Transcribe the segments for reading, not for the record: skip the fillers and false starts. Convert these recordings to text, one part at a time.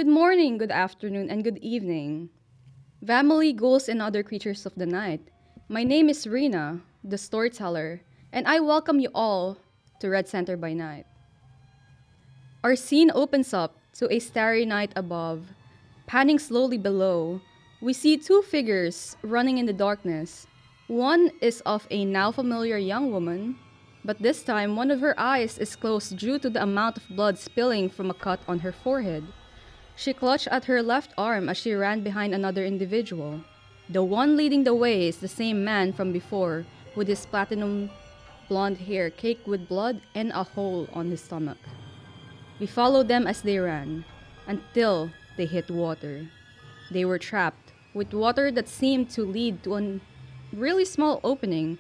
Good morning, good afternoon, and good evening. Family, ghouls, and other creatures of the night. My name is Rena, the storyteller, and I welcome you all to Red Center by Night. Our scene opens up to a starry night above. Panning slowly below, we see two figures running in the darkness. One is of a now familiar young woman, but this time one of her eyes is closed due to the amount of blood spilling from a cut on her forehead. She clutched at her left arm as she ran behind another individual. The one leading the way is the same man from before, with his platinum blonde hair caked with blood and a hole on his stomach. We followed them as they ran, until they hit water. They were trapped, with water that seemed to lead to a really small opening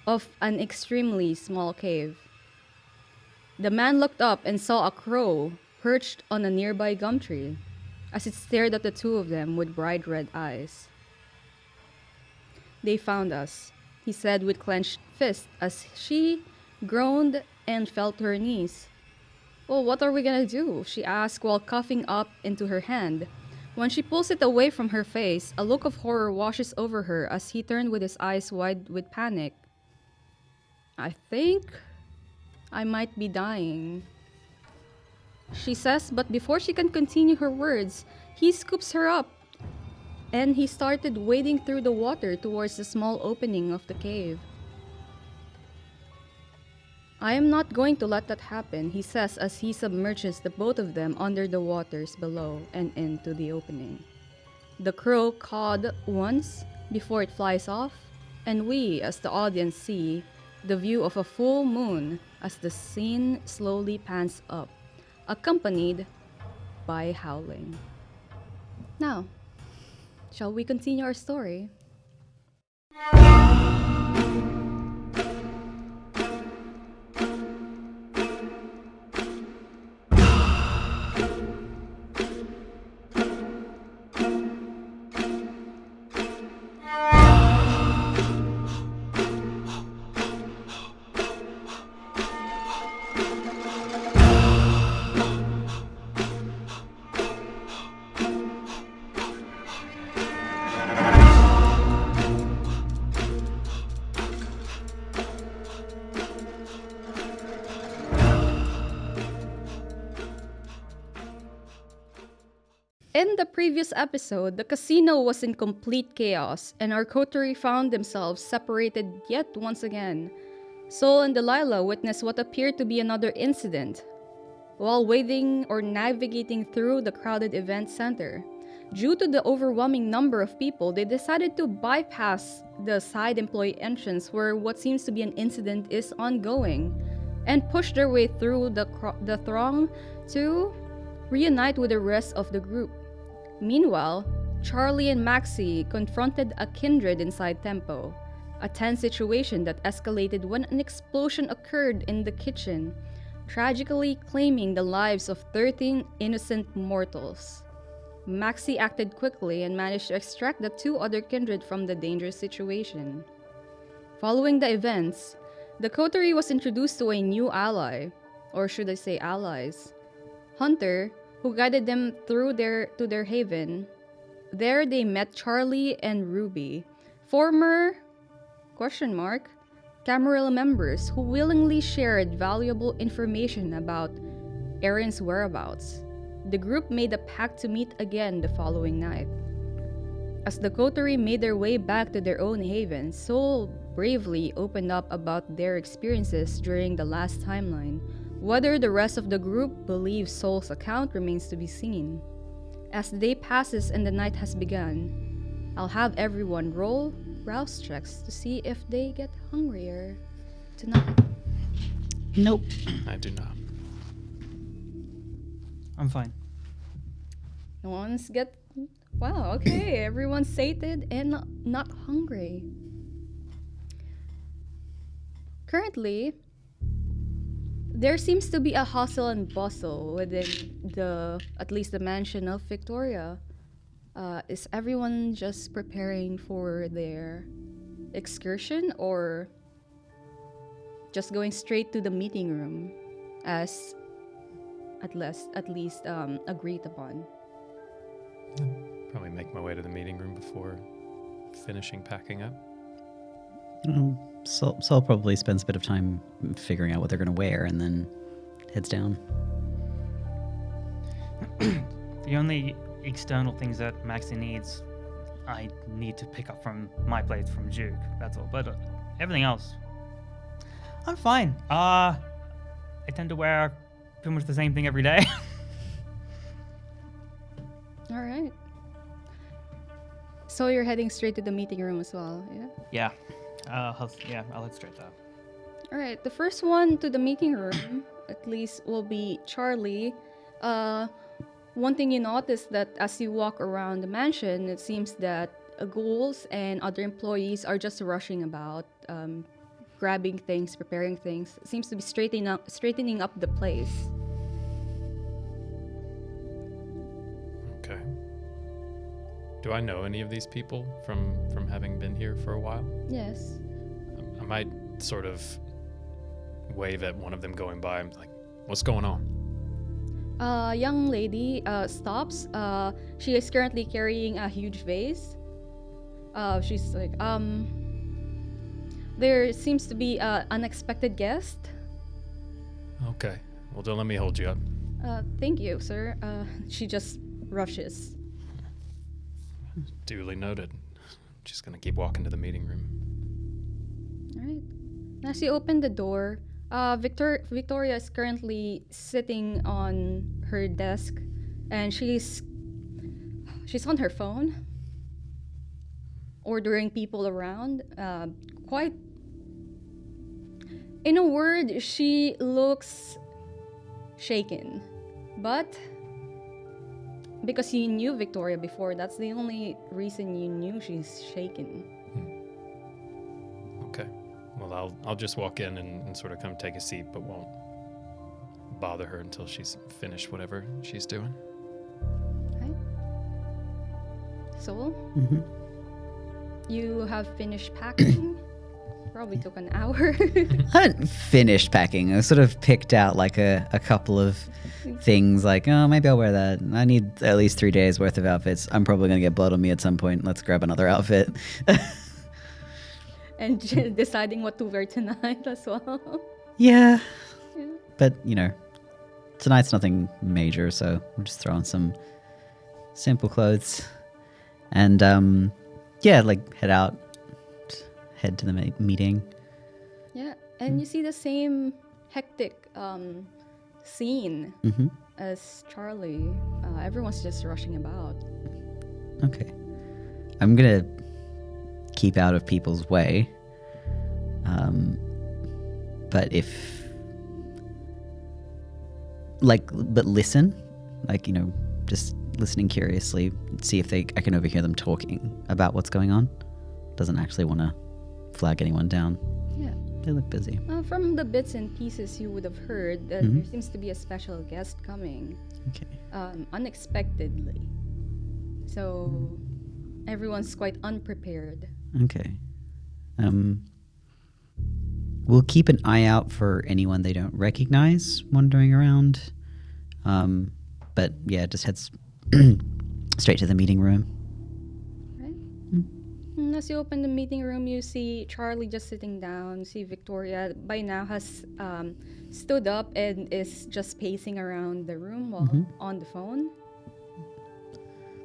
of an extremely small cave. The man looked up and saw a crow perched on a nearby gum tree, as it stared at the two of them with bright red eyes. "They found us," he said with clenched fist as she groaned and fell to her knees. "Well, what are we gonna do?" she asked while coughing up into her hand. When she pulls it away from her face, a look of horror washes over her as he turned with his eyes wide with panic. "I think I might be dying," she says, but before she can continue her words, he scoops her up and he started wading through the water towards the small opening of the cave. "I am not going to let that happen," he says as he submerges the both of them under the waters below and into the opening. The crow cawed once before it flies off, and we, as the audience, see the view of a full moon as the scene slowly pans up, accompanied by howling. Now, shall we continue our story? In the previous episode, the casino was in complete chaos, and our coterie found themselves separated yet once again. Sol and Delilah witnessed what appeared to be another incident while wading or navigating through the crowded event center. Due to the overwhelming number of people, they decided to bypass the side employee entrance where what seems to be an incident is ongoing, and push their way through the throng to reunite with the rest of the group. Meanwhile, Charlie and Maxie confronted a kindred inside Tempo, a tense situation that escalated when an explosion occurred in the kitchen, tragically claiming the lives of 13 innocent mortals. Maxie acted quickly and managed to extract the two other kindred from the dangerous situation. Following the events, the coterie was introduced to a new ally, or should I say allies, Hunter, who guided them through to their haven. There they met Charlie and Ruby, former Camarilla members who willingly shared valuable information about Arrernte's whereabouts. The group made a pact to meet again the following night. As the coterie made their way back to their own haven, Sol bravely opened up about their experiences during the last timeline. Whether the rest of the group believes Sol's account remains to be seen. As the day passes and the night has begun, I'll have everyone roll rouse checks to see if they get hungrier tonight. Nope. I do not. I'm fine. No one's get... Wow, okay. Everyone's sated and not hungry. Currently, there seems to be a hustle and bustle within at least the mansion of Victoria. Is everyone just preparing for their excursion or just going straight to the meeting room as at least agreed upon? make my way to the meeting room before finishing packing up. Sol probably spends a bit of time figuring out what they're going to wear and then heads down. The only external things that Maxie needs, I need to pick up from my plate from Duke. That's all. But everything else, I'm fine. I tend to wear pretty much the same thing every day. All right. So you're heading straight to the meeting room as well, yeah? I'll head straight there. All right. The first one to the meeting room, at least, will be Charlie. One thing you notice that as you walk around the mansion, it seems that ghouls and other employees are just rushing about, grabbing things, preparing things. It seems to be straightening up the place. Okay. Do I know any of these people from having been here for a while? Yes. I might sort of wave at one of them going by. I'm like, what's going on? A young lady stops. She is currently carrying a huge vase. She's like, there seems to be an unexpected guest. Okay. Well, don't let me hold you up. Thank you, sir. She just rushes. Duly noted. Just gonna keep walking to the meeting room. All right. As you open the door, Victoria is currently sitting on her desk, and she's on her phone, ordering people around. Quite, in a word, she looks shaken, but because you knew Victoria before, that's the only reason you knew she's shaken. Okay. Well, I'll just walk in and sort of come take a seat, but won't bother her until she's finished whatever she's doing. Okay. So, you have finished packing? Probably took an hour. I haven't finished packing. I sort of picked out like a couple of things like, oh, maybe I'll wear that. I need at least 3 days worth of outfits. I'm probably going to get blood on me at some point. Let's grab another outfit. And deciding what to wear tonight as well. Yeah. Yeah. But, tonight's nothing major, so we'll just throw on some simple clothes. And, head to the meeting. Yeah, and you see the same hectic scene as Charlie. Everyone's just rushing about. Okay. I'm going to keep out of people's way. But but listen, just listening curiously, see if I can overhear them talking about what's going on. Doesn't actually want to flag anyone down. Yeah. They look busy. From the bits and pieces you would have heard, there seems to be a special guest coming. Okay. Unexpectedly. So everyone's quite unprepared. Okay. We'll keep an eye out for anyone they don't recognize wandering around. But yeah, just heads straight to the meeting room. Right. And as you open the meeting room, you see Charlie just sitting down. See Victoria by now has stood up and is just pacing around the room while on the phone.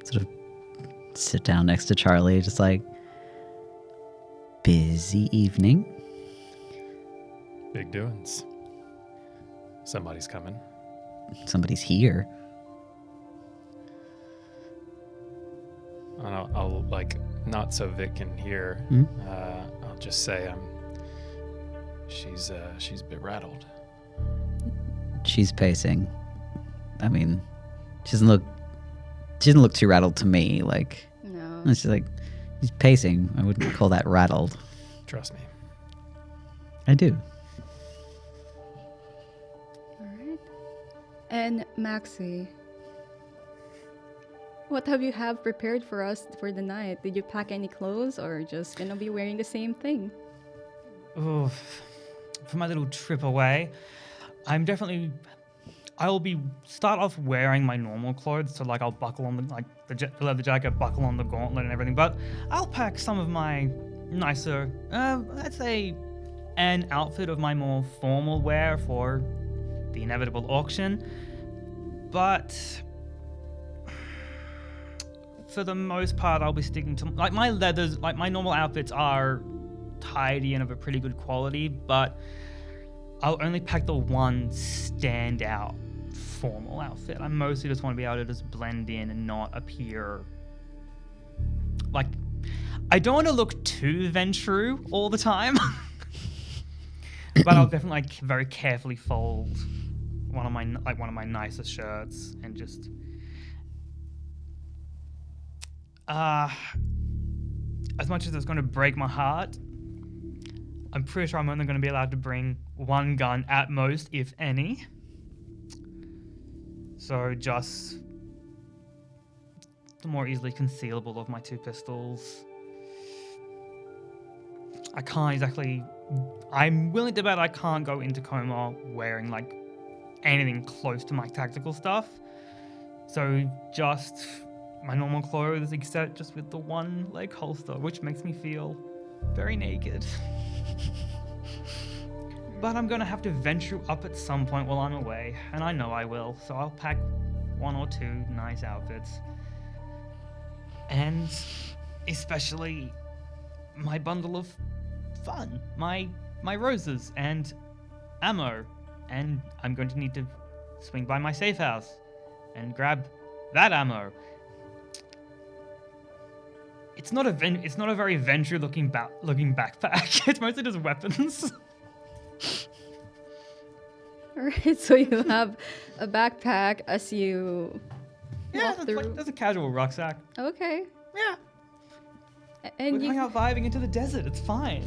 Sort of sit down next to Charlie, just like, busy evening. Big doings. Somebody's coming. Somebody's here. I'll not so Vic can hear. I'll just say she's a bit rattled. She's pacing. I mean, she doesn't look too rattled to me. No. It's just she's pacing. I wouldn't call that rattled. Trust me. I do. All right. And Maxie, what have you prepared for us for the night? Did you pack any clothes or just gonna be wearing the same thing? Oh, for my little trip away, I'm definitely I'll start off wearing my normal clothes, so like I'll buckle on the leather jacket, buckle on the gauntlet and everything. But I'll pack some of my nicer, let's say, an outfit of my more formal wear for the inevitable auction. But for the most part, I'll be sticking to like my leathers. Like my normal outfits are tidy and of a pretty good quality, but I'll only pack the one standout formal outfit. I mostly just want to be able to just blend in and not appear like I don't want to look too Ventrue all the time. But I'll definitely like very carefully fold one of my nicer shirts and just as much as it's going to break my heart, I'm pretty sure I'm only going to be allowed to bring one gun at most, if any. So just the more easily concealable of my 2 pistols. I can't exactly... I'm willing to bet I can't go into C.O.M.A wearing like anything close to my tactical stuff. So just my normal clothes, except just with the one leg holster, which makes me feel very naked. But I'm gonna have to venture up at some point while I'm away, and I know I will, so I'll pack 1 or 2 nice outfits. And especially my bundle of fun, my roses and ammo, and I'm going to need to swing by my safe house and grab that ammo. It's not a very Ventrue looking backpack. It's mostly just weapons. Alright, so you have a backpack as you walk through. There's a casual rucksack. Okay. Yeah. And We're going out vibing into the desert. It's fine.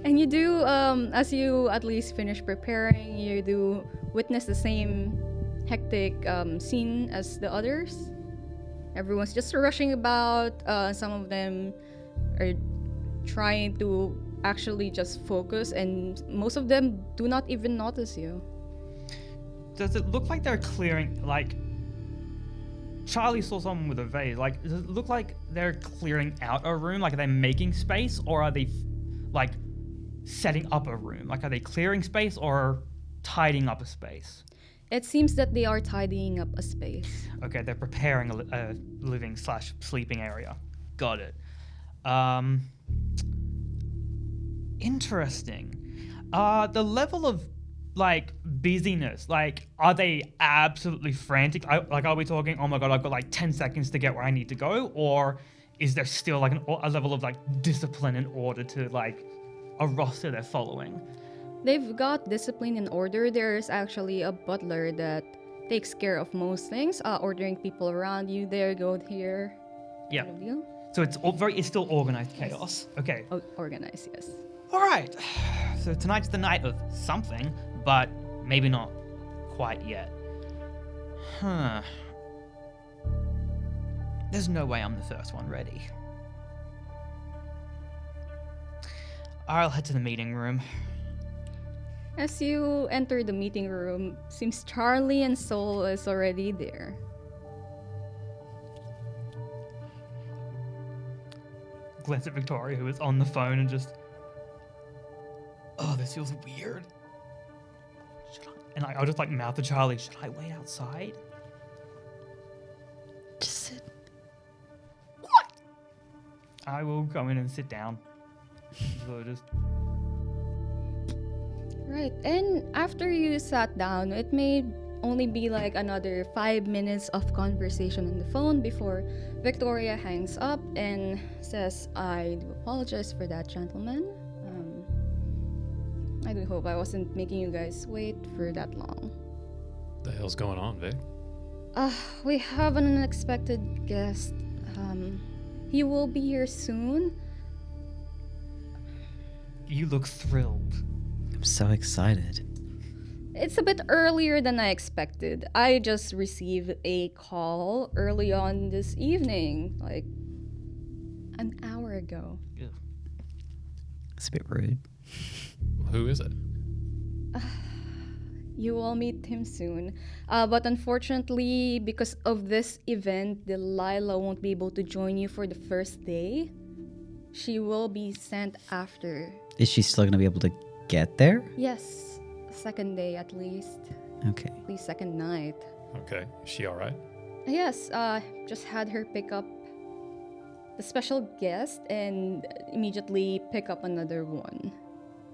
And you do, as you at least finish preparing, you do witness the same hectic scene as the others. Everyone's just rushing about. Some of them are trying to actually just focus, and most of them do not even notice you. Does it look like they're clearing, like, Charlie saw someone with a vase, like, does it look like they're clearing out a room? Like, are they making space, or are they, like, setting up a room? Like, are they clearing space or tidying up a space? It seems that they are tidying up a space. Okay, they're preparing a living/sleeping area. Got it. Interesting. The level of like busyness, like, are they absolutely frantic? Are we talking, oh my god, I've got like 10 seconds to get where I need to go? Or is there still like a level of like discipline and order to like a roster they're following? They've got discipline and order. There's actually a butler that takes care of most things, ordering people around you. There, go here. Yeah. Kind of deal. So it's still organized chaos. Okay. Organized, yes. All right. So tonight's the night of something, but maybe not quite yet. Huh. There's no way I'm the first one ready. I'll head to the meeting room. As you enter the meeting room, seems Charlie and Soul is already there. Glance at Victoria, who is on the phone, and just, oh, this feels weird. I'll just like mouth to Charlie, should I wait outside? Just sit. What? I will go in and sit down. So just... Right, and after you sat down, it may only be like another 5 minutes of conversation on the phone before Victoria hangs up and says, I do apologize for that, gentlemen. I do hope I wasn't making you guys wait for that long. The hell's going on, Vic? We have an unexpected guest. He will be here soon. You look thrilled. I'm so excited. It's a bit earlier than I expected. I just received a call early on this evening, like an hour ago. Yeah. It's a bit rude. Who is it? you will meet him soon. But unfortunately, because of this event, Delilah won't be able to join you for the first day. She will be sent after. Is she still going to be able to get there? Yes, second day at least. Okay. At least second night. Okay. Is she all right? Yes, just had her pick up the special guest and immediately pick up another one.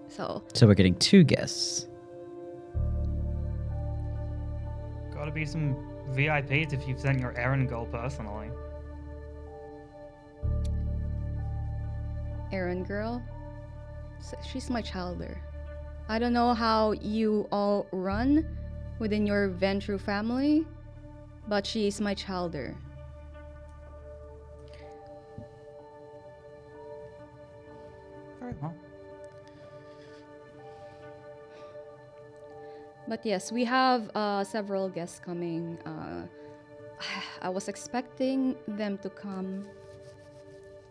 So we're getting 2 guests. Gotta be some VIPs if you've sent your errand girl personally. errand girl. She's my childer. I don't know how you all run within your Ventru family, but she's my childer. Very well. But yes, we have several guests coming. I was expecting them to come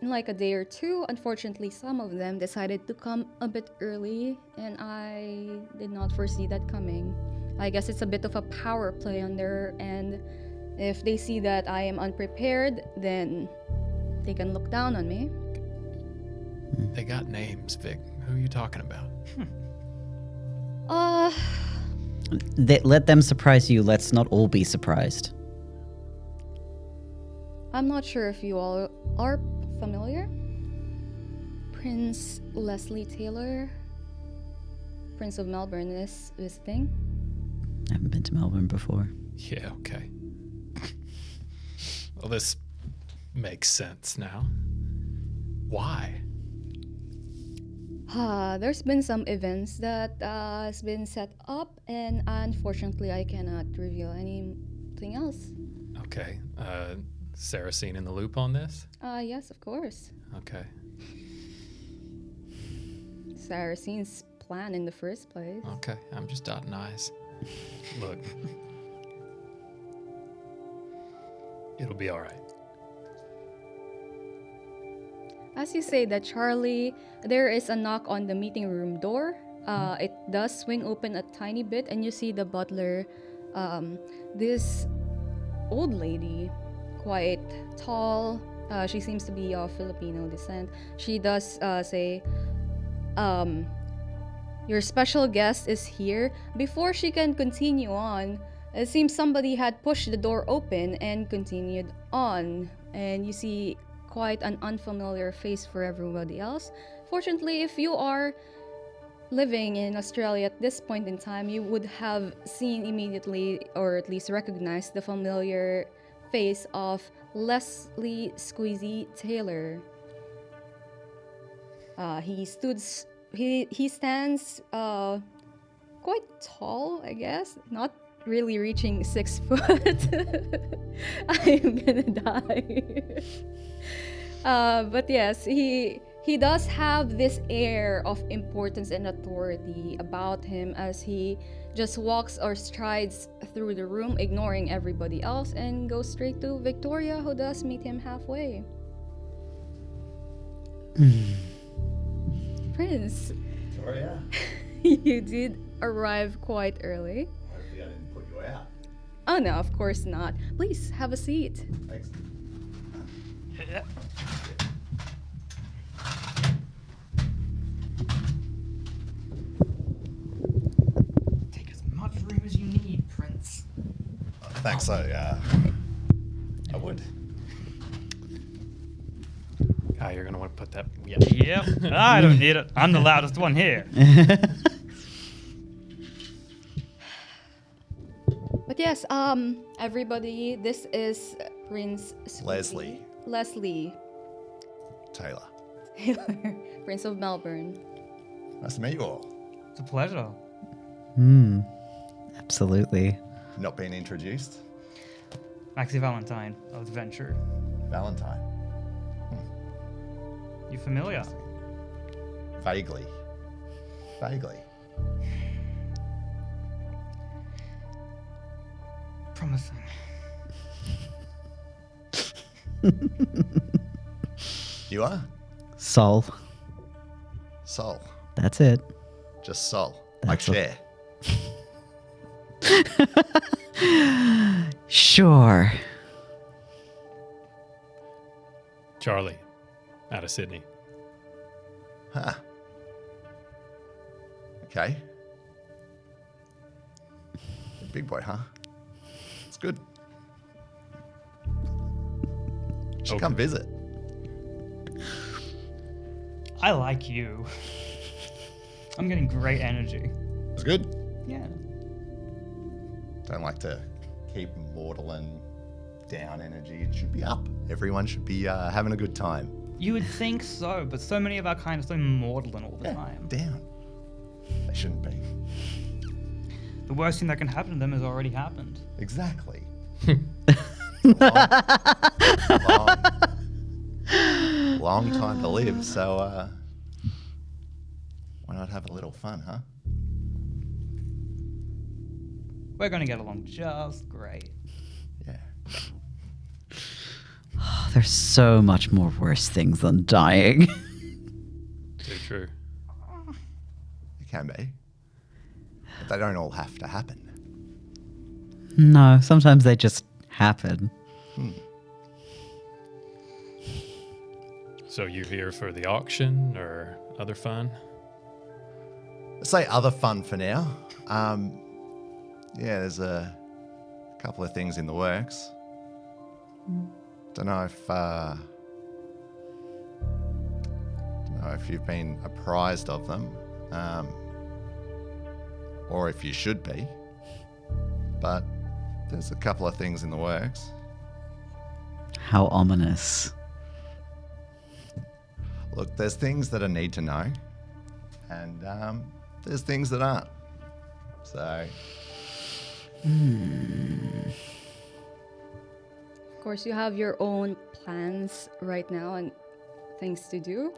in like a day or two. Unfortunately, some of them decided to come a bit early, and I did not foresee that coming. I guess it's a bit of a power play on their end. If they see that I am unprepared, then they can look down on me. They got names, Vic. Who are you talking about? Let them surprise you. Let's not all be surprised. I'm not sure if you all are familiar. Prince Leslie Taylor, Prince of Melbourne, is visiting. I haven't been to Melbourne before. Yeah, okay. Well, this makes sense now. Why? There's been some events that has been set up, and unfortunately I cannot reveal anything else. Okay. Saracene in the loop on this? Yes, of course. Okay. Saracene's plan in the first place. Okay. I'm just dotting I's. Look. It'll be all right. As you say that, Charlie, there is a knock on the meeting room door. It does swing open a tiny bit, and you see the butler, this old lady, quite tall. She seems to be of Filipino descent. She does say, your special guest is here. Before she can continue on, it seems somebody had pushed the door open and continued on. And you see quite an unfamiliar face for everybody else. Fortunately, if you are living in Australia at this point in time, you would have seen immediately, or at least recognized, the familiar face of Leslie Squeezy Taylor. He stands quite tall, I guess, not really reaching 6 foot. I'm gonna die. But yes, he does have this air of importance and authority about him as he just walks or strides through the room, ignoring everybody else, and goes straight to Victoria, who does meet him halfway. Prince, Victoria, you did arrive quite early. hopefully I didn't put you out. Oh no, of course not. Please have a seat. Thanks. Take as much room as you need, Prince. Thanks, I would. You're going to want to put that... Yeah. Yep. I don't need it. I'm the loudest one here. But yes, everybody, this is Prince Squeezy. Leslie Taylor. Taylor, Prince of Melbourne. Nice to meet you all. It's a pleasure. Absolutely. Not being introduced. Maxie Valentine of Venture. Valentine. You familiar? Vaguely. Vaguely. Promising. You are? Sol. Sol. That's it. Just Sol. Like That's a- Cher. Sure. Charlie, out of Sydney. Huh. Okay. Big boy, huh? It's good. You should come visit. I like you. I'm getting great energy. It's good. Yeah. Don't like to keep mortaling down energy. It should be up. Everyone should be having a good time. You would think so, but so many of our kind are so maudlin all the time. Down. They shouldn't be. The worst thing that can happen to them has already happened. Exactly. long time to live, so why not have a little fun, huh? We're gonna get along just great. Yeah. There's so much more worse things than dying. Too true. It can be. But they don't all have to happen. No, sometimes they just happen. So you here for the auction or other fun? Let's say other fun for now. Yeah, there's a couple of things in the works. Don't know if you've been apprised of them, or if you should be. But there's a couple of things in the works. How ominous. Look, there's things that I need to know, and there's things that aren't. So, Of course, you have your own plans right now and things to do.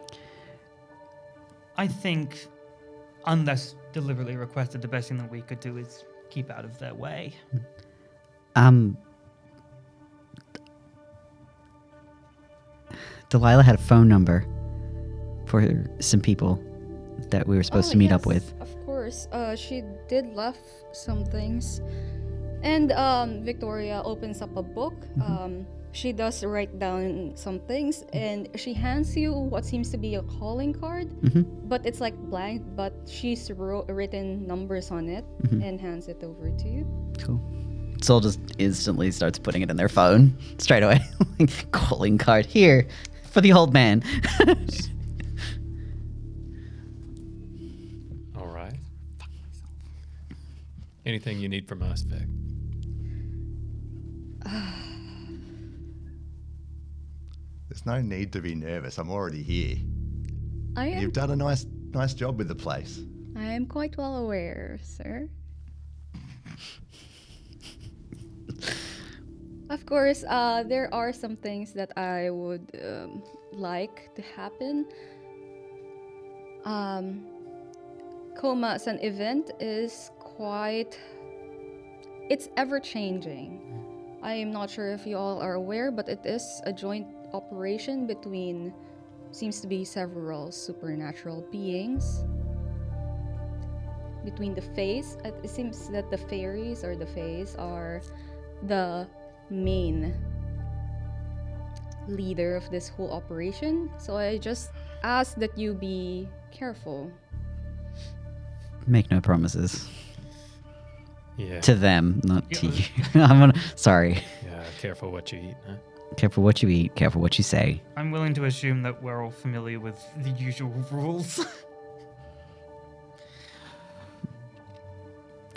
I think, unless deliberately requested, the best thing that we could do is keep out of their way. Delilah had a phone number for some people that we were supposed to meet up with. Of course, she did left some things. And Victoria opens up a book. She does write down some things, and she hands you what seems to be a calling card, but it's like blank, but she's written numbers on it and hands it over to you. Cool. Soul just instantly starts putting it in their phone straight away. Calling card here for the old man. All right. Anything you need from us, Vic? there's no need to be nervous. I'm already here. I am You've done a nice job with the place. I am quite well aware, sir. Of course, there are some things that I would like to happen. C.O.M.A as an event is it's ever changing. I am not sure if you all are aware, but it is a joint operation between, seems to be several supernatural beings. Between the Fays, it seems that the fairies or the Fays are the main leader of this whole operation. So I just ask that you be careful. Make no promises. Yeah. To them, not to Yeah. you. Sorry. Yeah. Careful what you eat, huh? Careful what you eat, careful what you say. I'm willing to assume that we're all familiar with the usual rules.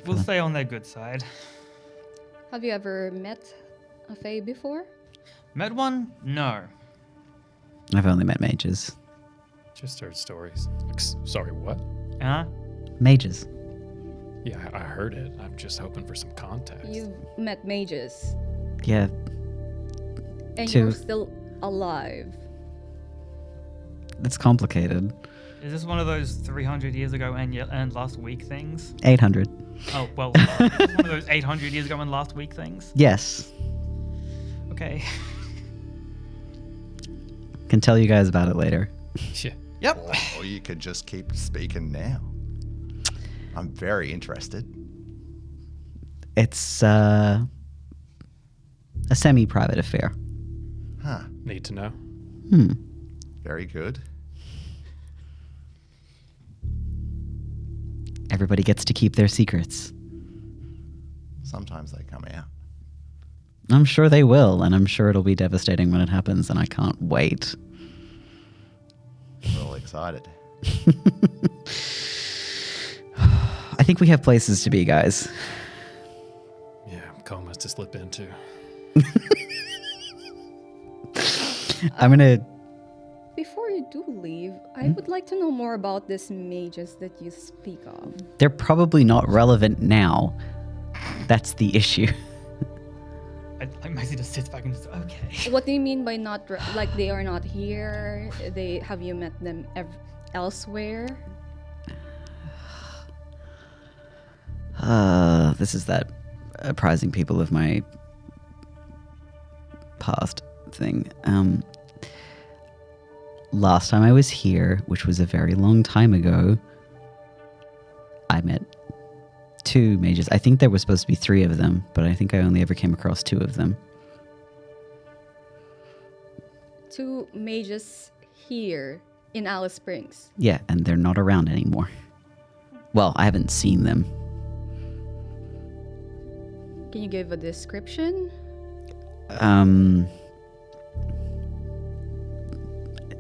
We'll stay on their good side. Have you ever met a Fae before? Met one? No. I've only met mages. Just heard stories. Sorry, what? Huh? Mages. Yeah, I heard it. I'm just hoping for some context. You've met mages, Yeah, and Two. you're still alive. it's complicated. Is this one of those 300 years ago and last week things? 800. Oh, well, is this one of those 800 years ago and last week things? Yes. Okay. Can tell you guys about it later. Yeah. Yep. Or you could just keep speaking now. I'm very interested. It's a semi-private affair. Huh. Need to know. Very good. Everybody gets to keep their secrets. Sometimes they come out. I'm sure they will, and I'm sure it'll be devastating when it happens, and I can't wait. We're all excited. I think we have places to be, guys. Yeah, comas to slip into. I'm gonna... Before you do leave, I would like to know more about these mages that you speak of. They're probably not relevant now. That's the issue. Maxie just sits back and just, okay. What do you mean by not like they are not here? Have you met them elsewhere? This is that apprising people of my past thing. Last time I was here, which was a very long time ago, I met 2 mages. I think there were supposed to be 3 of them, but I think I only ever came across 2 of them. 2 mages here in Alice Springs. Yeah, and they're not around anymore. Well, I haven't seen them. Can you give a description?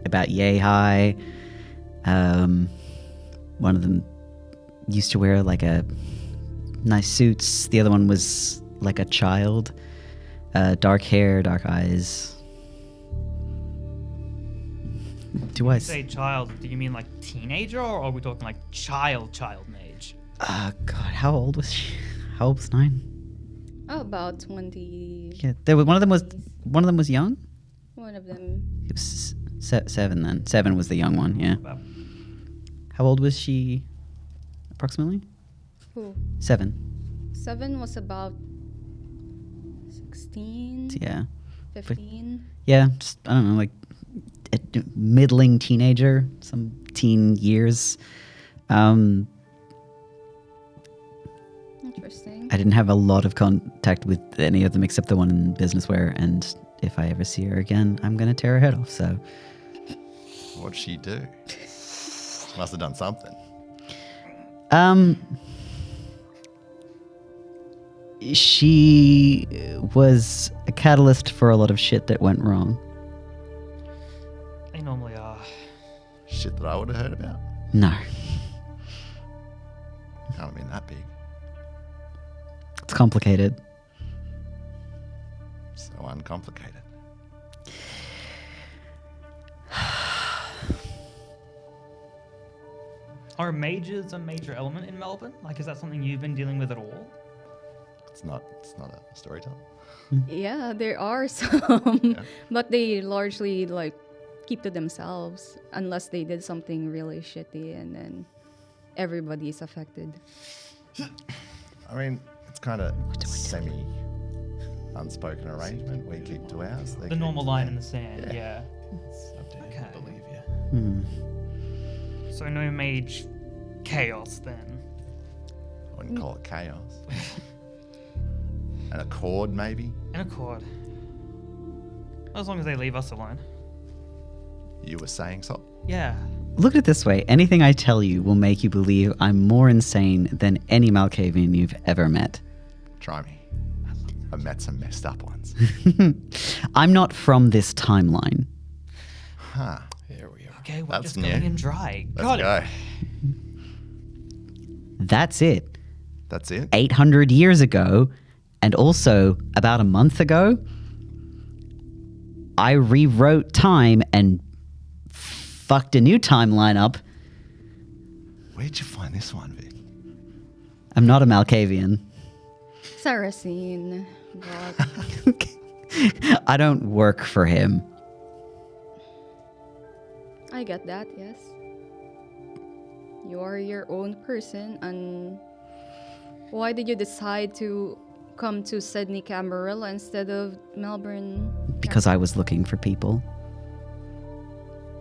About yay high. One of them used to wear like a nice suits. The other one was like a child. Dark hair, dark eyes. Do I Say child, do you mean like teenager, or are we talking like child mage? God, how old was she? How old was 9? Oh, about 20. Yeah, one of them was young. One of them. It was 7 then. 7 was the young one. Yeah. About How old was she? Approximately. Who? 7. 7 was about 16, Yeah. 15. Yeah. Just, I don't know, like a middling teenager, some teen years. Interesting. I didn't have a lot of contact with any of them except the one in business wear, and if I ever see her again, I'm gonna tear her head off. So What'd she do? She must have done something. She was a catalyst for a lot of shit that went wrong. they normally are. Shit that I would have heard about. No, Can't have been that big. it's complicated. So uncomplicated. Are mages a major element in Melbourne? Like, is that something you've been dealing with at all? It's not a storyteller. Yeah, there are some, Yeah. but they largely like keep to themselves unless they did something really shitty, and then everybody is affected. I mean, it's kind of semi unspoken arrangement. We keep to ours. They The keep normal to line theirs. in the sand, yeah. It's up to you. Okay. Believe you. So no mage chaos then. I wouldn't call it chaos. An accord, maybe. An accord. As long as they leave us alone. You were saying so. Yeah. Look at it this way. Anything I tell you will make you believe I'm more insane than any Malkavian you've ever met. Try me. I've met some messed up ones. I'm not from this timeline. Huh. Here we are. Okay, we're That's just going new. in dry. Let's Got go. it. That's it. That's it. 800 years ago, and also about a month ago, I rewrote time and fucked a new timeline up. Where'd you find this one, Vic? I'm not a Malkavian. Saracen, but I don't work for him. I get that, yes. You are your own person, and why did you decide to come to Sydney, Camarilla instead of Melbourne? Because I was looking for people.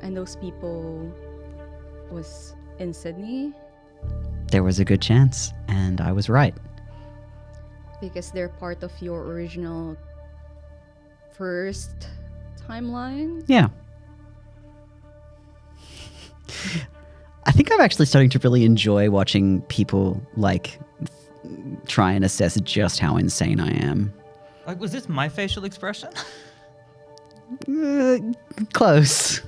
And those people was in Sydney? There was a good chance, and I was right. Because they're part of your original first timeline? Yeah. I think I'm actually starting to really enjoy watching people like try and assess just how insane I am. Like, was this my facial expression? Close.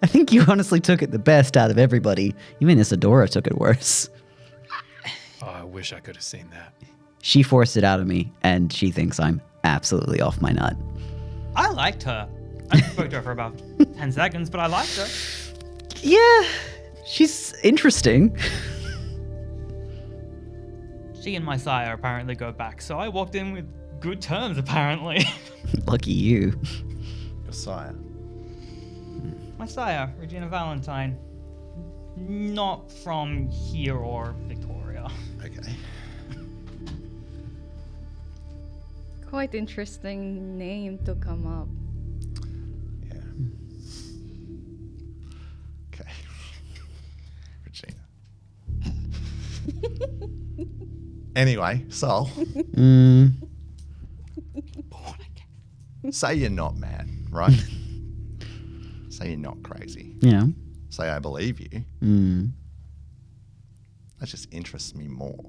I think you honestly took it the best out of everybody. Even Isadora took it worse. Oh, I wish I could have seen that. She forced it out of me, and she thinks I'm absolutely off my nut. I liked her. I spoke to her for about 10 seconds, but I liked her. Yeah, she's interesting. She and my sire apparently go back, so I walked in with good terms, apparently. Lucky you. Your sire. My sire, Regina Valentine. Not from here or Victoria. Okay. Quite interesting name to come up. Yeah. Okay. Regina. Anyway, Sol, Mm, say you're not mad, right? Say you're not crazy. yeah. Say I believe you. Mm. That just interests me more.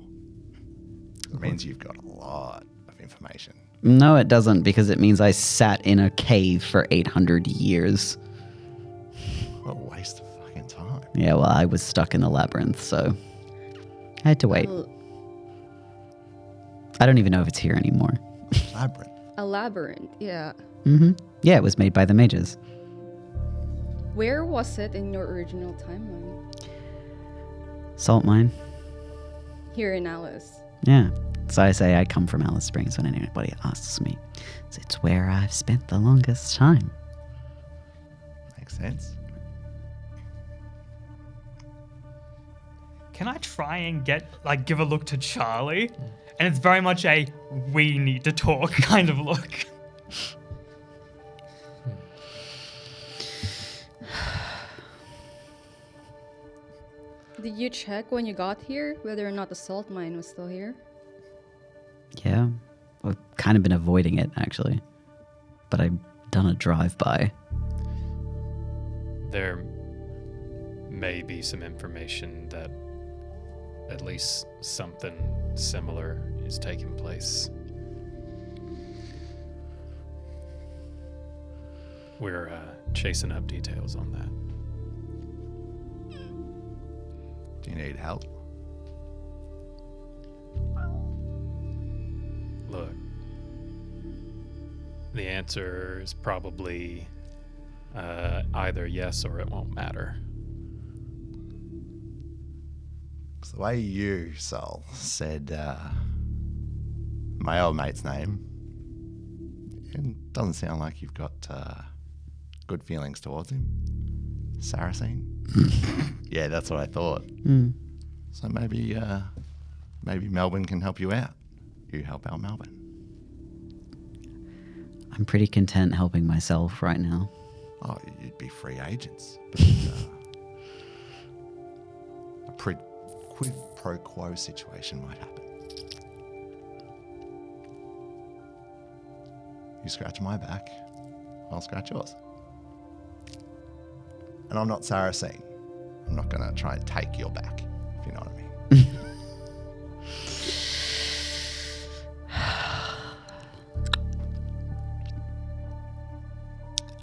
It means you've got a lot of information. No, it doesn't, because it means I sat in a cave for 800 years. What a waste of fucking time. Yeah, well, I was stuck in a labyrinth, so I had to wait. I don't even know if it's here anymore. Labyrinth. A labyrinth, yeah. Yeah, it was made by the mages. Where was it in your original timeline? Salt mine. Here in Alice. Yeah. So I say I come from Alice Springs when anybody asks me. So it's where I've spent the longest time. Makes sense. Can I try and give a look to Charlie? And it's very much a we need to talk kind of look. Did you check when you got here whether or not the salt mine was still here? Yeah. I've kind of been avoiding it, actually. But I've done a drive-by. There may be some information that at least something similar is taking place. We're chasing up details on that. Do you need help? Look, the answer is probably either yes or it won't matter. Because the way you, Sol, said my old mate's name, it doesn't sound like you've got good feelings towards him. Saracen? Yeah, that's what I thought. So maybe Melbourne can help you out. You help out Melbourne. I'm pretty content helping myself right now. Oh, you'd be free agents. But a quid pro quo situation might happen. You scratch my back, I'll scratch yours. And I'm not Saracen. I'm not going to try and take your back, if you know what I mean.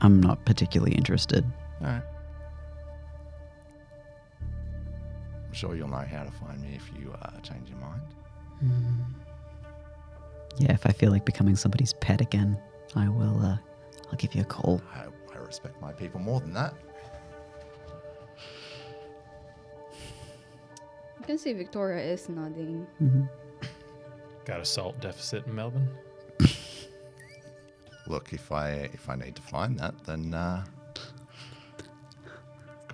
I'm not particularly interested. All right. I'm sure you'll know how to find me if you change your mind. Yeah, if I feel like becoming somebody's pet again, I will, I'll give you a call. I respect my people more than that. You can see Victoria is nodding. Got a salt deficit in Melbourne? Look, if I need to find that, then got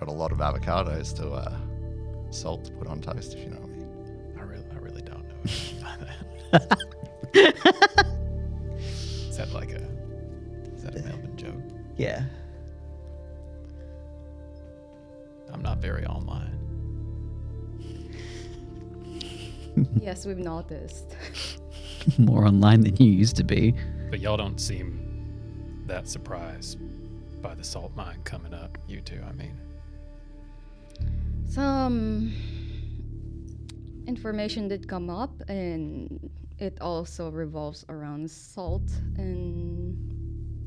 a lot of avocados to salt to put on toast, if you know what I mean. I really don't know if you can find that. Is that a Melbourne joke? Yeah. I'm not very online. Yes, we've noticed. more online than you used to be. But y'all don't seem that surprised by the salt mine coming up, you two, I mean. Some information did come up, and it also revolves around salt and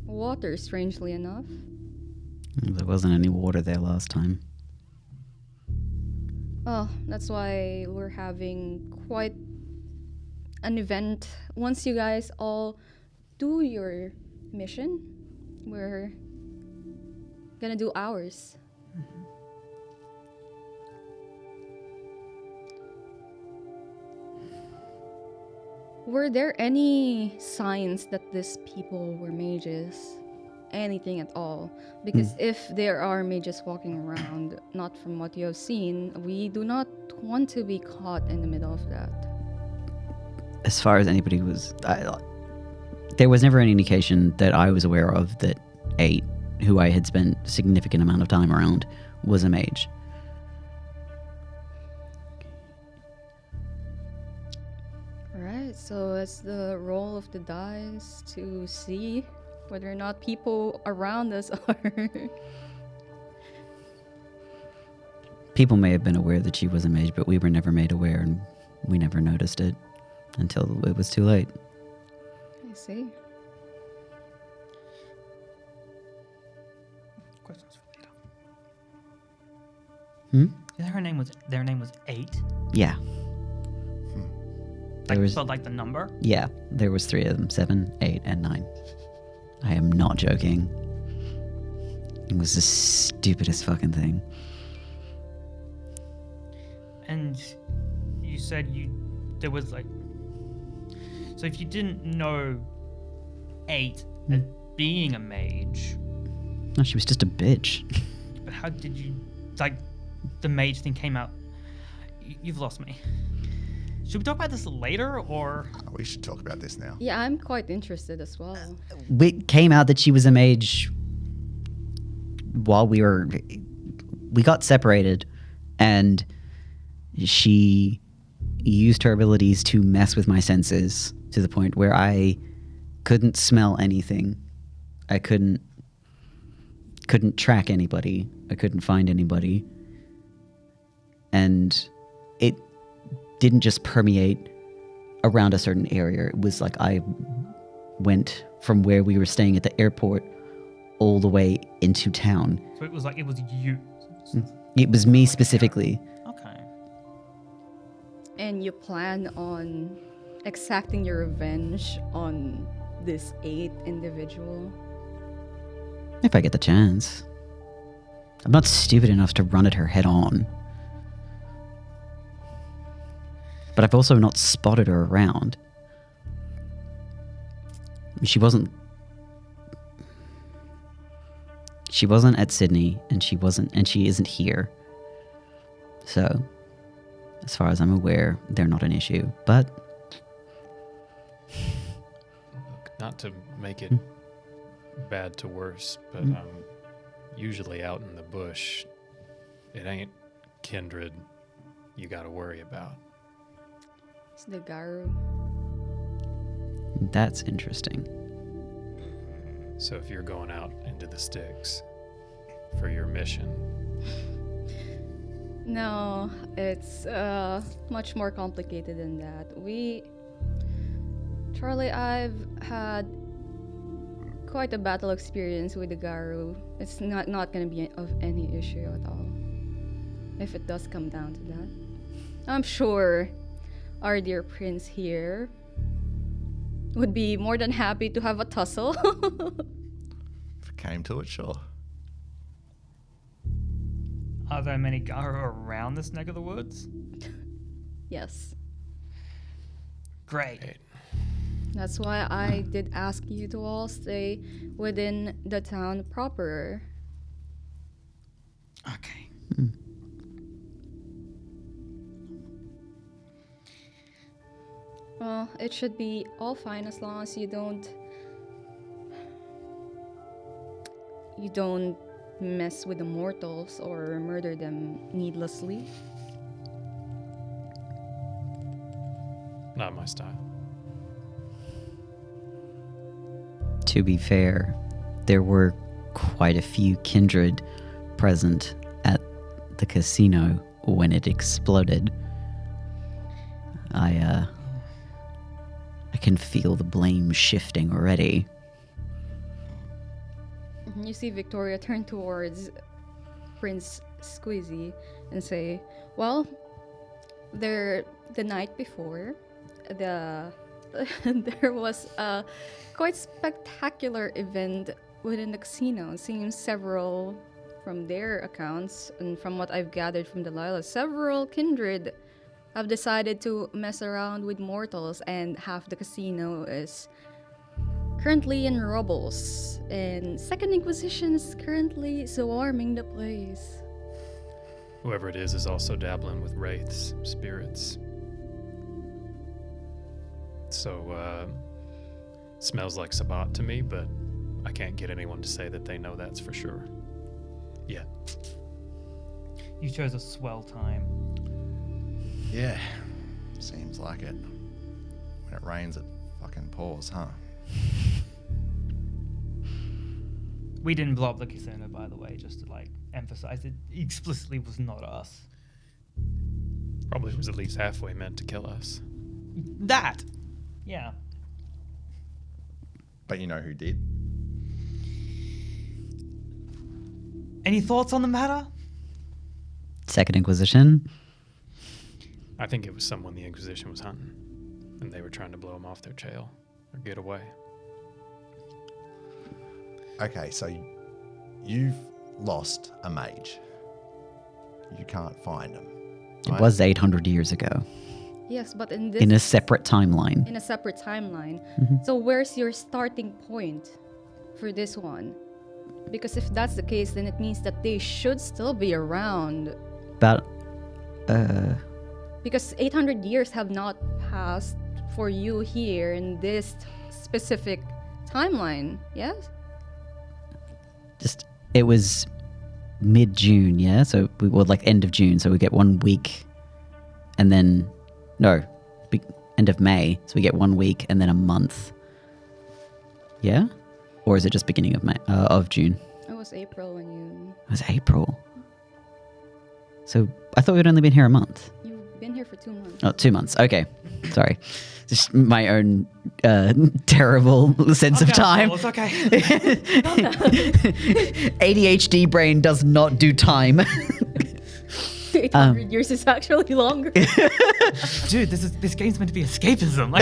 water, strangely enough. There wasn't any water there last time. Oh, that's why we're having quite an event. Once you guys all do your mission, we're gonna do ours. Were there any signs that these people were mages? Anything at all? Because if there are mages walking around, not from what you have seen, we do not want to be caught in the middle of that. As far as anybody was... there was never any indication that I was aware of that 8, who I had spent a significant amount of time around, was a mage. Alright, so it's the roll of the dice to see whether or not people around us are. People may have been aware that she was a mage, but we were never made aware, and we never noticed it until it was too late. I see. Questions for later. Their name was 8. Yeah. Like, was- spelled like the number. Yeah, there was 3 of them, 7, 8, and 9. I am not joking. It was the stupidest fucking thing. And you said there was like, so if you didn't know 8 as being a mage, No, she was just a bitch. but how did you, like, the mage thing came out? You've lost me. Should we talk about this later, or? We should talk about this now. Yeah, I'm quite interested as well. It came out that she was a mage while we got separated, and she used her abilities to mess with my senses to the point where I couldn't smell anything. I couldn't track anybody. I couldn't find anybody. And it didn't just permeate around a certain area. It was like I went from where we were staying at the airport all the way into town. So it was you. It was me specifically. Okay. And you plan on exacting your revenge on this 8 individual? If I get the chance. I'm not stupid enough to run at her head on. But I've also not spotted her around. She wasn't at Sydney, and she isn't here. So, as far as I'm aware, they're not an issue. But Look, not to make it bad to worse, but usually out in the bush, it ain't kindred you gotta worry about. It's the Garu. that's interesting. So if you're going out into the sticks for your mission, No, it's much more complicated than that. Charlie, I've had quite a battle experience with the Garu. It's not gonna be of any issue at all. If it does come down to that. I'm sure our dear prince here would be more than happy to have a tussle. If it came to it, sure. Are there many Garu around this neck of the woods? Yes. Great. Great. That's why I did ask you to all stay within the town proper. Okay. Well, it should be all fine as long as you don't mess with the mortals or murder them needlessly. Not my style. To be fair, there were quite a few kindred present at the casino when it exploded. I can feel the blame shifting already. You see Victoria turn towards Prince Squeezy and say, well, the night before, there was a quite spectacular event within the casino. It seems several, from their accounts and from what I've gathered from Delilah, several kindred have decided to mess around with mortals, and half the casino is currently in rubbles, and Second Inquisition is currently swarming the place. Whoever it is also dabbling with wraiths, spirits. So, smells like Sabbat to me, but I can't get anyone to say that they know that's for sure. Yeah. You chose a swell time. Yeah, seems like it. When it rains, it fucking pours, huh? We didn't blow up the casino, by the way, just to emphasize it explicitly was not us. Probably was at least halfway meant to kill us. That! Yeah. But you know who did? Any thoughts on the matter? Second Inquisition? I think it was someone the Inquisition was hunting, and they were trying to blow him off their trail or get away. Okay, so you've lost a mage. You can't find him. It was 800 years ago. Yes, but in this... In a separate timeline. In a separate timeline. So where's your starting point for this one? Because if that's the case, then it means that they should still be around. About, Because 800 years have not passed for you here in this specific timeline, yes? it was mid-June, yeah? So we were end of June, so we get 1 week, and then, end of May, so we get 1 week and then a month. Yeah? Or is it just beginning of May, of June? It was April when you... It was April. So I thought we'd only been here a month. You've been here for 2 months. Oh, 2 months. Okay. Sorry. Just my own terrible sense of time. It's okay. ADHD brain does not do time. 800 years is actually longer. Dude, this game's meant to be escapism.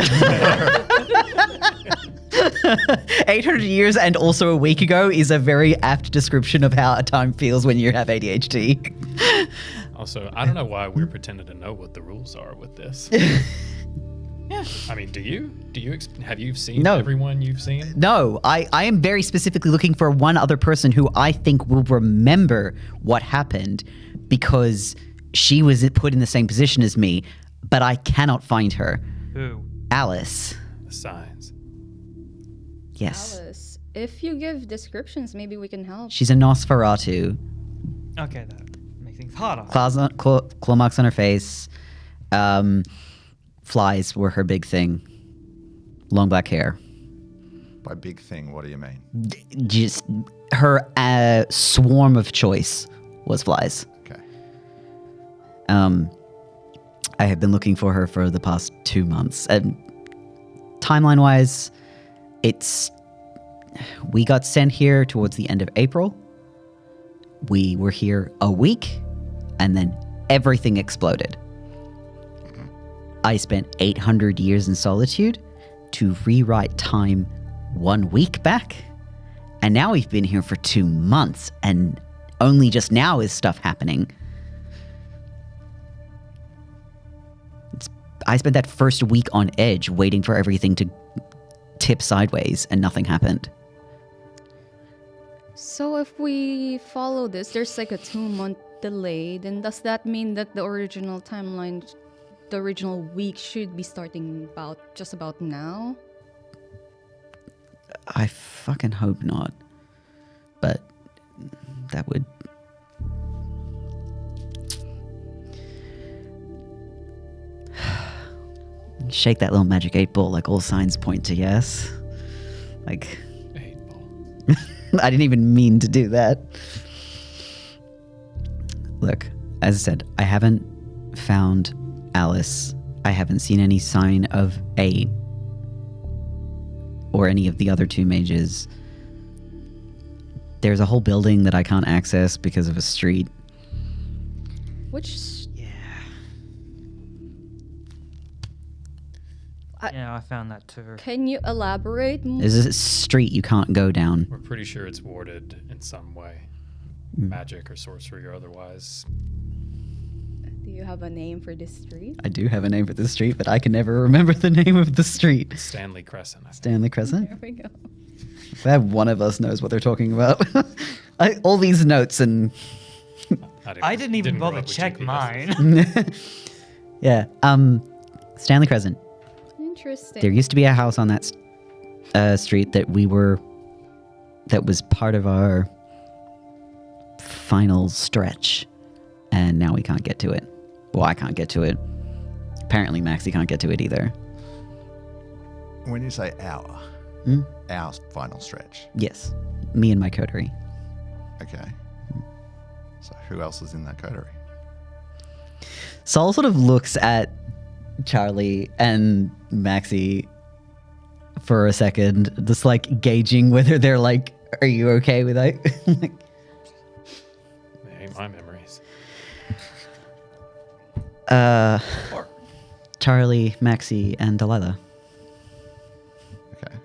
800 years and also a week ago is a very apt description of how a time feels when you have ADHD. Also, I don't know why we're pretending to know what the rules are with this. Yeah. I mean, do you? Have you seen No. everyone you've seen? No, I am very specifically looking for one other person who I think will remember what happened because she was put in the same position as me, but I cannot find her. Who? Alice. The signs. Yes. Alice, if you give descriptions, maybe we can help. She's a Nosferatu. Okay, that makes things harder. Claw marks on her face. Flies were her big thing. Long black hair. By big thing, what do you mean? Just her swarm of choice was flies. Okay. I have been looking for her for the past 2 months. And timeline-wise, we got sent here towards the end of April. We were here a week, and then everything exploded. I spent 800 years in solitude to rewrite time 1 week back, and now we've been here for 2 months, and only just now is stuff happening. I spent that first week on edge waiting for everything to tip sideways, and nothing happened. So if we follow this, there's a 2-month delay, then does that mean that the original timeline, the original week should be starting just about now? I fucking hope not. But that would... Shake that little magic 8 ball like all signs point to yes. I didn't even mean to do that. Look, as I said, I haven't found Alice. I haven't seen any sign of A or any of the other two mages. There's a whole building that I can't access because of a street. Which Yeah, I found that too. can you elaborate? There's a street you can't go down. We're pretty sure it's warded in some way, magic or sorcery or otherwise. Do you have a name for this street? I do have a name for the street, but I can never remember the name of the street. Stanley Crescent. I think. Stanley Crescent? There we go. Glad one of us knows what they're talking about. All these notes and... I didn't even grow bother up with check GPS. mine. Yeah, Stanley Crescent. Interesting. There used to be a house on that street that was part of our final stretch, and now we can't get to it. Well, I can't get to it. Apparently Maxie can't get to it either. When you say our final stretch. Yes, me and my coterie. Okay. So who else is in that coterie? Saul sort of looks at Charlie and Maxie for a second, just like gauging whether they're like, are you okay with that? Like, They ain't my memories. Charlie, Maxie, and Delilah. Okay.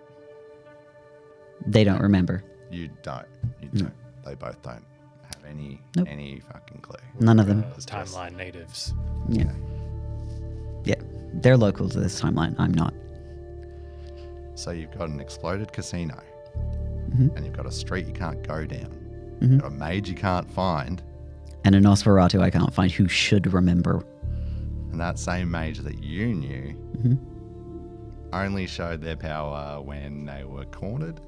They don't remember. You don't. They both don't have any Nope. any fucking clue. None of them. Timeline natives. Yeah. Yeah. They're local to this timeline. I'm not. So you've got an exploded casino, Mhm. and you've got a street you can't go down. Mhm. You've got a mage you can't find, And a Nosferatu I can't find who should remember. and that same mage that you knew Mhm. only showed their power when they were cornered.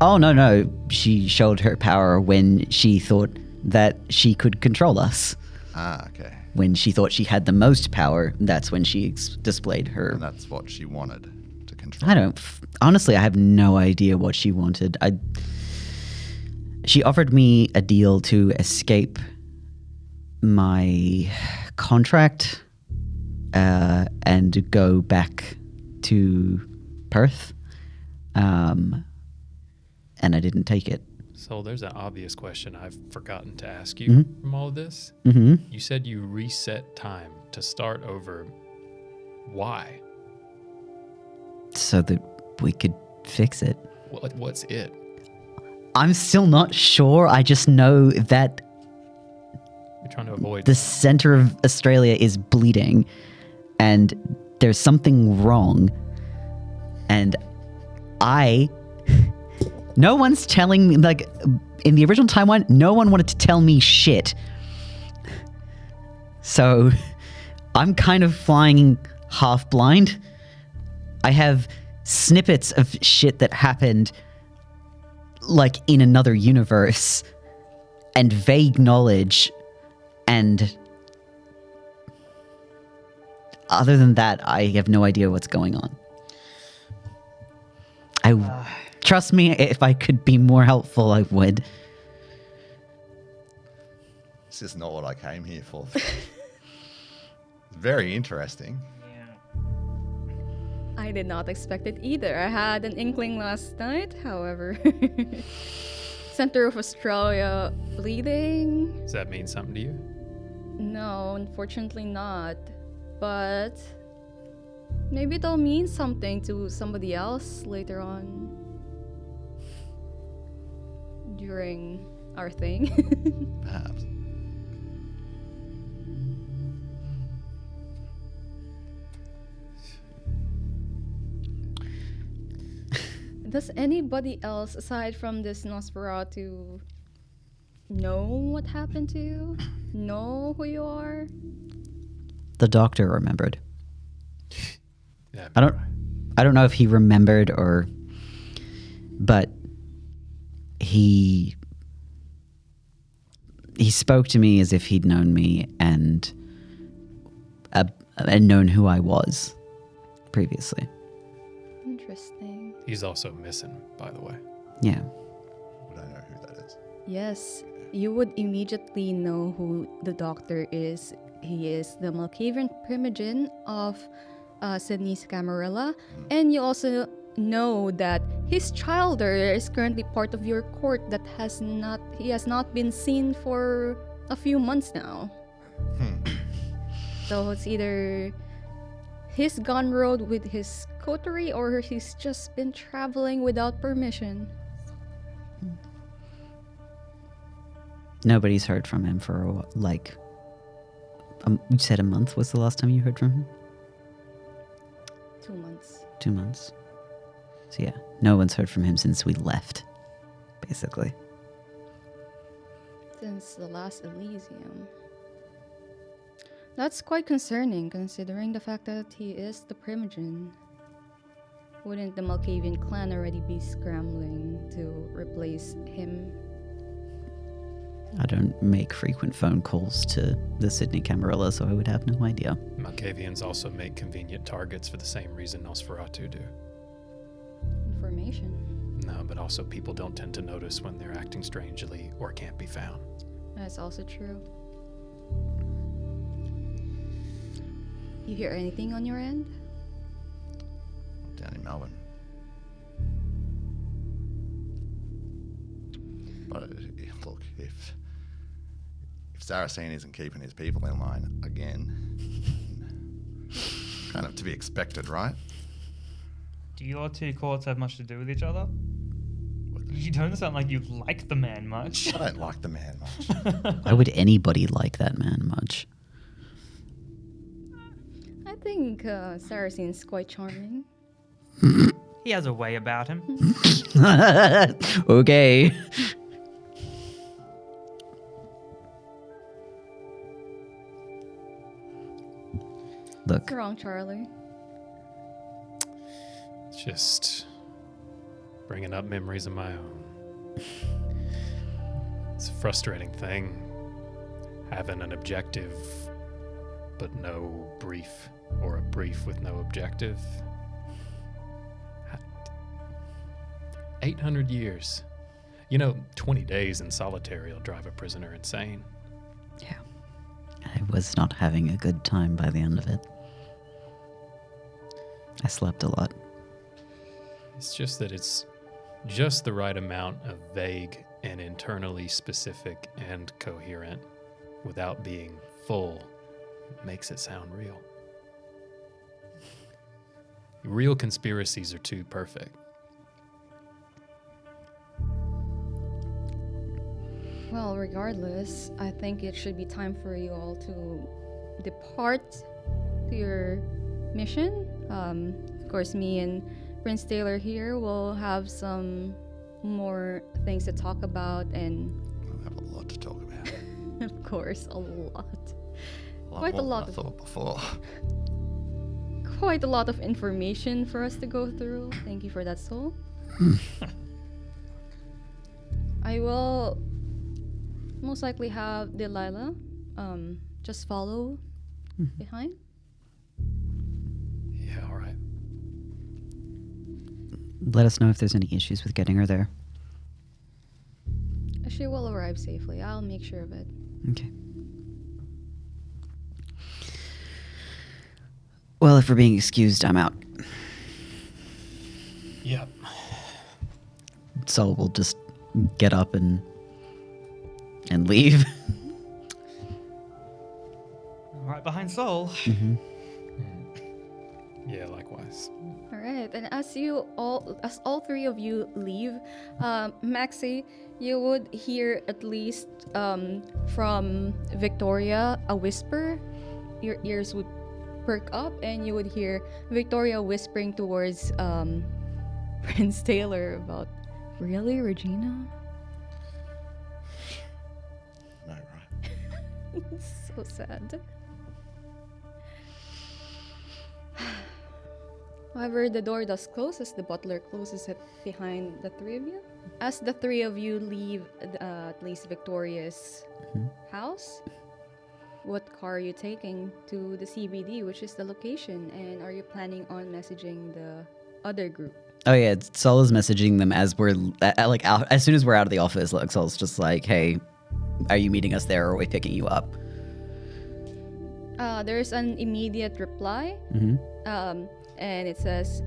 Oh, no. She showed her power when she thought that she could control us. Ah, okay. When she thought she had the most power, that's when she displayed her. And that's what she wanted to control. I don't. Honestly, I have no idea what she wanted. She offered me a deal to escape my contract and go back to Perth. And I didn't take it. So there's an obvious question I've forgotten to ask you from all of this. Mm-hmm. You said you reset time to start over. Why? So that we could fix it. What's it? I'm still not sure. I just know that You're trying to avoid. the center of Australia is bleeding and there's something wrong. And no one's telling me, like, in the original timeline, no one wanted to tell me shit. So I'm kind of flying half blind. I have snippets of shit that happened, like, in another universe, and vague knowledge, and other than that, I have no idea what's going on. Trust me, if I could be more helpful, I would. This is not what I came here for. It's very interesting. I did not expect it either. I had an inkling last night, however. Center of Australia bleeding? Does that mean something to you? No, unfortunately not. But maybe it'll mean something to somebody else later on. During our thing. Perhaps. Does anybody else, aside from this Nosferatu, know what happened to you? Know who you are? The doctor remembered. Yeah. I don't know if he remembered but he spoke to me as if he'd known me and known who I was previously. Interesting. He's also missing, by the way. Yeah. Would Yes, you would immediately know who the doctor is. He is the Malkavian primogen of Sydney's Camarilla, and you also know that his childer is currently part of your court that he has not been seen for a few months now. So it's either he's gone road with his coterie or he's just been traveling without permission. Nobody's heard from him for like. You said a month was the last time you heard from him? 2 months. 2 months. So yeah, no one's heard from him since we left, basically. Since the last Elysium. That's quite concerning, considering the fact that he is the primogen. Wouldn't the Malkavian clan already be scrambling to replace him? I don't make frequent phone calls to the Sydney Camarilla, so I would have no idea. Malkavians also make convenient targets for the same reason Nosferatu do. Information. No, but also people don't tend to notice when they're acting strangely or can't be found. That's also true. You hear anything on your end? Down in Melbourne. But look, if Saracen isn't keeping his people in line again, kind of to be expected, right? Do your two courts have much to do with each other? You don't sound like you like the man much. I don't like the man much. Why would anybody like that man much? I think Saracen's quite charming. He has a way about him. Okay. Look, What's wrong, Charlie? It's just bringing up memories of my own. It's a frustrating thing, having an objective but no brief, or a brief with no objective. 800 years. 20 days in solitary will drive a prisoner insane. yeah. I was not having a good time by the end of it. I slept a lot. It's just that it's just the right amount of vague and internally specific and coherent without being full. It makes it sound real. Real conspiracies are too perfect. Well, regardless, I think it should be time for you all to depart to your mission. Of course, me and Prince Taylor here will have some more things to talk about, and I have a lot to talk about. of course, a lot. Quite a more lot than I of- thought before. Quite a lot of information for us to go through. Thank you for that, Soul. I will most likely have Delilah just follow behind. Yeah, all right. Let us know if there's any issues with getting her there. She will arrive safely. I'll make sure of it. Okay. Well, if we're being excused, I'm out. Yep. Sol will just get up and leave. Right behind Soul. Yeah, likewise. All right, and as all three of you leave, Maxie, you would hear at least from Victoria a whisper. Your ears would perk up, and you would hear Victoria whispering towards Prince Taylor about, "Really, Regina?" No, right. So sad. However, the door does close as the butler closes it behind the three of you. As the three of you leave at least Victoria's house, what car are you taking to the CBD, which is the location, and are you planning on messaging the other group? Oh yeah, Sol is messaging them as we're like out, as soon as we're out of the office. Like Sol's just like, "Hey, are you meeting us there, or are we picking you up?" There's an immediate reply, Mm-hmm. and it says,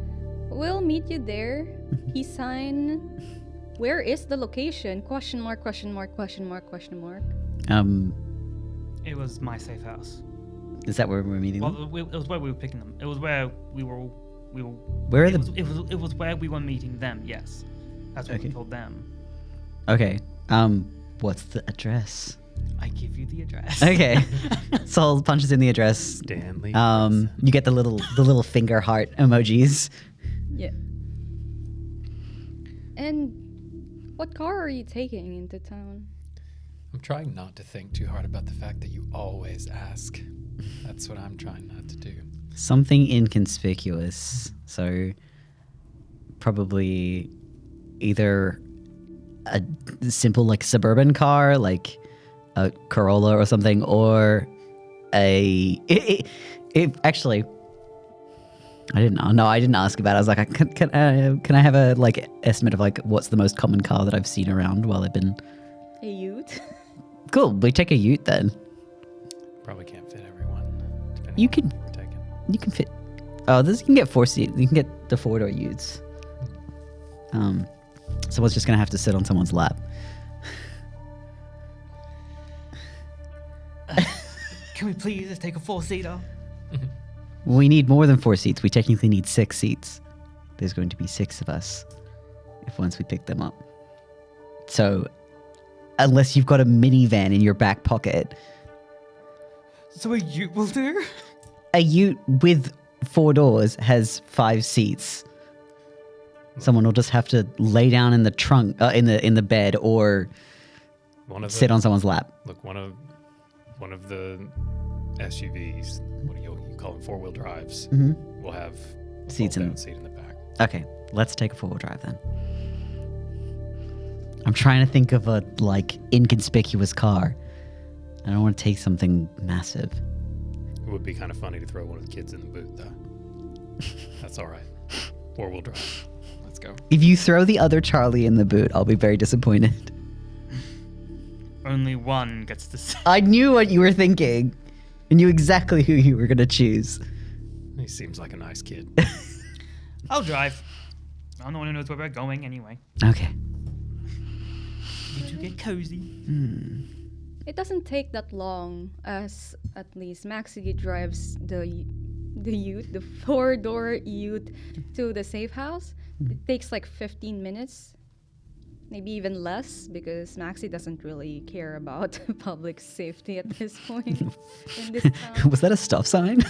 "We'll meet you there." He signed. Where is the location? Question mark, question mark, question mark, question mark. It was my safe house. Is that where we're meeting them? Well, it was where we were picking them. It was where we were. Where are It was where we were meeting them. Yes, that's what we Okay. told them. Okay. What's the address? I give you the address. Okay. Sol punches in the address. Stanley. You get the little finger heart emojis. Yeah. And what car are you taking into town? I'm trying not to think too hard about the fact that you always ask. That's what I'm trying not to do. Something inconspicuous. So probably either a simple like suburban car, like a Corolla or something, or actually I didn't ask about it. I was like, can I have a like estimate of like what's the most common car that I've seen around while I've been. A Ute? Cool, we take a Ute then. Probably can't fit everyone. Depending You on can- what we're taking. You can fit. Oh, this you can get 4-seat. You can get the 4-door Utes. Someone's just gonna have to sit on someone's lap. Can we please just take a 4-seater? We need more than 4 seats. We technically need 6 seats. There's going to be 6 of us if once we pick them up. So, unless you've got a minivan in your back pocket, So a Ute will do. a Ute with 4 doors has 5 seats. Someone will just have to lay down in the trunk, in the bed, or One of sit the, on someone's lap. Look, one of the SUVs. What do you call them? 4-wheel drives. Mm-hmm. Will have a Seats in- fold-down seat in the back. Okay, let's take a 4-wheel drive then. I'm trying to think of a like inconspicuous car. I don't want to take something massive. It would be kind of funny to throw one of the kids in the boot, though. That's all right. 4-wheel drive. Let's go. If you throw the other Charlie in the boot, I'll be very disappointed. Only one gets to sit. I knew what you were thinking. I knew exactly who you were going to choose. He seems like a nice kid. I'll drive. I'm the one who knows where we're going anyway. Okay. Need to get cozy. It doesn't take that long, as at least Maxie drives the Ute, the 4-door Ute, to the safe house. It takes like 15 minutes, maybe even less, because Maxie doesn't really care about public safety at this point in this town. Was that a stop sign?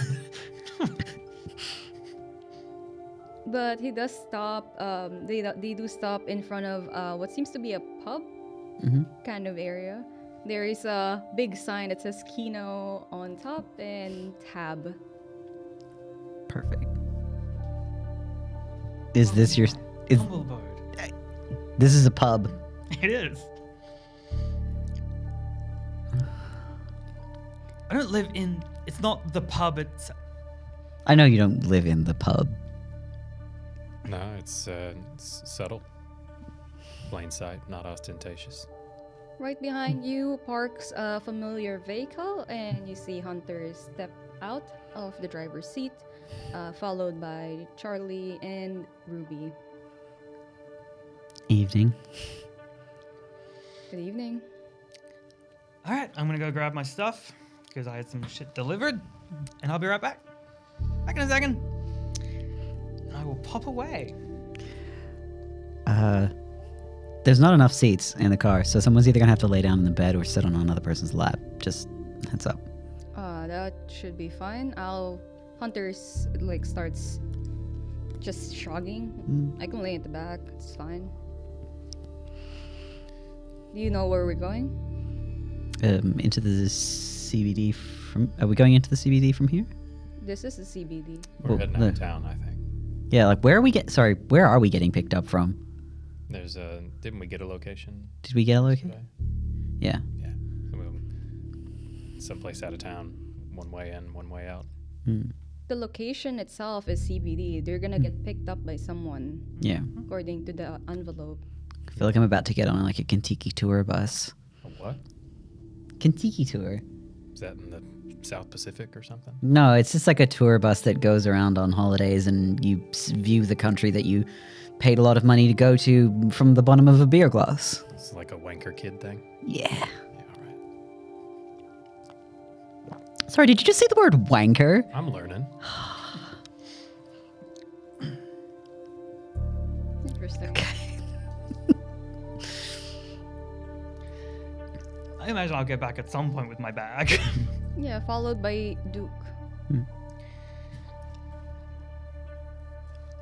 But he does stop. They do stop in front of what seems to be a pub kind of area. There is a big sign that says Kino on top and Tab. Perfect. Is this your... Humble abode. This is a pub. It is. I don't live in. It's not the pub. It's. I know you don't live in the pub. No, it's subtle. Plain sight, not ostentatious. Right behind you parks a familiar vehicle, and you see Hunter step out of the driver's seat, followed by Charlie and Ruby. Evening. Good evening. All right, I'm gonna go grab my stuff because I had some shit delivered, and I'll be right back. Back in a second. I will pop away. There's not enough seats in the car, so someone's either gonna have to lay down in the bed or sit on another person's lap. Just heads up. That should be fine. Hunter starts just shrugging. I can lay at the back. It's fine. Do you know where we're going? Into the CBD from... Are we going into the CBD from here? This is the CBD. We're Well, heading out of town, I think. Yeah, like where are we where are we getting picked up from? There's a... Didn't we get a location Did we get a location? today? Yeah. Yeah. So someplace out of town, one way in, one way out. the location itself is CBD, they're gonna get picked up by someone, Yeah. according to the envelope. I feel like I'm about to get on like a Kentucky tour bus. A what? Kentucky tour. Is that in the South Pacific or something? No, it's just like a tour bus that goes around on holidays and you view the country that you paid a lot of money to go to from the bottom of a beer glass. It's like a wanker kid thing. Yeah. Yeah, all right. Sorry, did you just say the word wanker? I'm learning. Interesting. I imagine I'll get back at some point with my bag. Yeah, followed by Duke.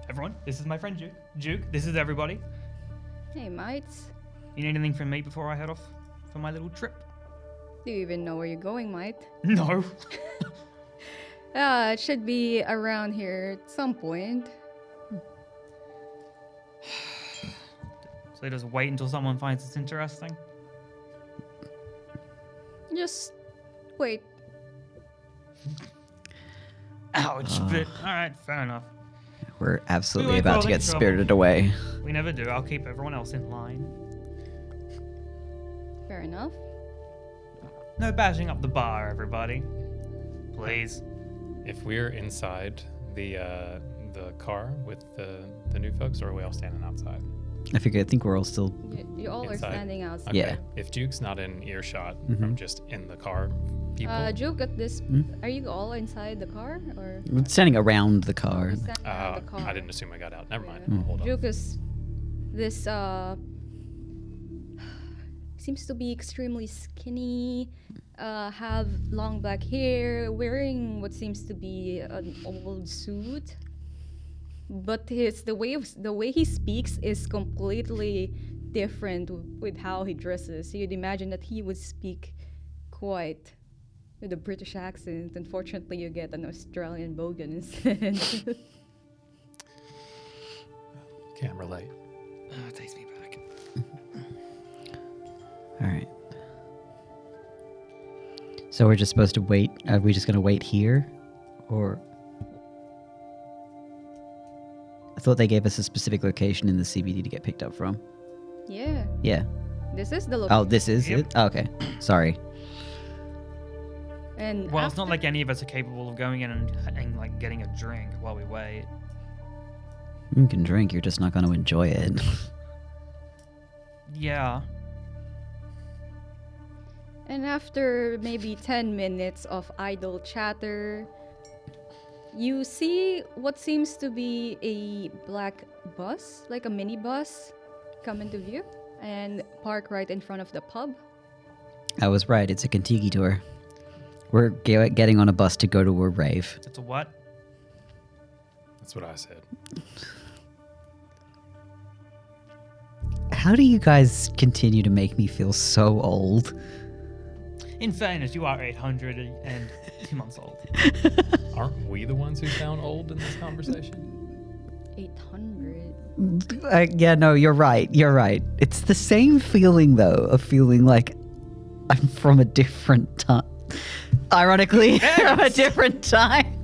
Everyone, this is my friend Juke. Juke, this is everybody. Hey, mates. You need anything from me before I head off for my little trip? Do you even know where you're going, mate? No. It should be around here at some point. So just wait until someone finds this interesting? Just wait. Ouch, but alright, fair enough. We're absolutely won't about to fall get into trouble. spirited away. We never do. I'll keep everyone else in line. Fair enough. No bashing up the bar, everybody. Please. If we're inside the car with the new folks, or are we all standing outside? I think we're all still. You all are Inside. standing outside. Okay. Yeah. If Duke's not in earshot Mhm. from just in the car, people. Duke, at this, Hmm? are you all inside the car or We're standing around the car. you're standing around the car? I didn't assume I got out. Never mind. Yeah. Hold on. Duke is this seems to be extremely skinny, have long black hair, wearing what seems to be an old suit. But the way he speaks is completely different with how he dresses. You'd imagine that he would speak quite with a British accent. Unfortunately, you get an Australian bogan instead. Can't relate. Oh, it takes me back. All right. So we're just supposed to wait. Are we just going to wait here? Or. I thought they gave us a specific location in the CBD to get picked up from. Yeah, Yeah. this is the location. Oh, this is Yep. it? Oh, okay. Sorry. And Well, it's not after- like any of us are capable of going in and like getting a drink while we wait. You can drink, you're just not going to enjoy it. Yeah. And after maybe 10 minutes of idle chatter, you see what seems to be a black bus, like a minibus, come into view and park right in front of the pub. I was right. It's a Kentucky tour. We're getting on a bus to go to a rave. It's a what? That's what I said. How do you guys continue to make me feel so old? In fairness, you are 802 months old. Aren't we the ones who sound old in this conversation? 800. Yeah, no, you're right. You're right. It's the same feeling, though, of feeling like I'm from a different time. Ironically, from a different time.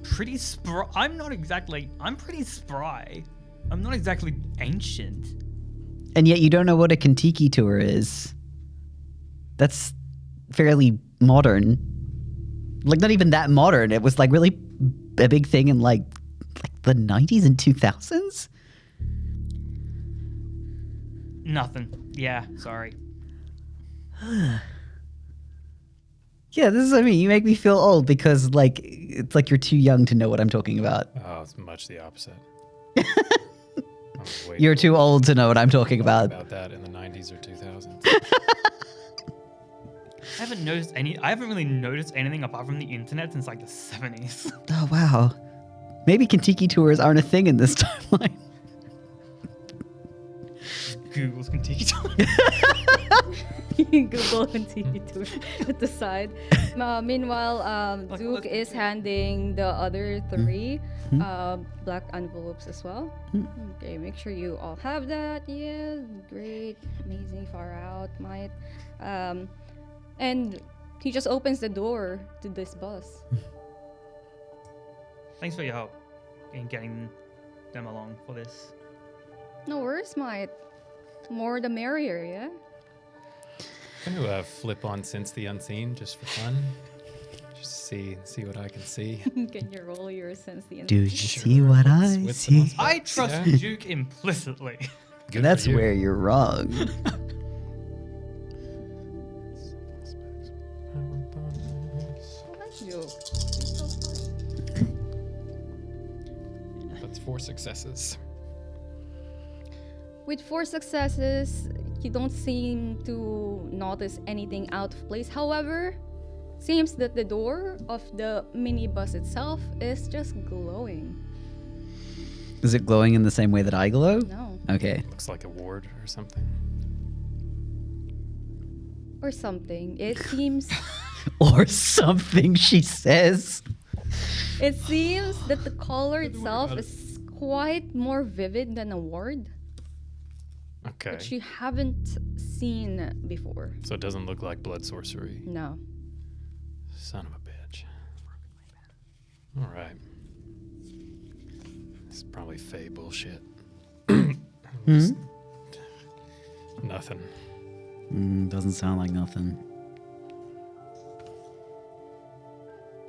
Pretty spry. I'm pretty spry. I'm not exactly ancient. And yet you don't know what a Kentucky tour is. That's fairly modern. Like, not even that modern. It was, like, really a big thing in, like the 90s and 2000s? Nothing. Yeah, sorry. Yeah, you make me feel old because, like, it's like you're too young to know what I'm talking about. Oh, it's much the opposite. You're too old to know what I'm talking about. That in the 90s or 2000s. I haven't really noticed anything apart from the internet since like the 70s. Oh, wow. Maybe Kentucky tours aren't a thing in this timeline. Google's Kentucky tour. Google continue to at the side. Meanwhile, Duke is handing the other three black envelopes as well. Okay, make sure you all have that. Yeah, great, amazing, far out, might. And he just opens the door to this bus. Thanks for your help in getting them along for this. No worries, mate. More the merrier, yeah? I'm gonna flip on Sense the Unseen just for fun. Just see what I can see. Can you roll your sense the Do you instinct? see what I With see? some I trust Yeah. Duke implicitly. Good for That's you. where you're wrong. Oh, that's you. So fun. That's 4 successes. With 4 successes, you don't seem to notice anything out of place. However, seems that the door of the minibus itself is just glowing. Is it glowing in the same way that I glow? No. Okay. Looks like a ward or something. Or something. It seems Or something, she says. it seems that the color itself is quite more vivid than a ward, Okay. which you haven't seen before. So it doesn't look like blood sorcery. No. Son of a bitch. All right. This is probably Fae bullshit. Just nothing. Doesn't sound like nothing.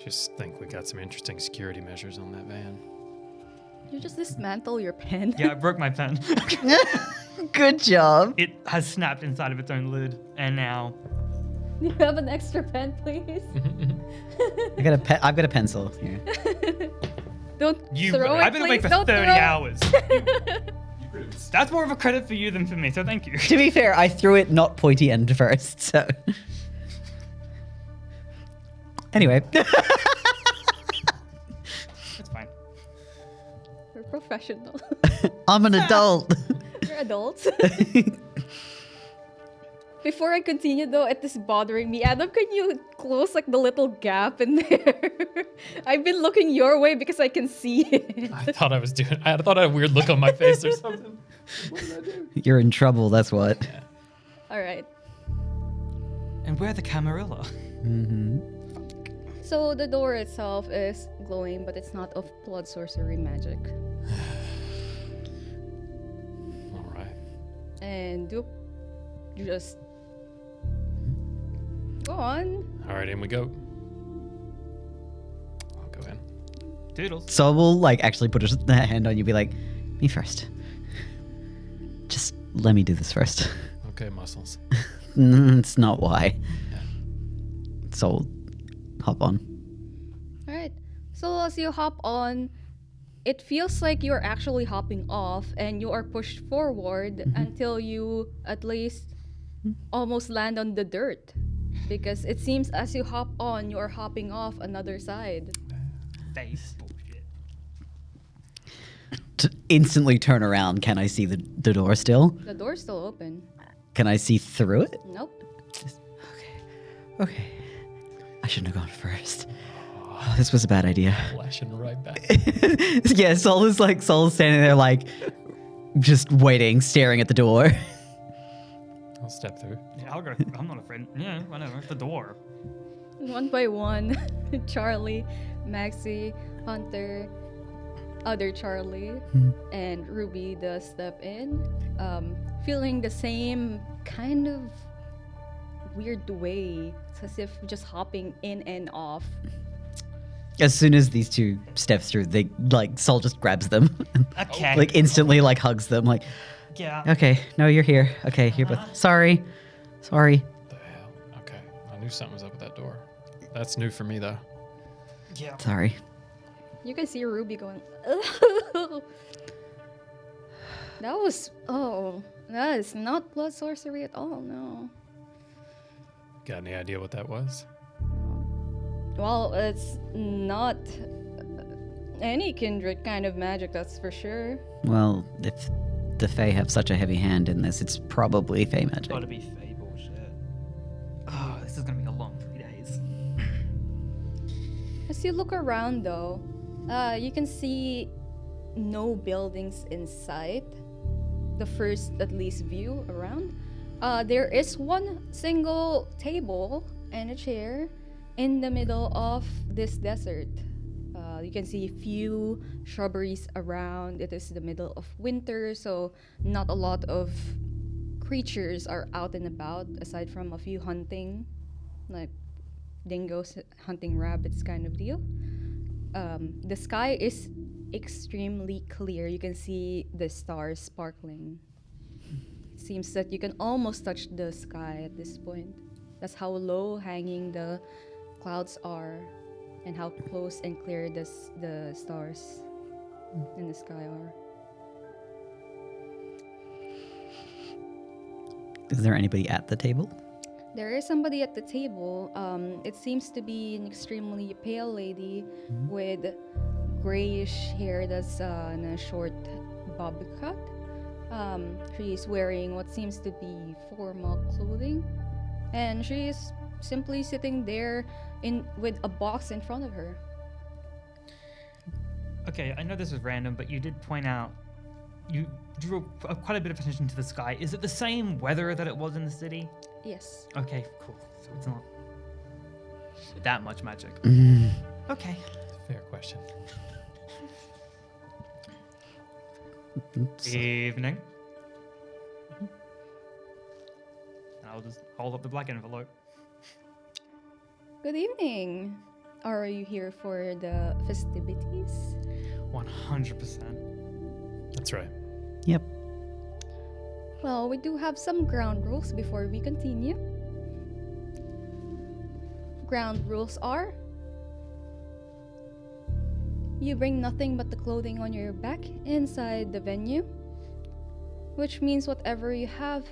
Just think we got some interesting security measures on that van. You just dismantle your pen. Yeah, I broke my pen. Good job. It has snapped inside of its own lid, and now You have an extra pen, please? I've got a pencil here. Don't you. throw it, I've been awake please. for Don't 30 throw it. hours. That's more of a credit for you than for me, so thank you. To be fair, I threw it not pointy end first, so. Anyway. It's fine. We're professional. I'm an adult. You're adults. Before I continue though, it is bothering me. Adam, can you close like the little gap in there? I've been looking your way because I can see it. I thought I had a weird look on my face or something. What did I do? You're in trouble, that's what. Alright. And we're the Camarilla. So the door itself is glowing, but it's not of blood sorcery magic. All right. And you just go on. All right, in we go. I'll go in. Doodles. So we'll like actually put a hand on you, be like, me first. Just let me do this first. Okay, muscles. It's not why. Yeah. So hop on. Alright. So as you hop on, it feels like you're actually hopping off and you are pushed forward until you at least almost land on the dirt. Because it seems as you hop on, you are hopping off another side. Face. Bullshit. To instantly turn around, can I see the door still? The door's still open. Can I see through it? Nope. Okay. I shouldn't have gone first. Oh, this was a bad idea. Flashing right back. Yeah, Sol's standing there like just waiting, staring at the door. I'll step through. Yeah, I'll go. I'm not afraid. Yeah, whatever. The door. One by one, Charlie, Maxie, Hunter, other Charlie, and Ruby does step in, feeling the same kind of weird way. It's as if just hopping in and off. As soon as these two step through, they like Sol just grabs them, Okay. like instantly like hugs them, like, Yeah. okay, no, you're here. Okay, you're both. Sorry. The hell? Okay. I knew something was up with that door. That's new for me, though. Yeah. Sorry. You can see Ruby going, that is not blood sorcery at all, no. Got any idea what that was? Well, it's not any kindred kind of magic, that's for sure. Well, if the Fae have such a heavy hand in this, it's probably Fae It's magic. gotta be Fae bullshit. Oh, this is gonna be a long 3 days. As you look around though, you can see no buildings in sight. The first, at least, view around. There is one single table and a chair in the middle of this desert. You can see few shrubberies around. It is the middle of winter, so not a lot of creatures are out and about aside from a few hunting, like dingoes hunting rabbits kind of deal. The sky is extremely clear. You can see the stars sparkling. Seems that you can almost touch the sky at this point. That's how low hanging the clouds are and how close and clear the stars in the sky are. Is there anybody at the table? There is somebody at the table. It seems to be an extremely pale lady with grayish hair that's in a short bob cut. She's wearing what seems to be formal clothing, and she is simply sitting there with a box in front of her. Okay, I know this is random, but you did point out you drew quite a bit of attention to the sky. Is it the same weather that it was in the city? Yes. Okay, cool. So it's not that much magic. Okay. Fair question. Evening. And I'll just hold up the black envelope. Good evening. Are you here for the festivities? 100%. That's right. Yep. Well, we do have some ground rules before we continue. Ground rules are: you bring nothing but the clothing on your back inside the venue, which means whatever you have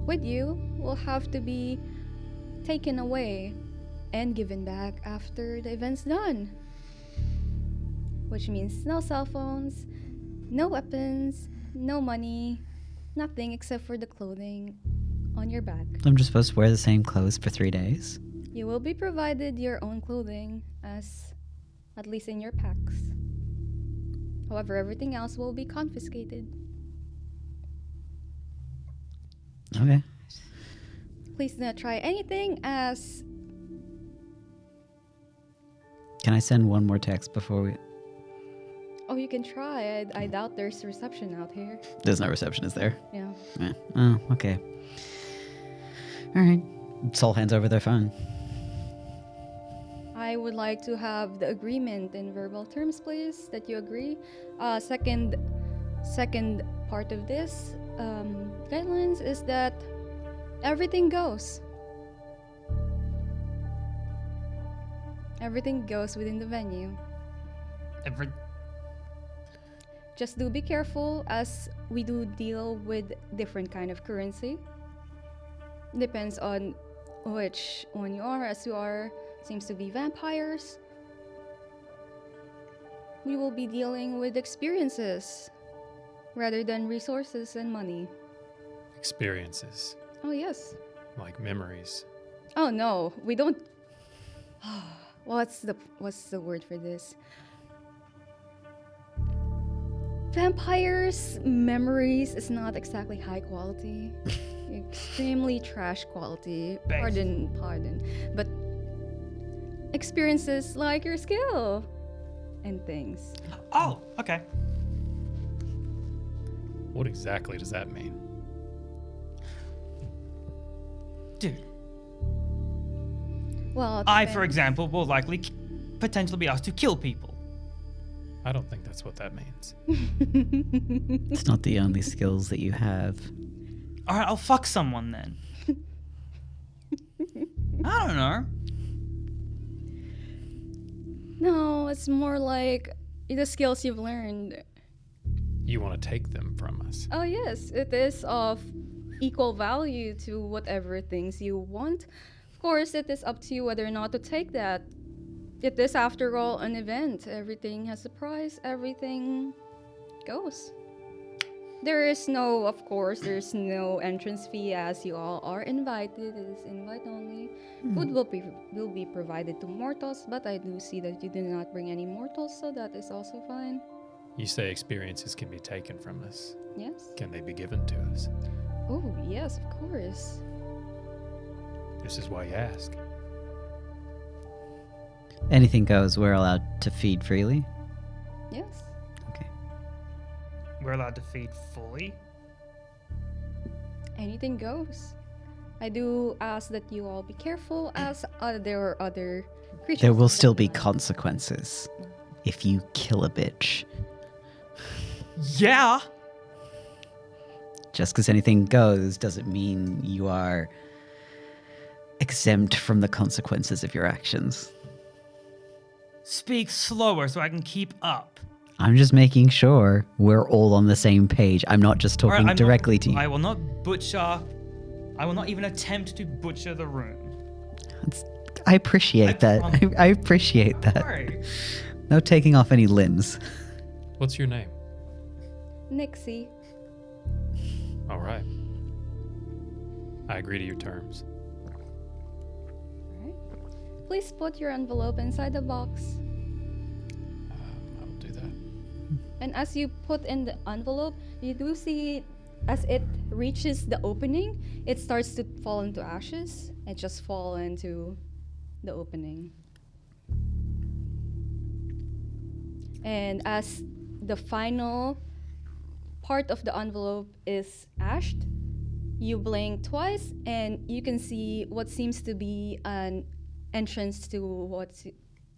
with you will have to be taken away and given back after the event's done. Which means no cell phones, no weapons, no money, nothing except for the clothing on your back. I'm just supposed to wear the same clothes for 3 days? You will be provided your own clothing, as at least in your packs. However, everything else will be confiscated. Okay. Please do not try anything, as Can I send one more text before we... you can try. I doubt there's reception out here. There's no reception, is there? Yeah. Yeah. Oh, okay. All right. Soul hands over their phone. I would like to have the agreement in verbal terms, please, that you agree. Second part of this guidelines is that everything goes. Everything goes within the venue. Just do be careful, as we do deal with different kind of currency. Depends on which one you are, as you are seems to be vampires. We will be dealing with experiences rather than resources and money. Experiences, Oh yes. like memories. Oh no, we don't. What's the word for this? Vampires' memories is not exactly high quality. Extremely trash quality. Base. Pardon. But experiences like your skill and things. Oh, okay. What exactly does that mean? Dude, Well, it I, for depends. example, will likely potentially be asked to kill people. I don't think that's what that means. It's not the only skills that you have. All right, I'll fuck someone then. I don't know. No, it's more like the skills you've learned. You want to take them from us. Oh yes, it is of equal value to whatever things you want. Of course, it is up to you whether or not to take that. It is, after all, an event. Everything has a price. Everything goes. There is no, of course, there's no entrance fee, as you all are invited. It is invite only. Food will be provided to mortals, but I do see that you do not bring any mortals, so that is also fine. You say experiences can be taken from us. Yes? Can they be given to us? Oh, yes, of course. This is why you ask. Anything goes. We're allowed to feed freely. Yes. Okay. We're allowed to feed fully. Anything goes. I do ask that you all be careful, as there are other creatures. There will that still be might- consequences if you kill a bitch. Yeah. Just because anything goes doesn't mean you are exempt from the consequences of your actions. Speak slower so I can keep up. I'm just making sure we're all on the same page. I'm not just All right, talking I'm directly not- to you. I will not butcher. I will not even attempt to butcher the room. I appreciate I that. promise. I appreciate that. Sorry. No taking off any limbs. What's your name? Nixie. All right. I agree to your terms. Alright. Please put your envelope inside the box. I will do that. And as you put in the envelope, you do see as it reaches the opening, it starts to fall into ashes. It just fall into the opening. And as the final part of the envelope is ashed, you blink twice and you can see what seems to be an entrance to what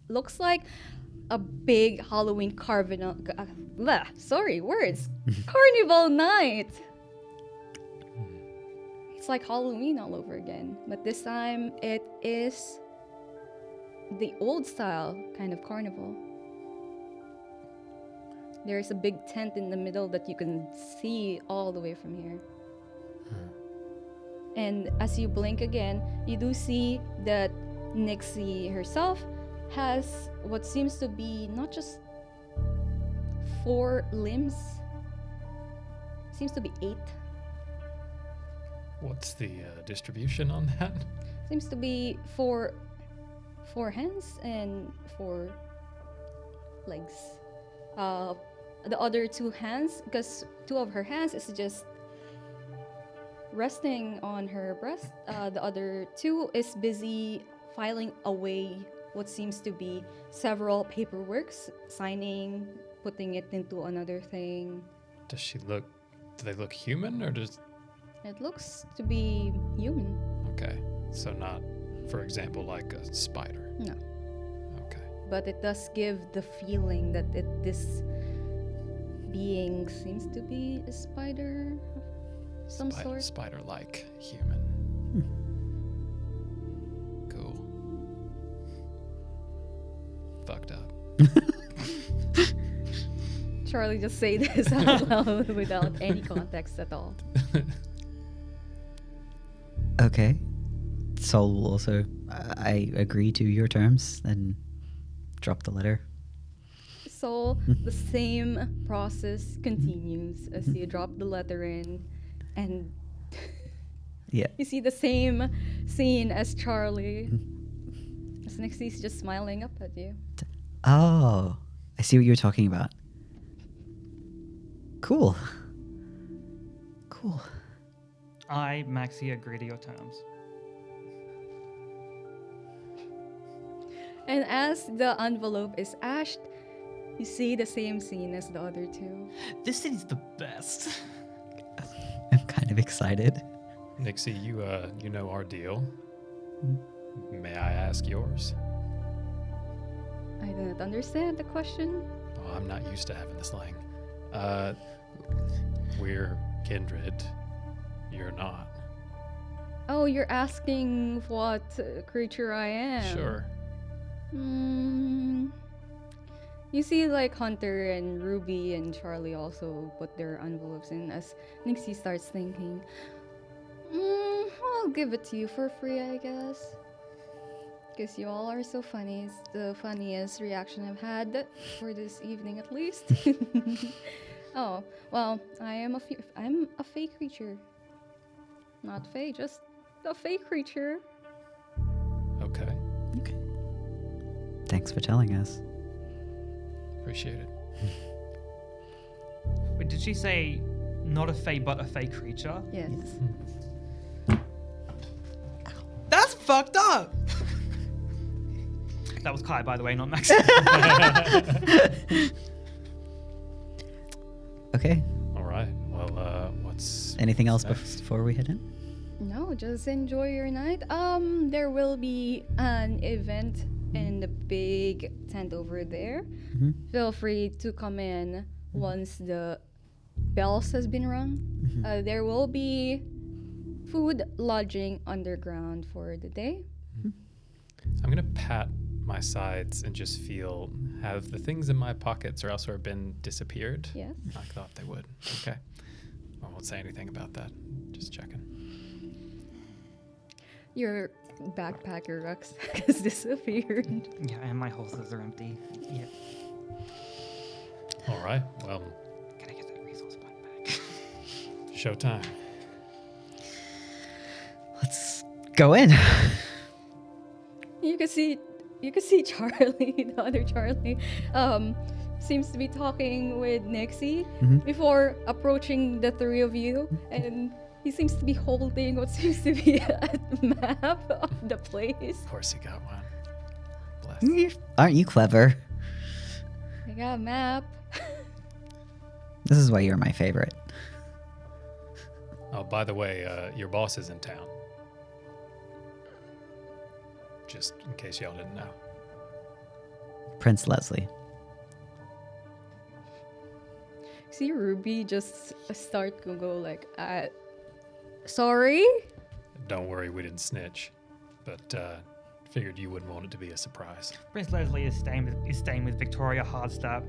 looks like a big Halloween carnival. Carnival night. It's like Halloween all over again, but this time it is the old style kind of carnival. There's a big tent in the middle that you can see all the way from here. And as you blink again, you do see that Nixie herself has what seems to be not just 4 limbs, seems to be 8. What's the distribution on that? Seems to be 4 hands and 4 legs. The other 2 hands, because 2 of her hands is just resting on her breast. The other 2 is busy filing away what seems to be several paperworks, signing, putting it into another thing. Do they look human or does... It looks to be human. Okay, so not, for example, like a spider. No. Okay. But it does give the feeling that this being seems to be a spider of some sort. Spider-like human. Cool. Fucked up. Charlie just say this out loud without any context at all. Okay. Sol will also, I agree to your terms, and drop the letter. So the same process continues as you drop the letter in, and Yeah. you see the same scene as Charlie. As Nixie's just smiling up at you. Oh, I see what you're talking about. Cool. Cool. I, Maxie, agree to your terms. And as the envelope is ashed, you see the same scene as the other 2. This city's the best. I'm kind of excited. Nixie, you know our deal. May I ask yours? I do not understand the question. Oh, I'm not used to having the slang. We're kindred. You're not. Oh, you're asking what creature I am? Sure. You see, like, Hunter and Ruby and Charlie also put their envelopes in as Nixie starts thinking. I'll give it to you for free, I guess. Because you all are so funny. It's the funniest reaction I've had for this evening, at least. Oh, well, I'm a fey creature. Not fey, just a fey creature. Okay. Okay. Thanks for telling us. Appreciate it. Wait, did she say not a fae but a fae creature? Yes. That's fucked up. That was Kai, by the way, not Max. Okay. All right. Well, what's Anything else next? before we head in? No, just enjoy your night. There will be an event in the big tent over there. Mhm. Feel free to come in once the bells has been rung. There will be food, lodging underground for the day. I'm gonna pat my sides and just feel, have the things in my pockets or elsewhere been disappeared? Yes. I thought they would. Okay. I won't say anything about that. Just checking. Your backpacker rucksack has disappeared. Yeah, and my holsters are empty. Yeah. All right. Well, Can I get that resource point back? showtime. Let's go in. You can see Charlie, the other Charlie, seems to be talking with Nixie before approaching the three of you, and he seems to be holding what seems to be a map of the place. Of course, you got one. Bless. Aren't you clever? I got a map. This is why you're my favorite. Oh, by the way, your boss is in town. Just in case y'all didn't know. Prince Leslie. See Ruby just start to go like, sorry? Don't worry, we didn't snitch. But figured you wouldn't want it to be a surprise. Prince Leslie is staying with Victoria Hardstap,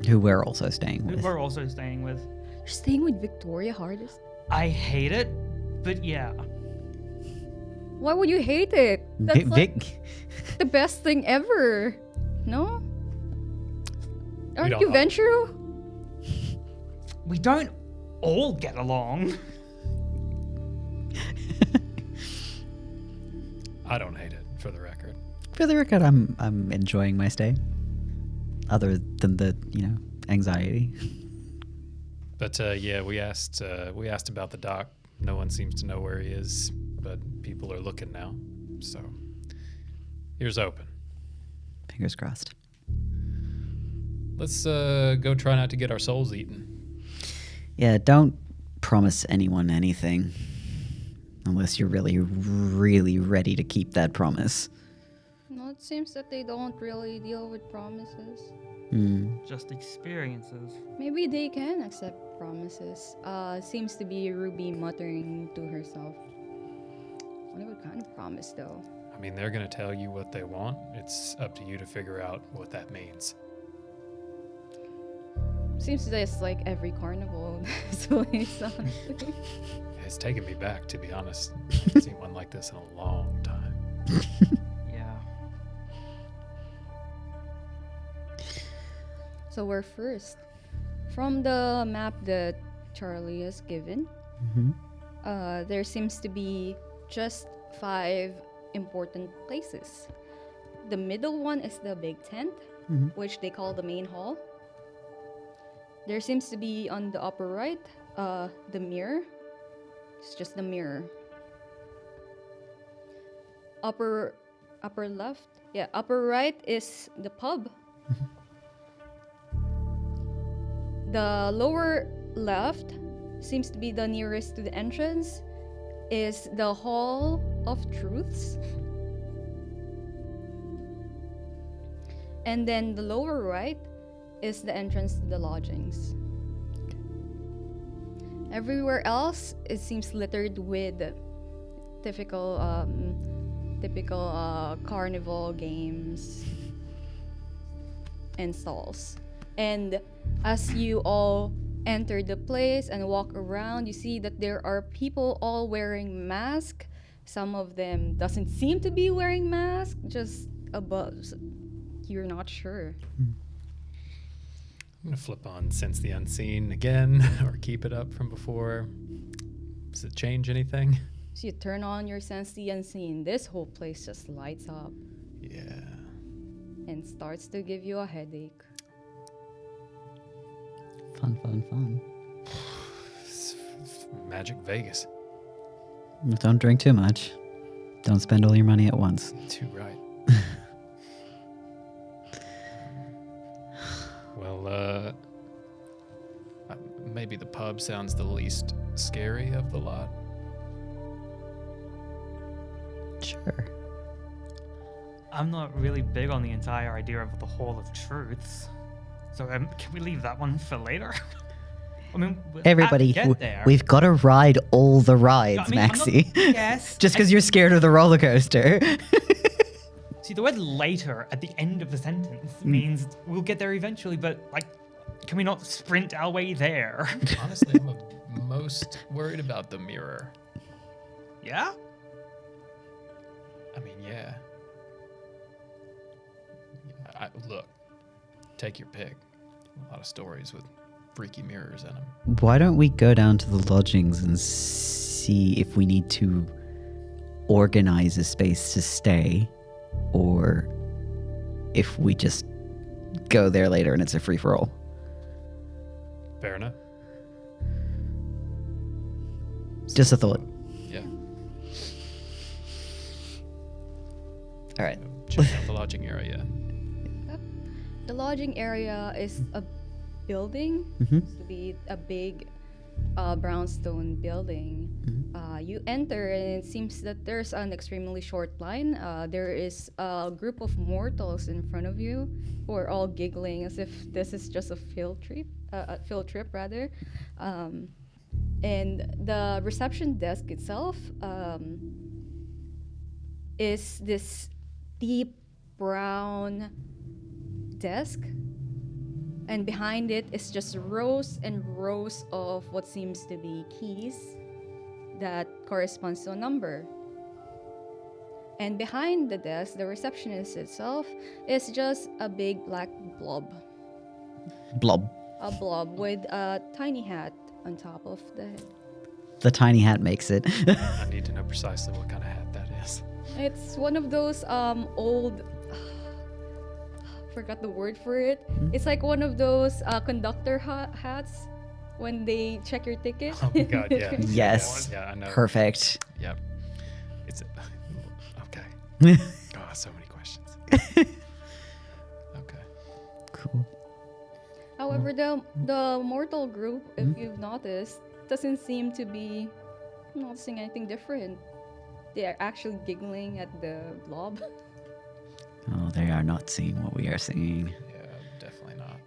Who we're also staying who with. we're also staying with. You're staying with Victoria Hardest? I hate it, but yeah. Why would you hate it? That's Vic, like Vic, the best thing ever. No? Aren't don't you know. Venturo? We don't all get along. I don't hate it, for the record. for the record, I'm enjoying my stay. Other than the, anxiety. But yeah, we asked about the doc. No one seems to know where he is, but people are looking now. So, ears open. Fingers crossed. Let's go try not to get our souls eaten. Yeah, don't promise anyone anything. Unless you're really, really ready to keep that promise. No, it seems that they don't really deal with promises. Just experiences. Maybe they can accept promises. Seems to be Ruby muttering to herself. Wonder what kind of promise though. I mean, they're going to tell you what they want. It's up to you to figure out what that means. Seems that it's like every carnival. So it's honestly. It's taken me back, to be honest. I haven't seen one like this in a long time. Yeah. So we're first. From the map that Charlie has given, there seems to be just 5 important places. The middle one is the big tent, which they call the main hall. There seems to be on the upper right, the mirror. It's just the mirror. Upper left, yeah, upper right is the pub. The lower left seems to be the nearest to the entrance, is the Hall of Truths. And then the lower right is the entrance to the lodgings. Everywhere else, it seems littered with typical carnival games and stalls. And as you all enter the place and walk around, you see that there are people all wearing masks. Some of them doesn't seem to be wearing masks, just above. You're not sure. I'm going to flip on Sense the Unseen again, or keep it up from before. Does it change anything? So you turn on your Sense the Unseen. This whole place just lights up Yeah. and starts to give you a headache. Fun. It's Magic Vegas. Don't drink too much. Don't spend all your money at once. Too right. Well, maybe the pub sounds the least scary of the lot. Sure. I'm not really big on the entire idea of the Hall of Truths. So can we leave that one for later? I mean, Everybody, get there. we've got to ride all the rides, I mean, I'm not- Maxie. yes. Just because you're scared of the roller coaster. See, the word later at the end of the sentence means we'll get there eventually, but, like, can we not sprint our way there? Honestly, I'm most worried about the mirror. Yeah? I mean, yeah. Look, take your pick. A lot of stories with freaky mirrors in them. Why don't we go down to the lodgings and see if we need to organize a space to stay, or if we just go there later and it's a free-for-all? Fair enough. Just a thought. Yeah. All right. Check out the lodging area. The lodging area is a building. Supposed to be a big brownstone building. You enter and it seems that there's an extremely short line. There is a group of mortals in front of you who are all giggling as if this is just a field trip rather. And the reception desk itself is this deep brown desk, and behind it is just rows and rows of what seems to be keys that corresponds to a number. And behind the desk, the receptionist itself is just a big black blob. Blob. A blob with a tiny hat on top of the head. The tiny hat makes it. I need to know precisely what kind of hat that is. It's one of those old forgot the word for it. It's like one of those conductor hats when they check your ticket. Oh my god, yeah. Yes. Yeah, I know. Perfect. Yep. It's okay. Oh, so many questions. Okay. Cool. However, the mortal group, if you've noticed, doesn't seem to be noticing anything different. They are actually giggling at the blob. Oh, they are not seeing what we are seeing. Yeah, definitely not.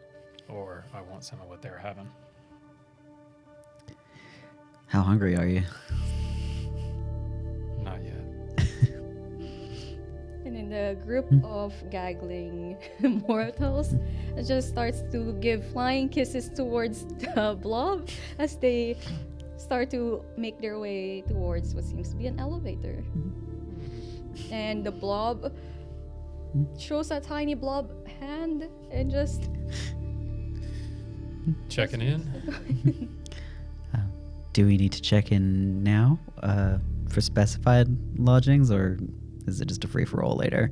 Or I want some of what they're having. How hungry are you? Not yet. And then the group of gaggling mortals just starts to give flying kisses towards the blob as they start to make their way towards what seems to be an elevator. And the blob shows a tiny blob hand and just Checking in? Do we need to check in now for specified lodgings, or is it just a free-for-all later?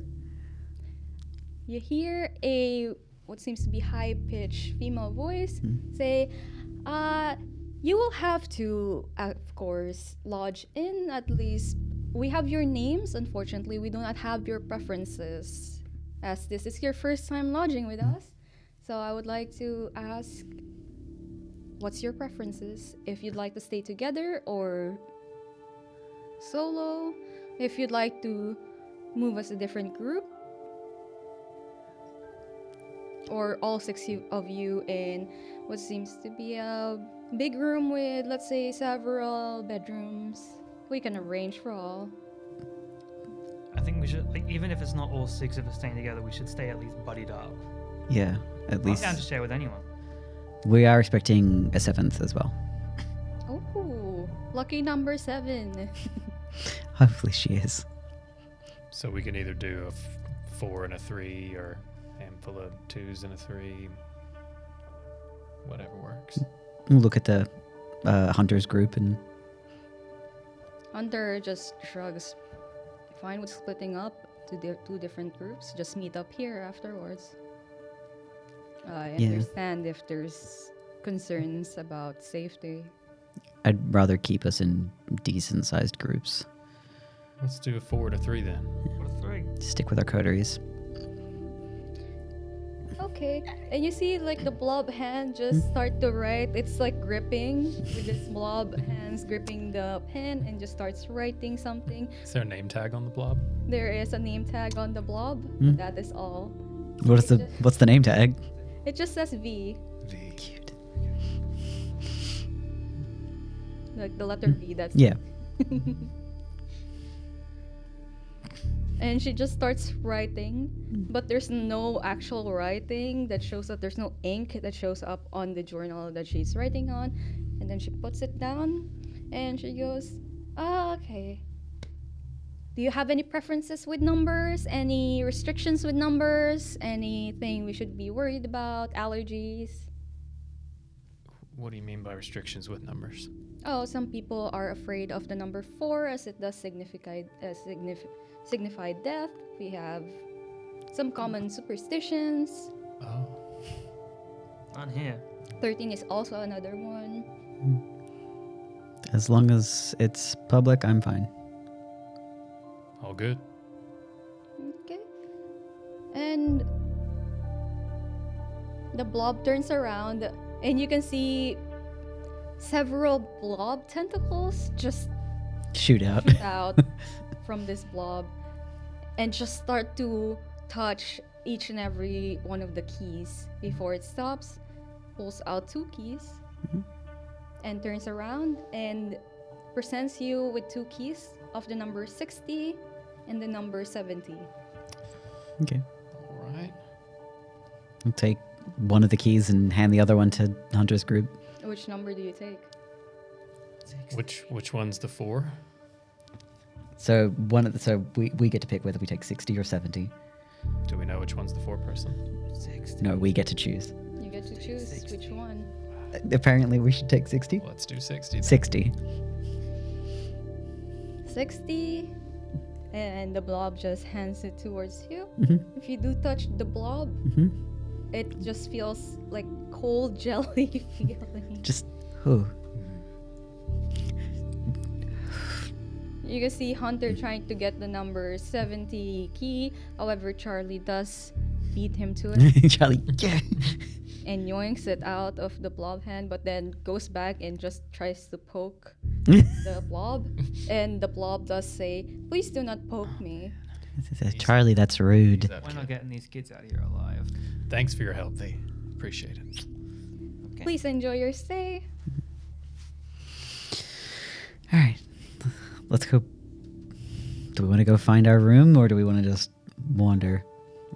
you hear a what seems to be high-pitched female voice say, you will have to, of course, lodge in at least. We have your names. Unfortunately, we do not have your preferences, as this is your first time lodging with us. So I would like to ask, what's your preferences? If you'd like to stay together or solo, if you'd like to move as a different group, or all six of you in what seems to be a big room with, let's say, several bedrooms. We can arrange for all. I think we should, like, even if it's not all six of us staying together, we should stay at least buddied up. Yeah, at I'm least. down to share with anyone. We are expecting a seventh as well. Oh, lucky number 7. Hopefully she is. So we can either do a 4 and a 3, or a handful of 2s and a 3. Whatever works. We'll look at the hunters group and Hunter just shrugs. Fine with splitting up to two different groups. Just meet up here afterwards. I Yeah. understand if there's concerns about safety. I'd rather keep us in decent-sized groups. Let's do a 4 to 3 then. What a 3. Stick with our coteries. Okay, and you see like the blob hand just start to write. It's like gripping with this blob hands gripping the pen and just starts writing something. Is there a name tag on the blob? There is a name tag on the blob. Hmm. That is all. What's the name tag? It just says V, V. Cute. like the letter V. That's Yeah. And she just starts writing, but there's no actual writing that shows up. There's no ink that shows up on the journal that she's writing on. And then she puts it down and she goes, okay. Do you have any preferences with numbers? Any restrictions with numbers? Anything we should be worried about? Allergies? What do you mean by restrictions with numbers? Oh, some people are afraid of the number 4 as it does signify death. We have some common superstitions. Oh. Not here. 13 is also another one. As long as it's public, I'm fine. All good. Okay. And the blob turns around and you can see several blob tentacles just Shoot out. out from this blob and just start to touch each and every one of the keys before it stops, pulls out 2 keys, and turns around and presents you with 2 keys of the number 60 and the number 70. Okay. All right. I'll take one of the keys and hand the other one to Hunter's group. Which number do you take? Which one's the 4? So we get to pick whether we take 60 or 70. Do we know which one's the 4 person? 60. No, we get to choose. You get to choose 60. which one. Apparently, we should take 60. Let's do 60. then. 60. 60, and the blob just hands it towards you. Mhm. If you do touch the blob, Mhm. it just feels like cold jelly feeling. Just, oh. You can see Hunter trying to get the number 70 key. However, Charlie does beat him to it Charlie, yeah. and yoinks it out of the blob hand, but then goes back and just tries to poke the blob. And the blob does say, "Please do not poke me." Charlie, that's rude. That We're kid. not getting these kids out of here alive. Thanks for your help, V. Appreciate it. Okay. Please enjoy your stay. All right. Let's go. Do we want to go find our room or do we want to just wander?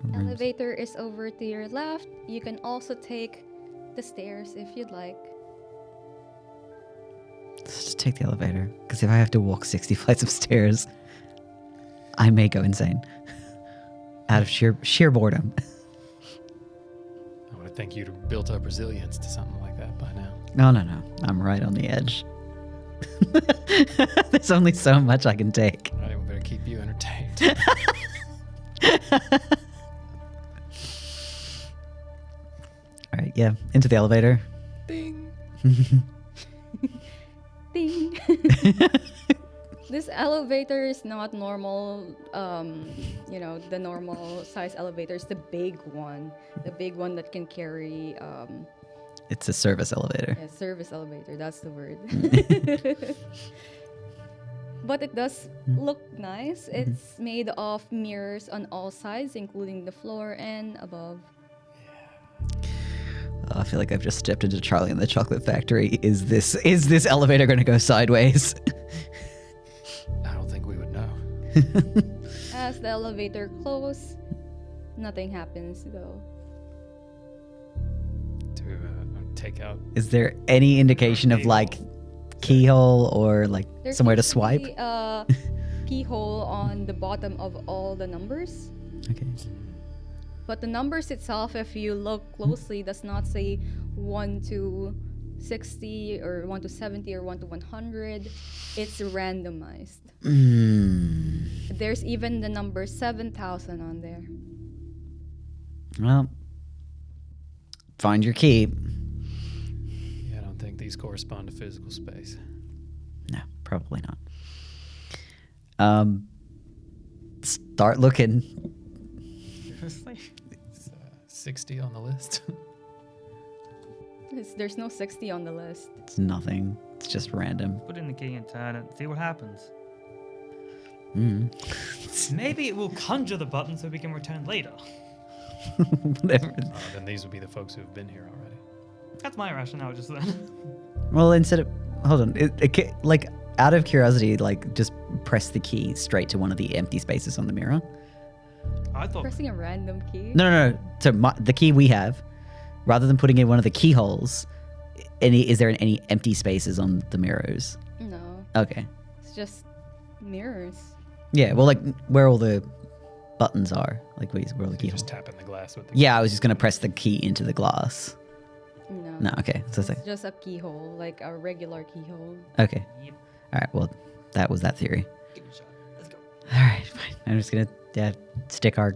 Rooms? Elevator is over to your left. You can also take the stairs if you'd like. Let's just take the elevator. Because if I have to walk 60 flights of stairs, I may go insane. Out of sheer boredom. I would think you'd have built up resilience to something like that by now. No. I'm right on the edge. There's only so much I can take. All right, we better keep you entertained. All right, yeah. Into the elevator. Ding. Ding. This elevator is not normal, the normal size elevator. It's the big one that can carry It's a service elevator. a service elevator. That's the word. But it does look nice. It's made of mirrors on all sides, including the floor and above. I feel like I've just stepped into Charlie and the Chocolate Factory. Is this elevator going to go sideways? I don't think we would know. As the elevator closes, nothing happens though. To take out. Is there any indication of like keyhole or like There somewhere to seems swipe? be a keyhole on the bottom of all the numbers. Okay. But the numbers itself, if you look closely, does not say 1 to 60 or 1 to 70 or 1 to 100. It's randomized. There's even the number 7,000 on there. Well, find your key. Yeah, I don't think these correspond to physical space. No, probably not. start looking. Seriously? It's 60 on the list. There's no 60 on the list. It's nothing. It's just random. Put in the key and turn it. See what happens. Mm. Maybe it will conjure the button so we can return later. Whatever. Then these would be the folks who have been here already. That's my rationale just then. Well, instead of hold on, like out of curiosity, like just press the key straight to one of the empty spaces on the mirror. I thought Pressing a random key. No. So the key we have, rather than putting in one of the keyholes, is there any empty spaces on the mirrors? No, Okay. it's just mirrors. Yeah. Well, like where all the buttons are, like where all the You keyholes. just tap in the glass with the Yeah, I was just gonna press the key into the glass. No. No. Okay. So it's like It's just a keyhole, like a regular keyhole. okay. Yep. All right. Well, that was that theory. Give it a shot. Let's go. All right, fine. I'm just gonna stick our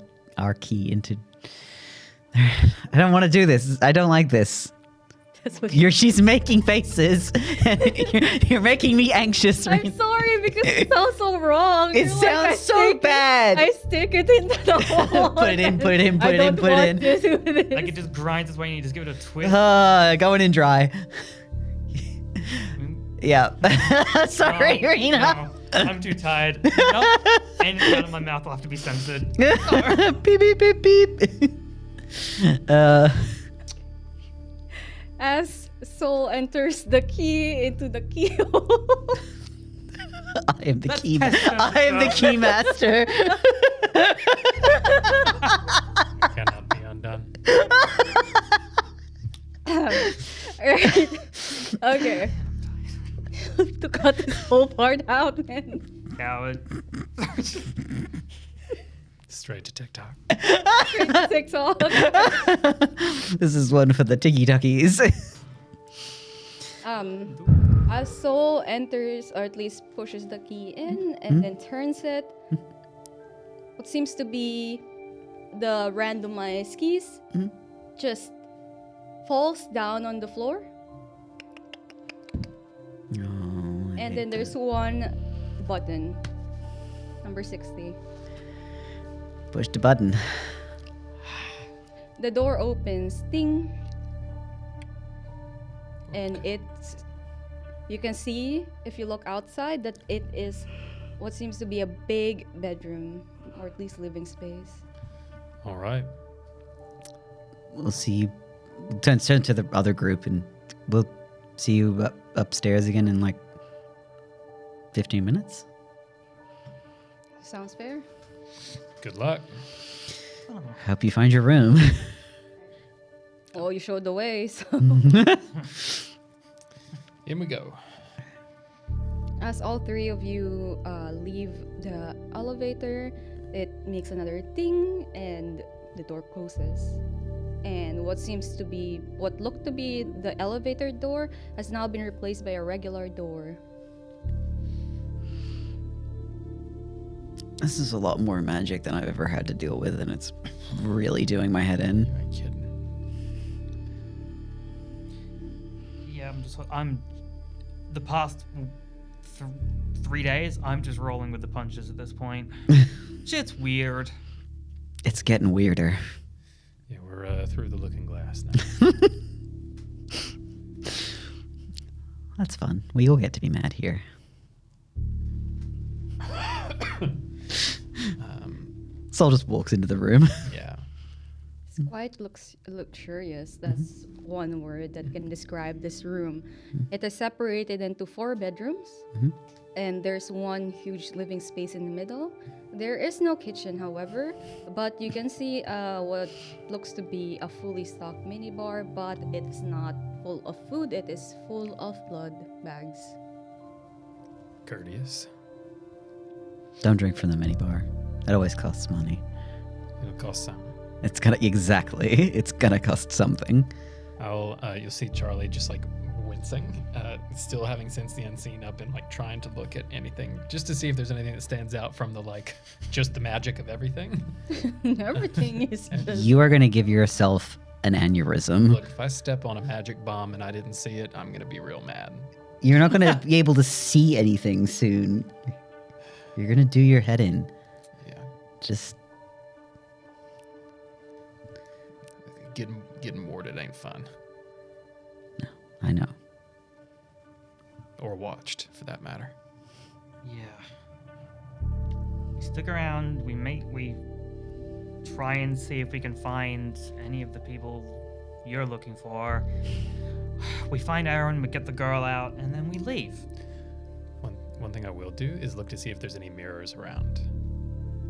key into. I don't want to do this. I don't like this. That's what She's making faces. And you're making me anxious. I'm sorry because it sounds so wrong. It You're like, sounds so bad. I stick it into the hole. Put it in. Put it in. Put I it don't in. Put it want in. to do this. Like it just grinds its way and you just give it a twist. Going in dry. Yeah. Sorry, No, Rena. no, I'm too tired. Nope. Anything out of my mouth will have to be censored. Beep beep beep beep. As Soul enters the key into the keyhole. I am the Let's key. test it I am the out. key master. cannot be undone. Alright. Okay. To cut this whole part out, man. Coward. Straight to TikTok. TikTok. This is one for the tiki tuckies. As Soul enters, or at least pushes the key in, and then turns it, what seems to be the randomized keys just falls down on the floor. And then there's one button, number 60. Push the button. The door opens, ding, and you can see if you look outside that it is what seems to be a big bedroom, or at least living space. All right. We'll see you. Turn to the other group, and we'll see you upstairs again in like 15 minutes. Sounds fair? Good luck. Hope you find your room. Oh, you showed the way, so. In we go. As all three of you leave the elevator, it makes another ding and the door closes. And what looked to be the elevator door has now been replaced by a regular door. This is a lot more magic than I've ever had to deal with, and it's really doing my head in. You ain't kidding. Yeah, I'm the past 3 days, I'm just rolling with the punches at this point. Shit's weird. It's getting weirder. Yeah, we're through the looking glass now. That's fun. We all get to be mad here. Sol just walks into the room. Yeah. It's quite luxurious. That's one word that can describe this room. It is separated into 4 bedrooms, and there's one huge living space in the middle. There is no kitchen, however, but you can see what looks to be a fully stocked minibar, but it's not full of food. It is full of blood bags. Courteous. Don't drink from the minibar. That always costs money. It'll cost some. It's gonna cost something. You'll see Charlie just like wincing, still having sensed the unseen up and like trying to look at anything just to see if there's anything that stands out from the like just the magic of everything. Everything is just... You are gonna give yourself an aneurysm. Look, if I step on a magic bomb and I didn't see it, I'm gonna be real mad. You're not gonna be able to see anything soon. You're gonna do your head in. Yeah. Just Getting warded ain't fun. I know. Or watched, for that matter. Yeah. We stick around. We try and see if we can find any of the people you're looking for. We find Aaron, we get the girl out, and then we leave. One thing I will do is look to see if there's any mirrors around.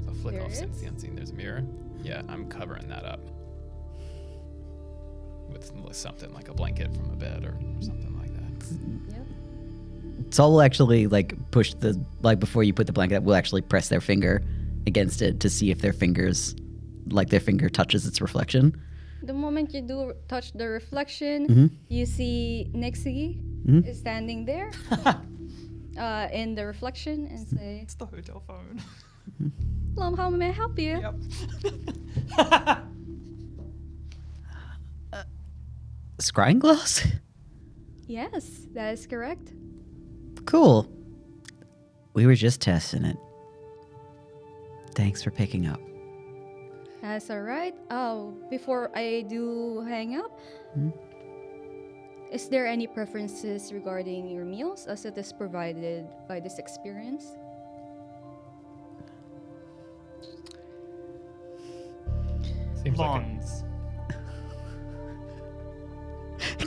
I'll flick There off Sense is? the Unseen. There's a mirror. Yeah, I'm covering that up. With something like a blanket from a bed or something like that. Yep. Sol will actually like push the like before you put the blanket up. We'll actually press their finger against it to see if their finger touches its reflection. The moment you do touch the reflection, Mm-hmm. you see Nixie Mhm. is standing there in the reflection and say, It's the hotel phone. "Hello, how may I help you?" Yep. Scrying glass? Yes, that is correct. Cool. We were just testing it. Thanks for picking up. That's all right. Oh, before I do hang up, is there any preferences regarding your meals as it is provided by this experience? Seems like Blondes.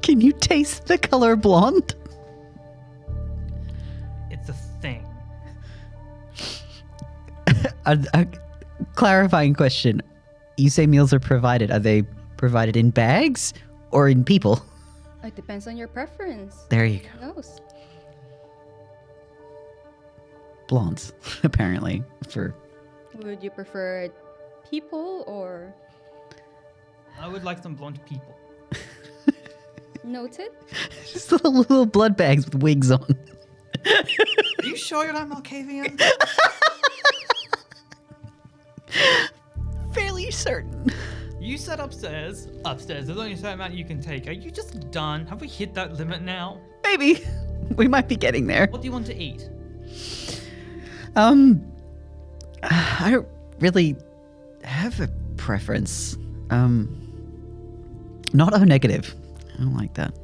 Can you taste the color blonde? It's a thing. A clarifying question. You say meals are provided. Are they provided in bags or in people? It depends on your preference. There you go. Who knows? Blondes, apparently. For Would you prefer people or I would like some blonde people. noted? just little blood bags with wigs on. Are you sure you're not Malkavian? Fairly certain. You said upstairs. Upstairs. There's only a certain amount you can take. Are you just done? Have we hit that limit now? Maybe. We might be getting there. What do you want to eat? I don't really have a preference. Not O negative. I don't like that.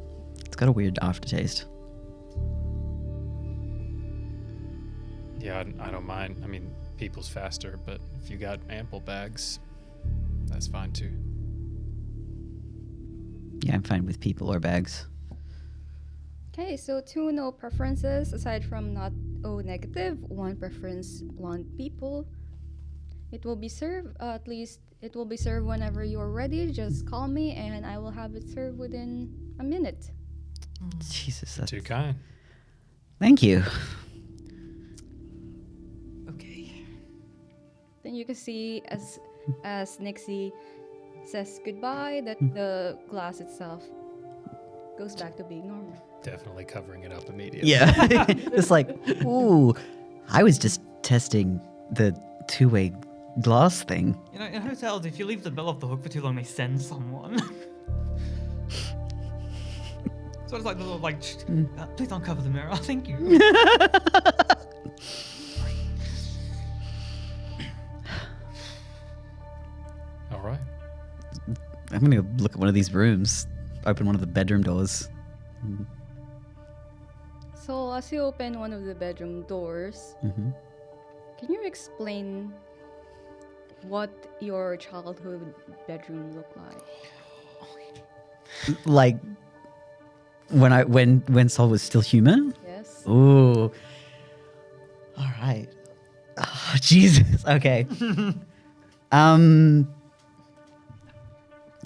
It's got a weird aftertaste. Yeah, I don't mind. I mean, people's faster, but if you got ample bags, that's fine too. Yeah, I'm fine with people or bags. Okay, so two no preferences aside from not O negative, one preference blonde people. It will be served, at least it will be served whenever you're ready. Just call me and I will have it served within a minute. Jesus. That's... Too kind. Thank you. Okay. Then you can see as Nixie says goodbye that the glass itself goes back to being normal. Definitely covering it up immediately. Yeah. It's like, ooh, I was just testing the two-way glass thing. You know, in hotels, if you leave the bell off the hook for too long, they send someone. So it's like the little, like, please don't cover the mirror. Thank you. All right. I'm gonna go look at one of these rooms. Open one of the bedroom doors. So as you open one of the bedroom doors, Mm-hmm. can you explain what your childhood bedroom looked like? Like when Sol was still human. Yes. Ooh. All right. Oh, Jesus. Okay.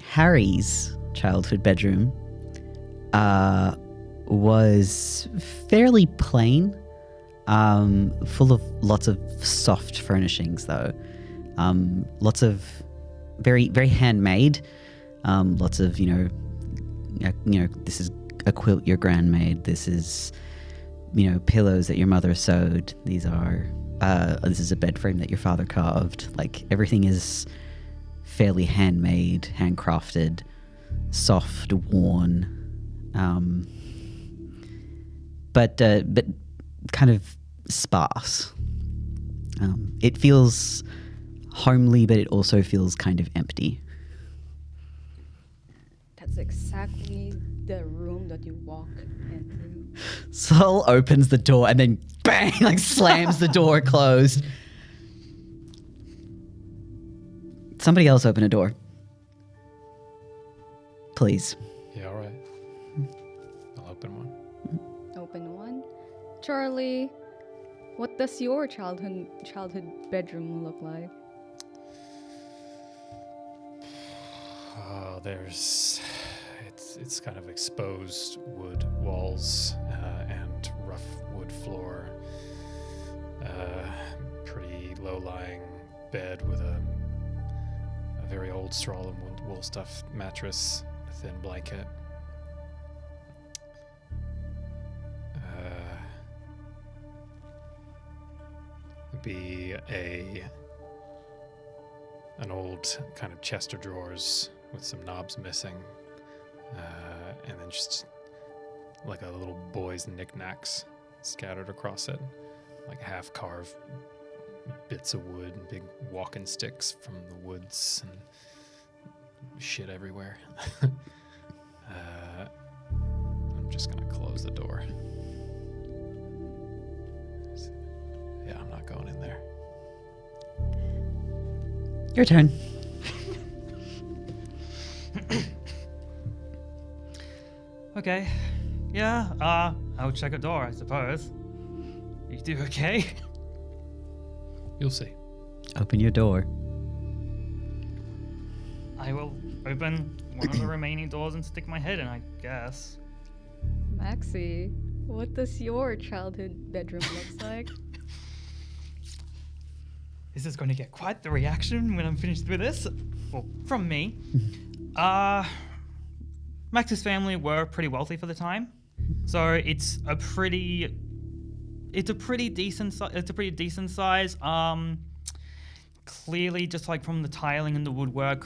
Harry's childhood bedroom was fairly plain, full of lots of soft furnishings though. Lots of very, very handmade. Lots of, this is a quilt your gran made. This is, pillows that your mother sewed. These are, this is a bed frame that your father carved. Like everything is fairly handmade, handcrafted, soft, worn, but kind of sparse. It feels homely, but it also feels kind of empty. That's exactly the room that you walk into. Sol opens the door and then bang, like slams the door closed. Somebody else open a door. Please. Yeah, all right. I'll open one. Open one. Charlie, what does your childhood bedroom look like? Oh, it's kind of exposed wood walls and rough wood floor. Pretty low-lying bed with a very old straw and wool stuffed mattress, a thin blanket. Be an old kind of chest of drawers with some knobs missing, and then just like a little boy's knickknacks scattered across it, like half-carved bits of wood and big walking sticks from the woods and shit everywhere. I'm just gonna close the door. Yeah, I'm not going in there. Your turn. Okay. Yeah, I'll check a door, I suppose. You do okay? You'll see. Open your door. I will open one of the remaining doors and stick my head in, I guess. Maxie, what does your childhood bedroom look like? This is going to get quite the reaction when I'm finished with this. Well, from me. Max's family were pretty wealthy for the time, so it's a pretty decent size. Clearly, just like from the tiling and the woodwork,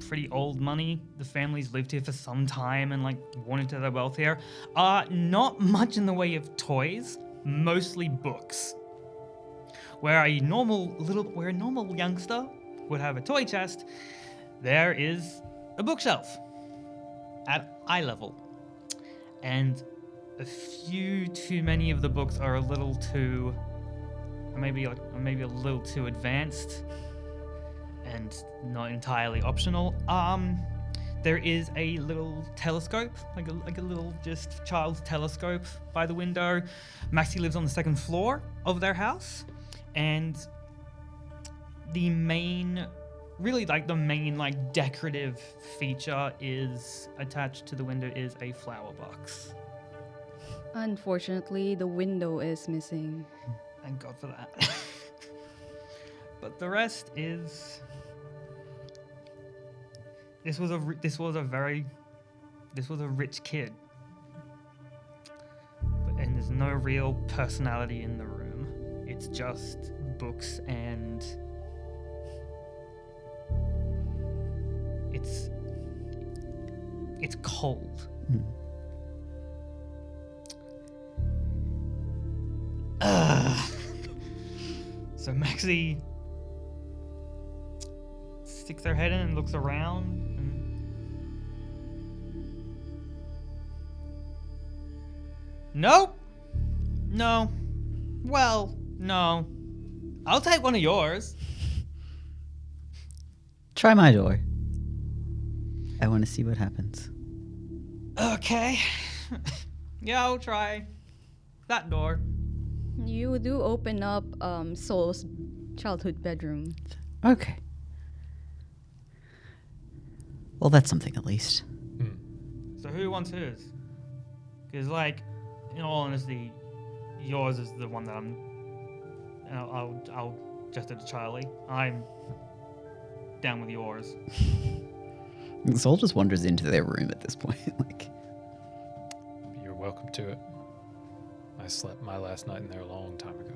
pretty old money. The family's lived here for some time and like wanted to their wealth here. Not much in the way of toys, mostly books. Where a normal youngster would have a toy chest, there is a bookshelf at eye level. And a few too many of the books are a little too, maybe a little too advanced and not entirely optional. There is a little telescope, like a little just child's telescope by the window. Maxie lives on the second floor of their house. And the main decorative feature is attached to the window is a flower box. Unfortunately, the window is missing. Thank God for that. But the rest is. This was a rich kid, and there's no real personality in the room. It's just books and it's cold. So Maxie sticks her head in and looks around and nope. No. Well, no. I'll take one of yours. Try my door. I want to see what happens. Okay. Yeah, I'll try that door. You do open up Sol's childhood bedroom. Okay. Well, that's something at least. So who wants his? Because, like, in all honesty, yours is the one that I'll just it to Charlie. I'm down with yours. Sol just wanders into their room at this point. Like, You're welcome to it. I slept my last night in there a long time ago.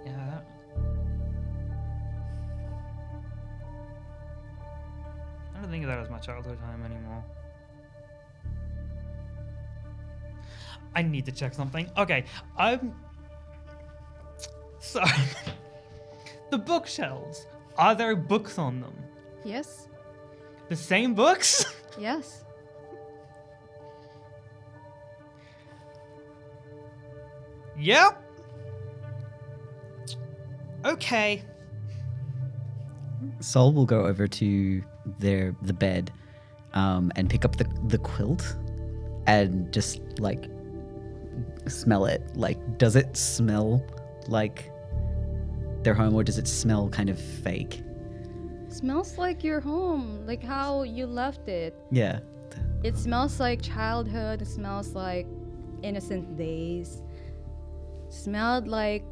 Yeah. I don't think of that as my childhood home anymore. I need to check something. Okay, so the bookshelves. Are there books on them? Yes. The same books? Yes. Yep. Okay. Sol will go over to the bed and pick up the quilt and just like smell it. Like, does it smell like their home, or does it smell kind of fake? Smells like your home, like how you left it. Yeah. It smells like childhood. It smells like innocent days. Smelled like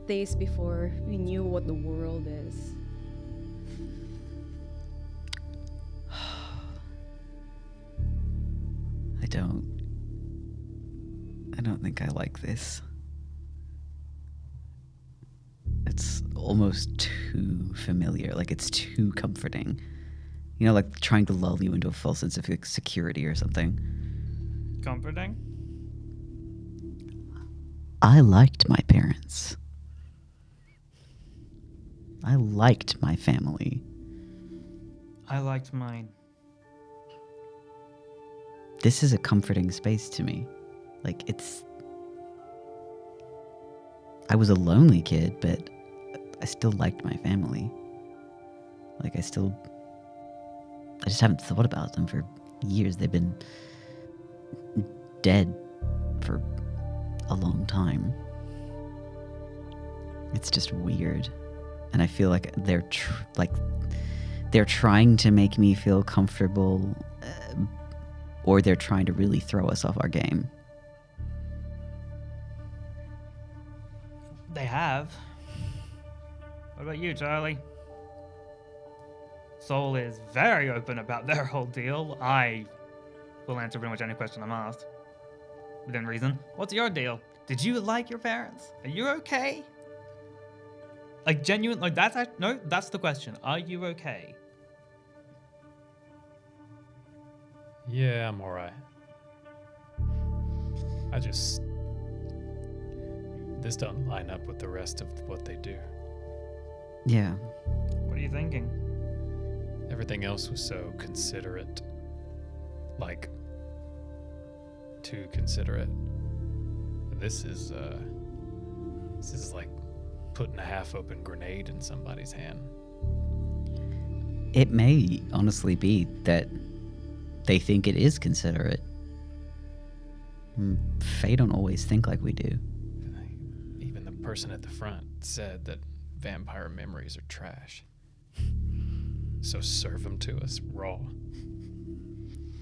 days before we knew what the world is. I don't think I like this. It's almost too familiar, like it's too comforting. You know, like trying to lull you into a false sense of security or something. Comforting? I liked my parents. I liked my family. I liked mine. This is a comforting space to me. Like, I was a lonely kid, but I still liked my family. Like, I just haven't thought about them for years. They've been dead for a long time. It's just weird. And I feel like they're trying to make me feel comfortable, or they're trying to really throw us off our game. They have. What about you, Charlie? Soul is very open about their whole deal. I will answer pretty much any question I'm asked. Within reason. What's your deal? Did you like your parents? Are you okay? Like, genuine, like, that's the question. Are you okay? Yeah, I'm alright. This don't line up with the rest of what they do. Yeah. What are you thinking? Everything else was so considerate. Like, too considerate. This is like putting a half-open grenade in somebody's hand. It may honestly be that they think it is considerate. They don't always think like we do. Even the person at the front said that vampire memories are trash. So serve them to us raw.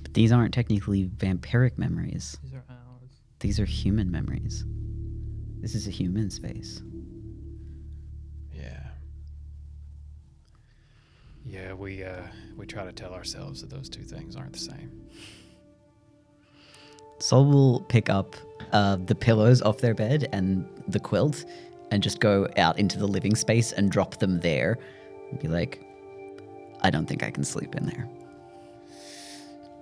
But these aren't technically vampiric memories. These are ours. These are human memories. This is a human space. Yeah, we try to tell ourselves that those two things aren't the same. Sol will pick up the pillows off their bed and the quilt and just go out into the living space and drop them there. And be like, I don't think I can sleep in there.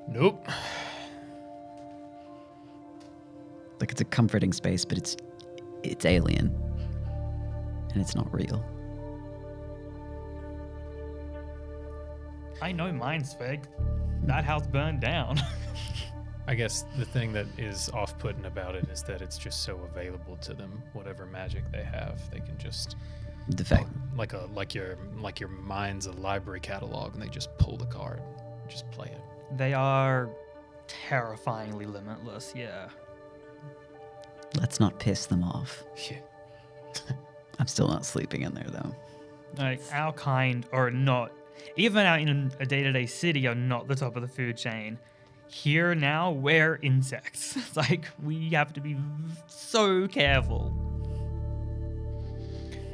Nope. Like, it's a comforting space, but it's alien. And it's not real. I know mine's fake. That house burned down. I guess the thing that is off-putting about it is that it's just so available to them. Whatever magic they have, they can just The fact, like your mind's a library catalog, and they just pull the card, just play it. They are terrifyingly limitless, yeah. let's not piss them off. Yeah. I'm still not sleeping in there, though. Like, our kind are not, even out in a day-to-day city, are not the top of the food chain. Here now, we're insects. It's like, we have to be so careful.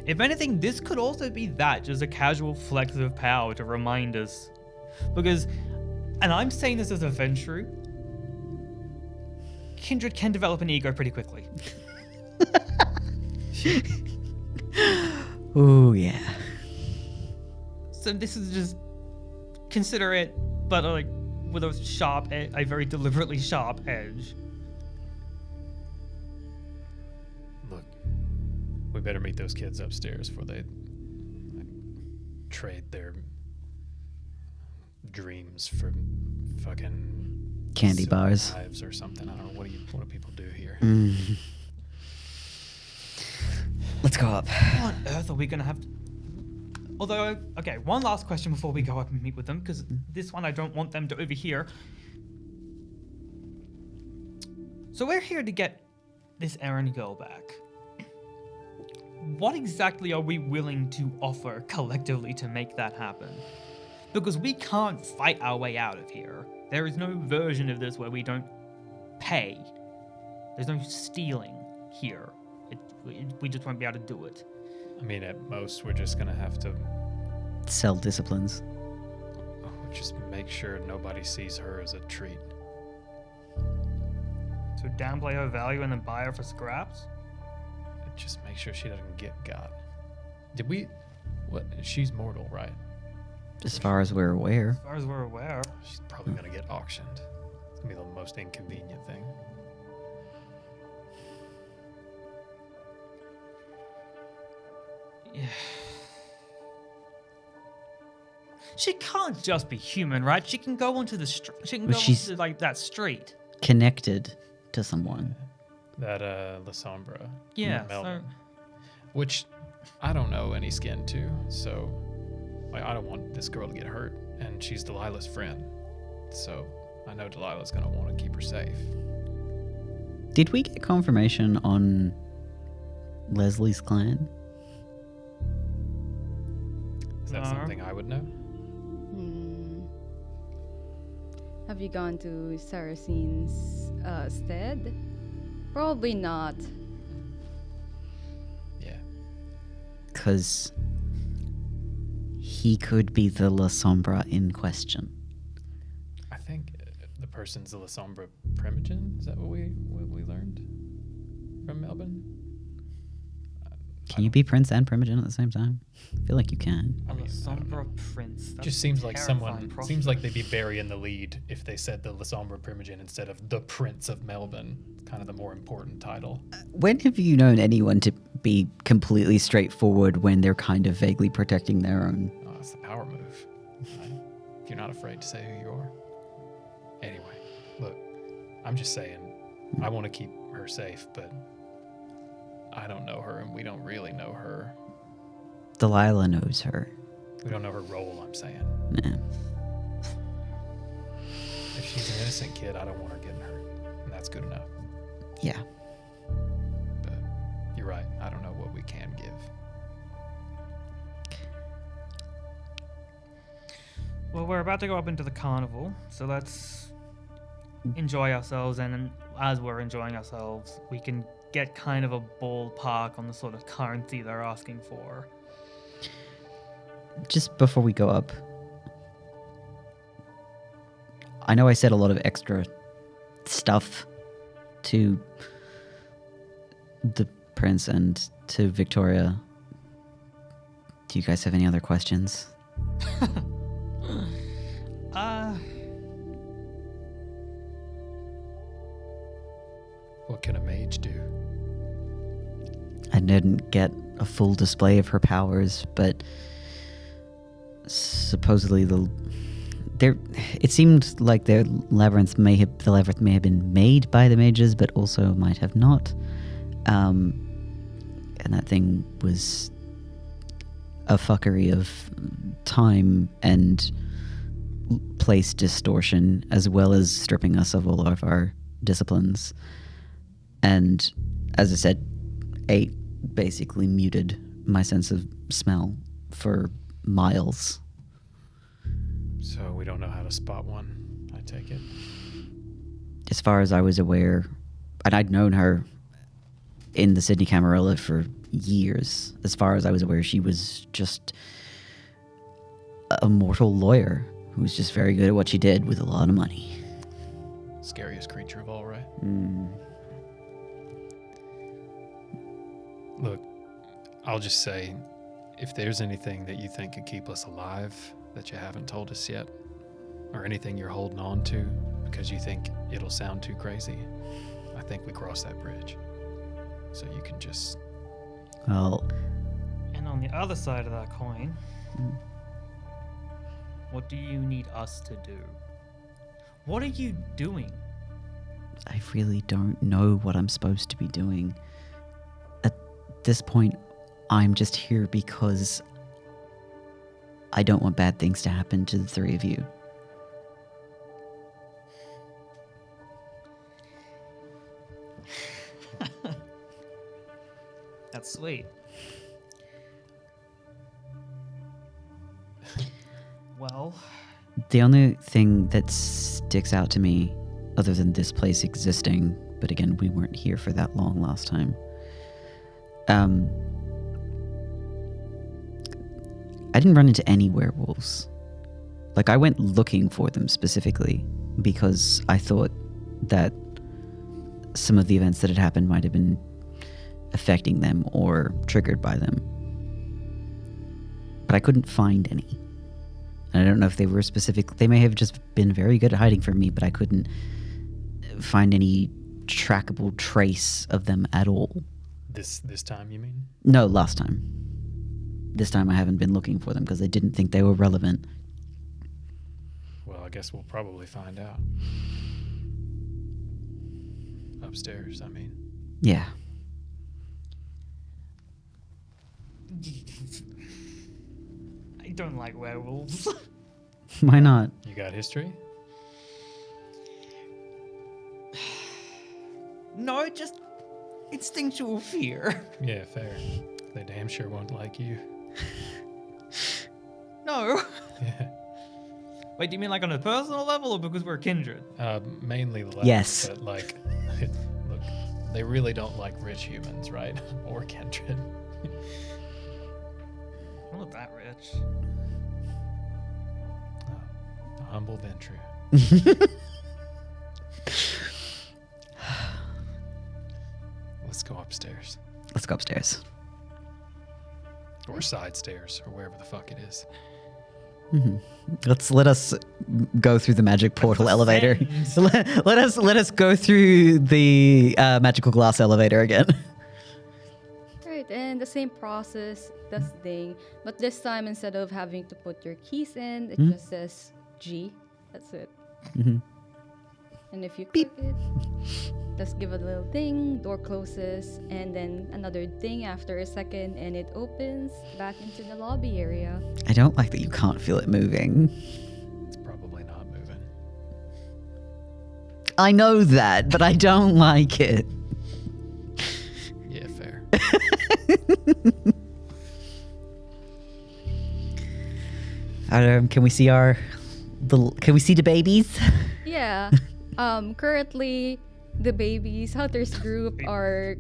If anything, this could also be that, just a casual flex of power to remind us. Because, and I'm saying this as a Ventrue, Kindred can develop an ego pretty quickly. Oh, yeah. So this is just considerate, but like with a sharp, a very deliberately sharp edge. We better meet those kids upstairs before they trade their dreams for fucking Candy silver bars. knives or something. I don't know. What do people do here? Let's go up. How on earth are we gonna have to... Although, okay, one last question before we go up and meet with them, because this one I don't want them to overhear. So we're here to get this Arrern girl back. What exactly are we willing to offer collectively to make that happen? Because we can't fight our way out of here. There is no version of this where we don't pay. There's no stealing here. We just won't be able to do it. I mean, at most, we're just gonna have to Sell disciplines. just make sure nobody sees her as a treat. So downplay her value and then buy her for scraps? Just make sure she doesn't get got. Did we? What? She's mortal, right? As far as we're aware. As far as we're aware. She's probably gonna get auctioned. It's gonna be the most inconvenient thing. Yeah. She can't just be human, right? She can go onto the street. She can Well, go she's- onto like that street. Connected to someone. That La Sombra. Yeah. in So Melbourne. Which I don't know any skin to, so like, I don't want this girl to get hurt, and she's Delilah's friend, so I know Delilah's gonna want to keep her safe. Did we get confirmation on Leslie's clan? Is that No. something I would know? Have you gone to Saracene's stead? Probably not. Yeah. Because he could be the La Sombra in question. I think the person's the La Sombra Primogen. Is that what we learned from Melbourne? Can you be Prince and Primogen at the same time? I feel like you can. I mean, I don't know. Sombra Prince. That's Just seems like terrifying someone seems like they'd be burying the lead if they said the La Sombra Primogen instead of the Prince of Melbourne, kind of the more important title. When have you known anyone to be completely straightforward when they're kind of vaguely protecting their own? Oh, that's the power move. Right? If you're not afraid to say who you are. Anyway, look, I'm just saying, I want to keep her safe, but I don't know her, and we don't really know her. Delilah knows her. We don't know her role, I'm saying. Nah. If she's an innocent kid, I don't want her getting hurt, and that's good enough. Yeah. But you're right, I don't know what we can give. Well, we're about to go up into the carnival, so let's enjoy ourselves, and as we're enjoying ourselves, we can get kind of a ballpark on the sort of currency they're asking for. Just before we go up, I know I said a lot of extra stuff to the prince and to Victoria. Do you guys have any other questions? What can a mage do? I didn't get a full display of her powers, but supposedly it seemed like the labyrinth may have been made by the mages, but also might have not. And that thing was a fuckery of time and place distortion, as well as stripping us of all of our disciplines. And as I said, 8 basically muted my sense of smell for miles. So we don't know how to spot one, I take it. As far as I was aware, and I'd known her in the Sydney Camarilla for years. As far as I was aware, she was just a mortal lawyer who was just very good at what she did with a lot of money. Scariest creature of all, right? Look, I'll just say, if there's anything that you think could keep us alive that you haven't told us yet, or anything you're holding on to because you think it'll sound too crazy, I think we cross that bridge. So you can just Well, And on the other side of that coin, what do you need us to do? What are you doing? I really don't know what I'm supposed to be doing. At this point, I'm just here because I don't want bad things to happen to the three of you. That's sweet. Well, The only thing that sticks out to me, other than this place existing, but again, we weren't here for that long last time. I didn't run into any werewolves. Like, I went looking for them specifically because I thought that some of the events that had happened might have been affecting them or triggered by them. But I couldn't find any. And I don't know if they were specific. They may have just been very good at hiding from me, but I couldn't find any trackable trace of them at all. This time, you mean? No, last time. This time I haven't been looking for them because I didn't think they were relevant. Well, I guess we'll probably find out. Upstairs, I mean. Yeah. I don't like werewolves. Why not? You got history? No, just instinctual fear. Yeah, fair. They damn sure won't like you. No. Yeah. Wait, do you mean like on a personal level or because we're kindred? Mainly the latter. Yes. But like, look, they really don't like rich humans, right? Or kindred. I'm not that rich. A humble venture. Let's go upstairs. Let's go upstairs. Or side stairs, or wherever the fuck it is. Let us go through the magic portal elevator. let us go through the magical glass elevator again. Right, and the same process, the thing, but this time instead of having to put your keys in, it just says G. That's it. And if you click it, just give a little ding, door closes, and then another ding after a second, and it opens back into the lobby area. I don't like that you can't feel it moving. It's probably not moving. I know that, but I don't like it. Yeah, fair. Can we see can we see the babies? Yeah. Currently, the babies, Hunter's group, are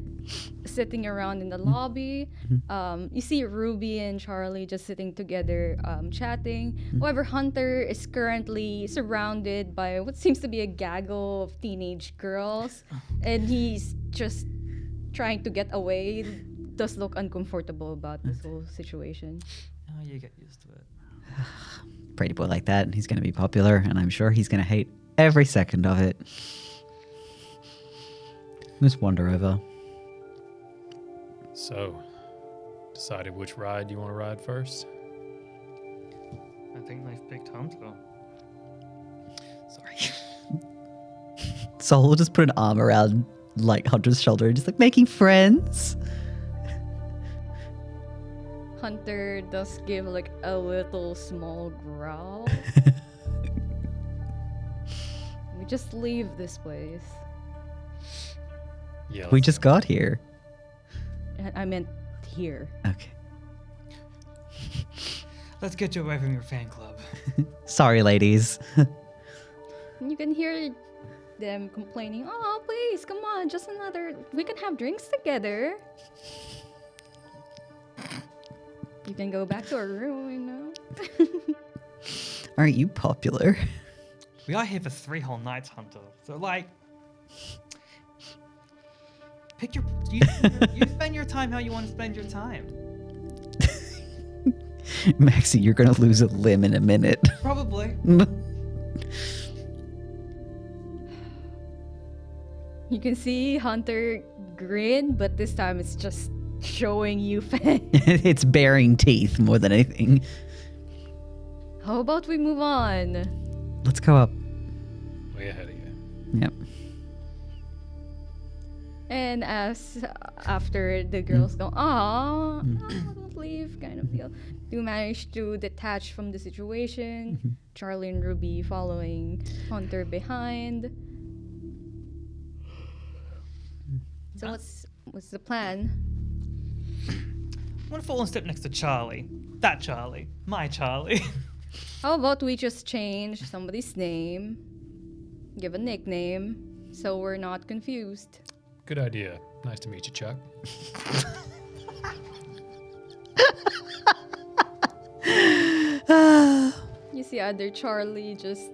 sitting around in the lobby. You see Ruby and Charlie just sitting together, chatting. However, Hunter is currently surrounded by what seems to be a gaggle of teenage girls, and he's just trying to get away. Does look uncomfortable about this whole situation. Oh, you get used to it. Pretty boy like that, he's going to be popular, and I'm sure he's going to hate every second of it. Let's wander over. So, decided which ride you want to ride first? I think they've picked Hunter. Sorry. Sol will just put an arm around like Hunter's shoulder and just like making friends. Hunter does give like a little small growl. We just leave this place. Yeah. We let's just go. got here. I meant here. Okay. Let's get you away from your fan club. Sorry, ladies. You can hear them complaining, "Oh, please, come on, just another. We can have drinks together. You can go back to our room, you know." Aren't you popular? We are here for 3 whole nights, Hunter. So, like, pick your. You spend your time how you want to spend your time. Maxie, you're gonna lose a limb in a minute. Probably. You can see Hunter grin, but this time it's just showing you fangs. It's baring teeth more than anything. How about we move on? Let's go up. Way ahead of you. Yep. And as after the girls go, "Aw, don't leave," kind of deal, do manage to detach from the situation. Charlie and Ruby following Hunter behind. So what's the plan? I'm gonna fall and step next to Charlie. That Charlie. My Charlie. How about we just change somebody's name, give a nickname, so we're not confused. Good idea. Nice to meet you, Chuck. You see, other Charlie just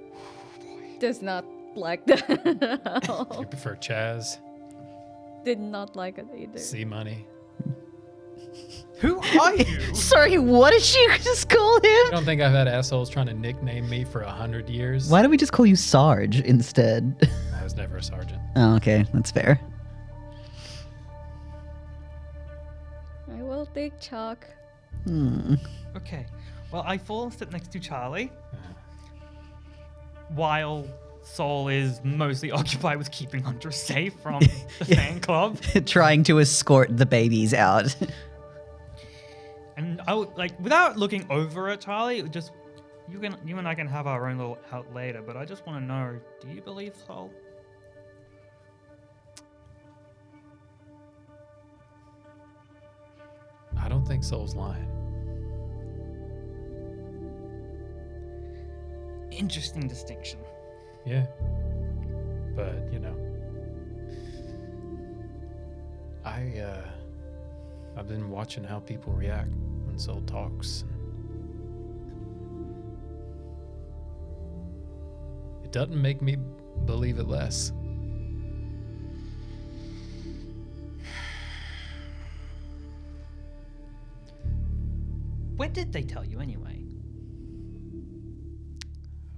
does not like that at You all. prefer Chaz, Did not like it either. C Money. Who are you? Sorry, what did you just call I him? don't think I've had assholes trying to nickname me for 100 years. Why don't we just call you Sarge instead? I was never a sergeant. Oh, okay, that's fair. I will take Chuck. Okay. Well, I fall and step next to Charlie. While Soul is mostly occupied with keeping Hunter safe from the fan club. Trying to escort the babies out. And I would, like, without looking over at Charlie, just you and I can have our own little out later. But I just want to know: do you believe Soul? I don't think Soul's lying. Interesting distinction. Yeah. But, you know. I've been watching how people react when Soul talks. It doesn't make me believe it less. When did they tell you anyway?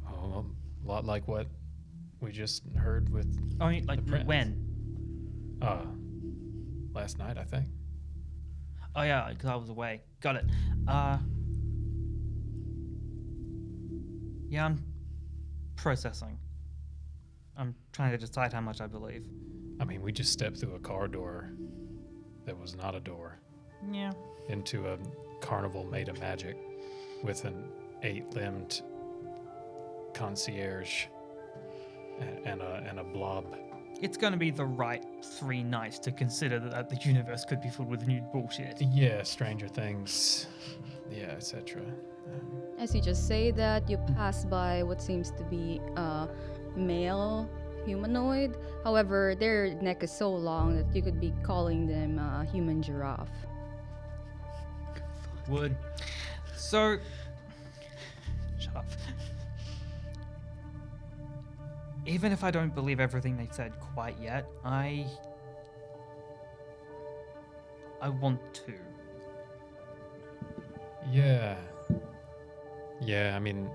Oh, well, a lot like what we just heard with I mean, like, The prince. when? Last night, I think. Oh yeah, because I was away. Got it. Yeah, I'm processing. I'm trying to decide how much I believe. I mean, we just stepped through a car door that was not a door Yeah. into a carnival made of magic with an 8-limbed concierge and a blob. It's going to be the right 3 nights to consider that the universe could be filled with new bullshit. Yeah, Stranger Things, yeah, etc. As you just say that, you pass by what seems to be a male humanoid. However, their neck is so long that you could be calling them a human giraffe. Would. So. Shut up. Even if I don't believe everything they said quite yet, I want to. Yeah. Yeah, I mean,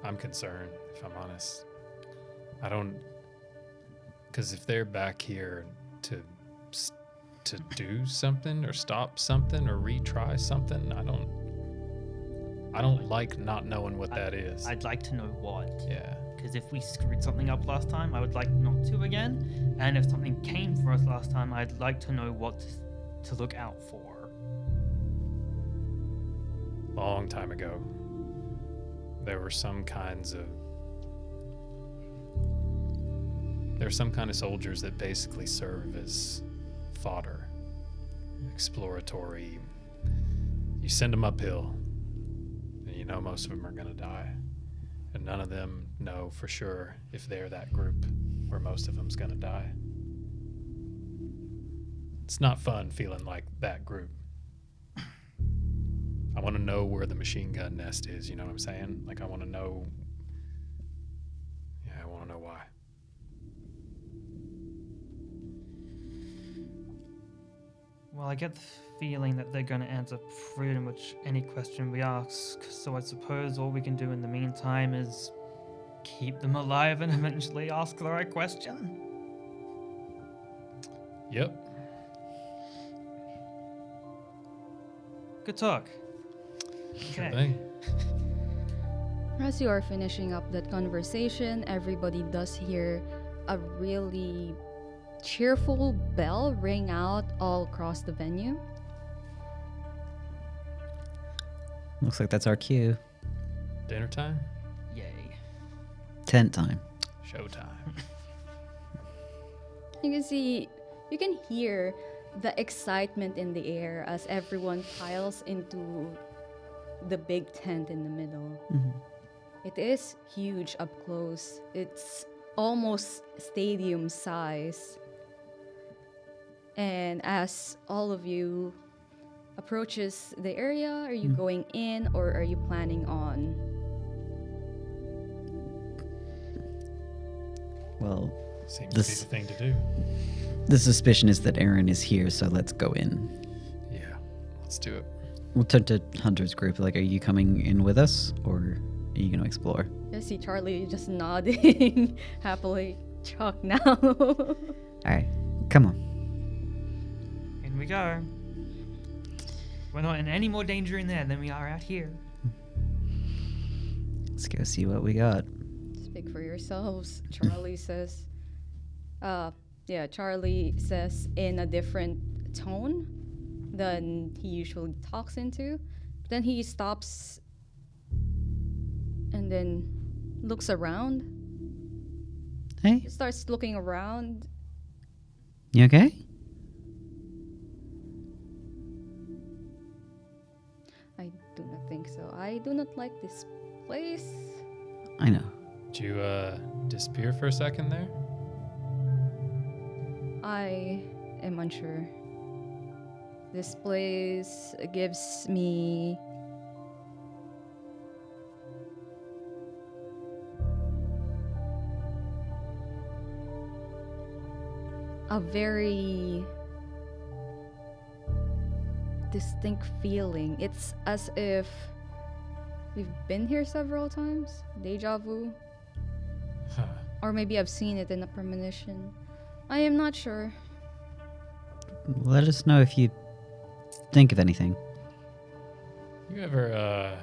I'm concerned, if I'm honest. I don't, because if they're back here to do something or stop something or retry something, I don't like not knowing what that is. I'd like to know what. Yeah. Because if we screwed something up last time, I would like not to again. And if something came for us last time, I'd like to know what to look out for. Long time ago, there were some kind of soldiers that basically serve as fodder, exploratory. You send them uphill, and you know most of them are going to die, and none of them know for sure if they're that group where most of them's going to die. It's not fun feeling like that group. I want to know where the machine gun nest is, you know what I'm saying? Like, I want to know. Yeah, I want to know why. Well, I get the feeling that they're going to answer pretty much any question we ask, so I suppose all we can do in the meantime is keep them alive and eventually ask the right question. Yep. Good talk. Sure Okay. thing. As you are finishing up that conversation, everybody does hear a really cheerful bell ring out all across the venue. Looks like that's our cue. Dinner time? Yay. Tent time. Showtime. You can hear the excitement in the air as everyone piles into the big tent in the middle. It is huge up close. It's almost stadium size. And as all of you approaches the area, are you going in or are you planning on? Well, Seems This- to be the thing to do. the suspicion is that Aaron is here, so let's go in. Yeah. Let's do it. We'll turn to Hunter's group. Like, are you coming in with us, or are you going to explore? I see Charlie just nodding happily. Chuck now. All right, come on. In we go. We're not in any more danger in there than we are out here. Let's go see what we got. Speak for yourselves, Charlie says. Charlie says in a different tone than he usually talks into. Then he stops and then looks around. Hey, He starts looking around. you okay? I do not think so. I do not like this place. I know. Did you disappear for a second there? I am unsure. This place gives me a very distinct feeling. It's as if we've been here several times. Deja vu. Huh. Or maybe I've seen it in a premonition. I am not sure. Let us know if you think of anything. You ever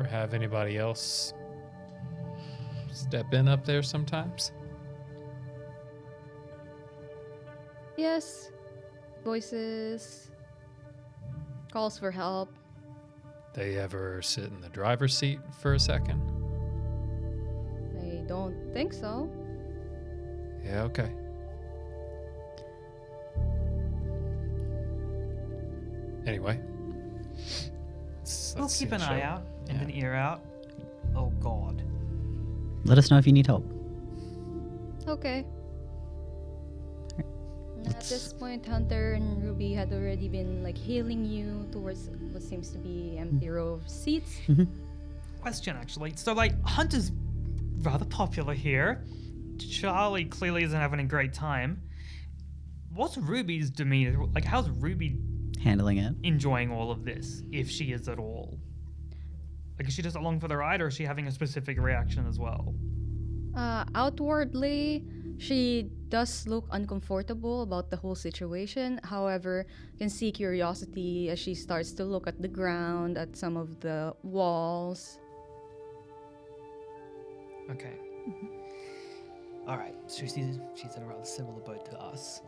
have anybody else step in up there sometimes? Yes. Voices. Calls for help. They ever sit in the driver's seat for a second? I don't think so. Yeah, okay. Anyway. We'll keep an eye out and an ear out. Oh God. Let us know if you need help. Okay. And at this point, Hunter and Ruby had already been healing you towards what seems to be empty row of seats. Question actually. So Hunter's rather popular here. Charlie clearly isn't having a great time. What's Ruby's demeanor? How's Ruby Handling it. enjoying all of this, if she is at all? Is she just along for the ride, or is she having a specific reaction as well? Outwardly, she does look uncomfortable about the whole situation. However, you can see curiosity as she starts to look at the ground, at some of the walls. Okay. All right. So she's in a rather similar boat to us.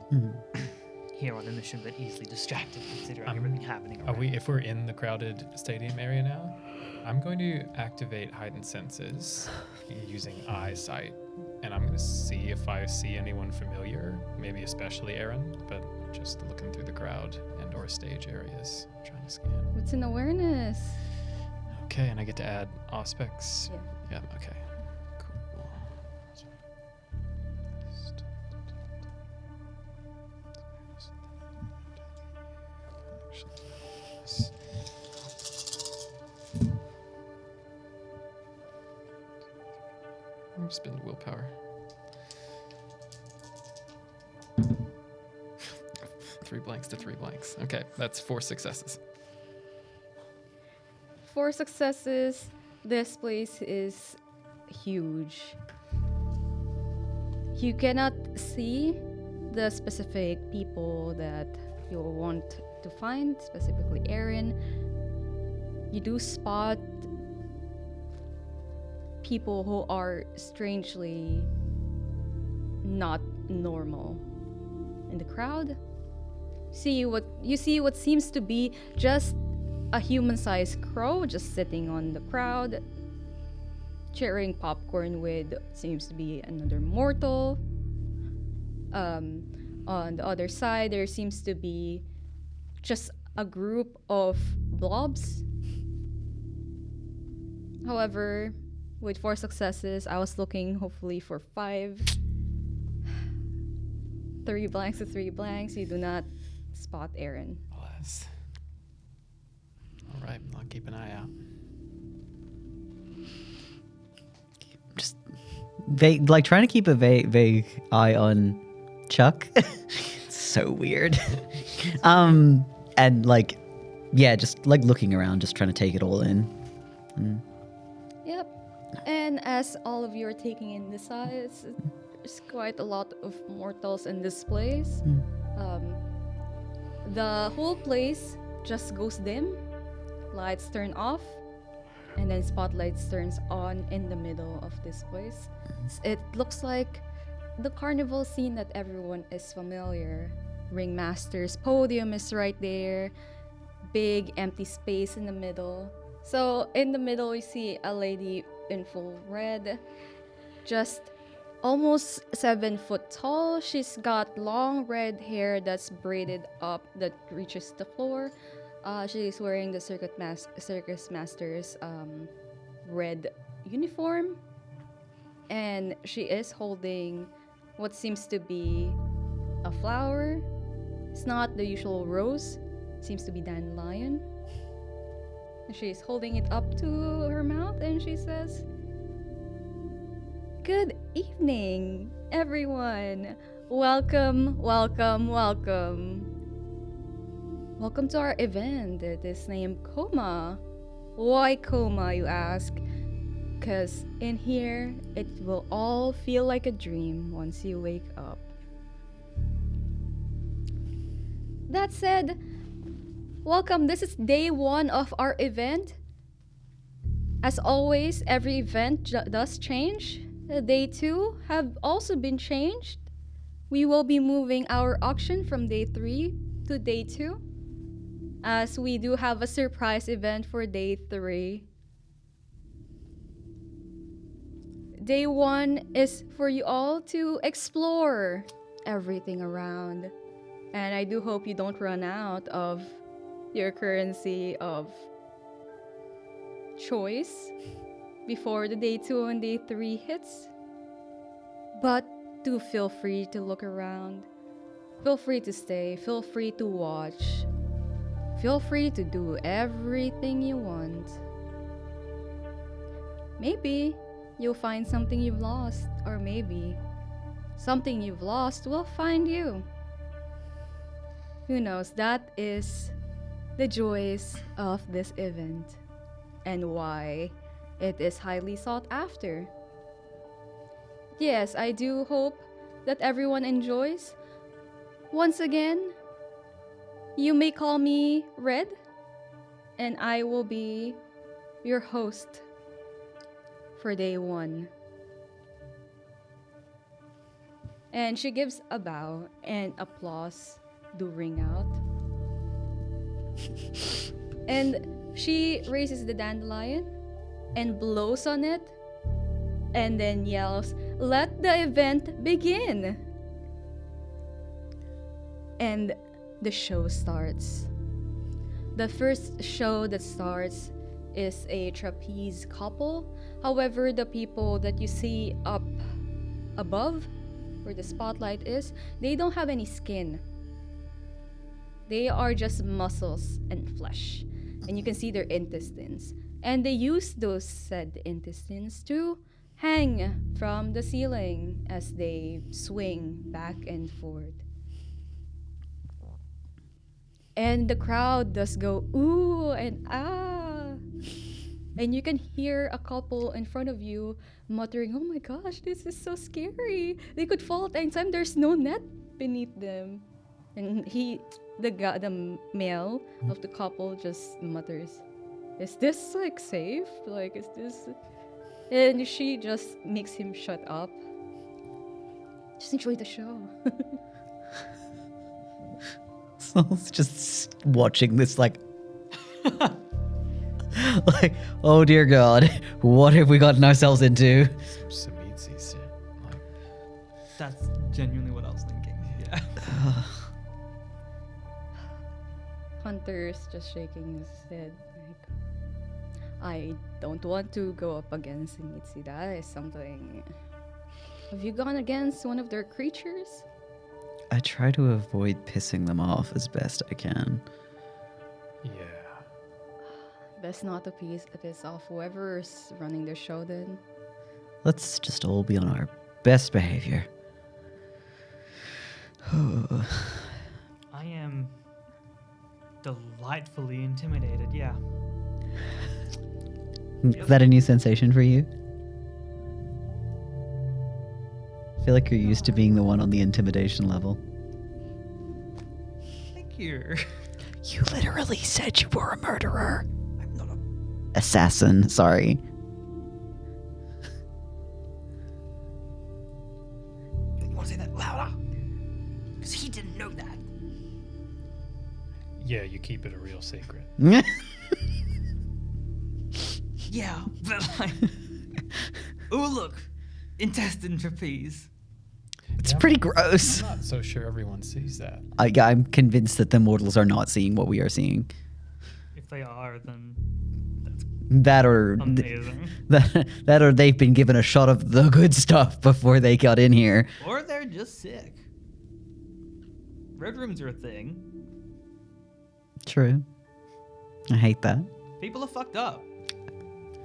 Here on a mission, but easily distracted considering everything happening around. If we're in the crowded stadium area now, I'm going to activate heightened senses using eyesight, and I'm going to see if I see anyone familiar, maybe especially Aaron, but just looking through the crowd and or stage areas, trying to scan. What's in awareness? Okay, and I get to add aspects. Yeah. Yeah, okay. Cool. I'm spending willpower. 3 blanks to 3 blanks. Okay, that's 4 successes. 4 successes. This place is huge. You cannot see the specific people that you want to find, specifically Aaron, you do spot people who are strangely not normal in the crowd. You see what seems to be just a human-sized crow just sitting on the crowd, sharing popcorn with what seems to be another mortal. On the other side, there seems to be just a group of blobs. However, with 4 successes, I was looking hopefully for 5. 3 blanks to 3 blanks. You do not spot Aaron. Bless. All right, I'll keep an eye out. Just vague, like trying to keep a vague eye on Chuck. It's so weird. And like, yeah, just like looking around, just trying to take it all in. Yep. And as all of you are taking in the size, there's quite a lot of mortals in this place. The whole place just goes dim. Lights turn off, and then spotlights turns on in the middle of this place. It looks like the carnival scene that everyone is familiar. Ringmaster's podium is right there. Big empty space in the middle. So in the middle we see a lady in full red, just almost 7 foot tall. She's got long red hair that's braided up that reaches the floor. She's wearing the circus master's red uniform, and she is holding what seems to be a flower. It's not the usual rose. It seems to be dandelion. She's holding it up to her mouth and she says, "Good evening, everyone. Welcome, welcome, welcome. Welcome to our event. It is named C.O.M.A. Why C.O.M.A, you ask? Because in here, it will all feel like a dream once you wake up." That said, welcome. This is day 1 of our event. As always, every event does change. Day 2 have also been changed. We will be moving our auction from day 3 to day 2, as we do have a surprise event for day 3. Day 1 is for you all to explore everything around. And I do hope you don't run out of your currency of choice before the day 2 and day 3 hits. But do feel free to look around. Feel free to stay. Feel free to watch. Feel free to do everything you want. Maybe you'll find something you've lost, or maybe something you've lost will find you. Who knows? That is the joys of this event and why it is highly sought after. Yes, I do hope that everyone enjoys. Once again, you may call me Red, and I will be your host for day 1. And she gives a bow, and applause do ring out. And she raises the dandelion and blows on it, and then yells, "Let the event begin!" And the show starts. The first show that starts is a trapeze couple. However, the people that you see up above, where the spotlight is, they don't have any skin. They are just muscles and flesh. And you can see their intestines. And they use those said intestines to hang from the ceiling as they swing back and forth. And the crowd does go ooh and ah. And you can hear a couple in front of you muttering, "Oh my gosh, this is so scary. They could fall at any time. There's no net beneath them. And the male of the couple just mutters, "Is this like safe? Like, is this?" And she just makes him shut up. Just enjoy the show. Sol's just watching this like like, oh dear God, what have we gotten ourselves into? Some Nixie shit. Like, That's genuinely what I was thinking. Yeah. Hunter's just shaking his head. Like, I don't want to go up against Nixie. That is something. Have you gone against one of their creatures? I try to avoid pissing them off as best I can. yeah. Best not to piss off whoever's running the show then. Let's just all be on our best behavior. I am delightfully intimidated, yeah. Is that a new sensation for you? I feel like you're used to being the one on the intimidation level. Thank you. You literally said you were a murderer. I'm not a... Assassin, sorry. You want to say that louder? Because he didn't know that. Yeah, you keep it a real secret. Yeah, but like... Oh, look. Intestine trapeze. It's Yeah, pretty gross. I'm not so sure everyone sees that. I'm convinced that the mortals are not seeing what we are seeing. If they are, then that's That or amazing. that or they've been given a shot of the good stuff before they got in here. Or they're just sick. Red rooms are a thing. True. I hate that. People are fucked up.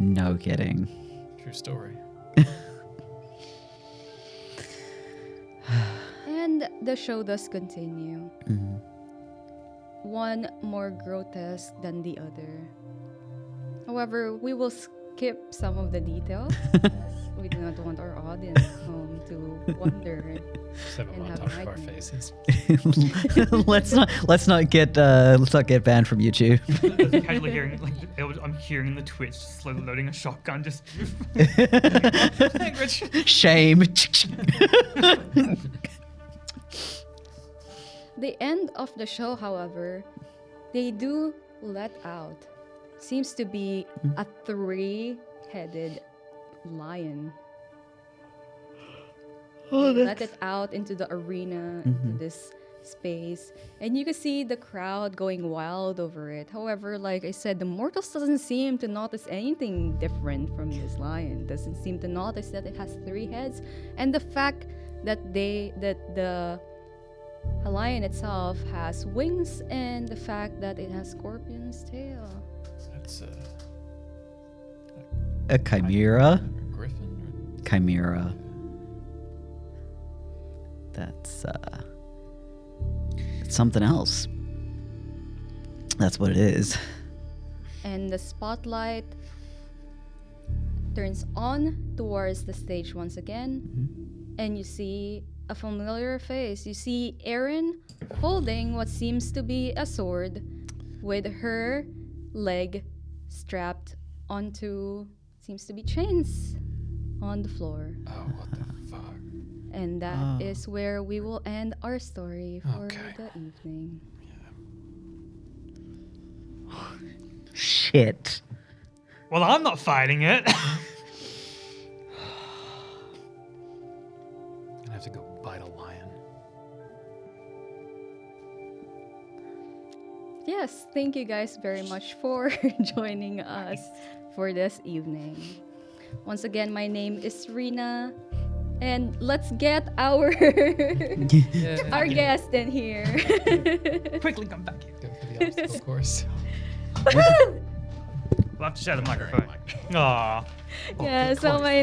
No kidding. True story. And the show does continue. Mhm. One more grotesque than the other. However, we will skip some of the details. We do not want our audience home to wonder. Just have a And have montage of our nightmares. faces. let's not get banned from YouTube. Casually hearing, like, I'm hearing the Twitch slowly loading a shotgun, just language. Shame. The end of the show, however, they do let out. Seems to be a 3-headed lion. They let it out into the arena, into this space, and you can see the crowd going wild over it. However, like I said, the mortals doesn't seem to notice anything different from this lion. Doesn't seem to notice that it has 3 heads, and the fact that the lion itself has wings, and the fact that it has scorpion's tail. That's A chimera. a griffin. Chimera. That's it's something else. That's what it is. And the spotlight turns on towards the stage once again, and you see a familiar face. You see Erin holding what seems to be a sword with her leg strapped onto, seems to be chains on the floor. Oh, what the fuck? And that is where we will end our story for Okay. the evening. Shit. Well, I'm not fighting it. Gonna have to go bite a lion. Yes, thank you guys very much for joining us for this evening. Once again, my name is Rena, and let's get our our guest in here. Quickly come back here. Go for the obstacle course. We'll have to share the microphone. Aww. Yeah, so my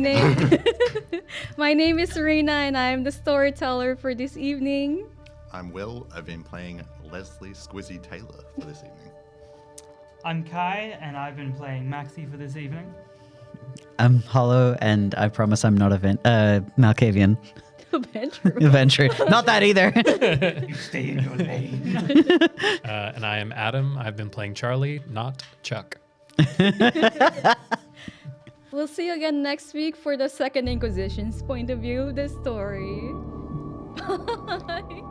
name is Rena, and I'm the storyteller for this evening. I'm Will. I've been playing Leslie Squizzy Taylor for this evening. I'm Kai, and I've been playing Maxie for this evening. I'm Hollow, and I promise I'm not a Malkavian. Adventure. Not that either. You stay in your lane. And I am Adam. I've been playing Charlie, not Chuck. We'll see you again next week for the Second Inquisition's point of view of this story. Bye.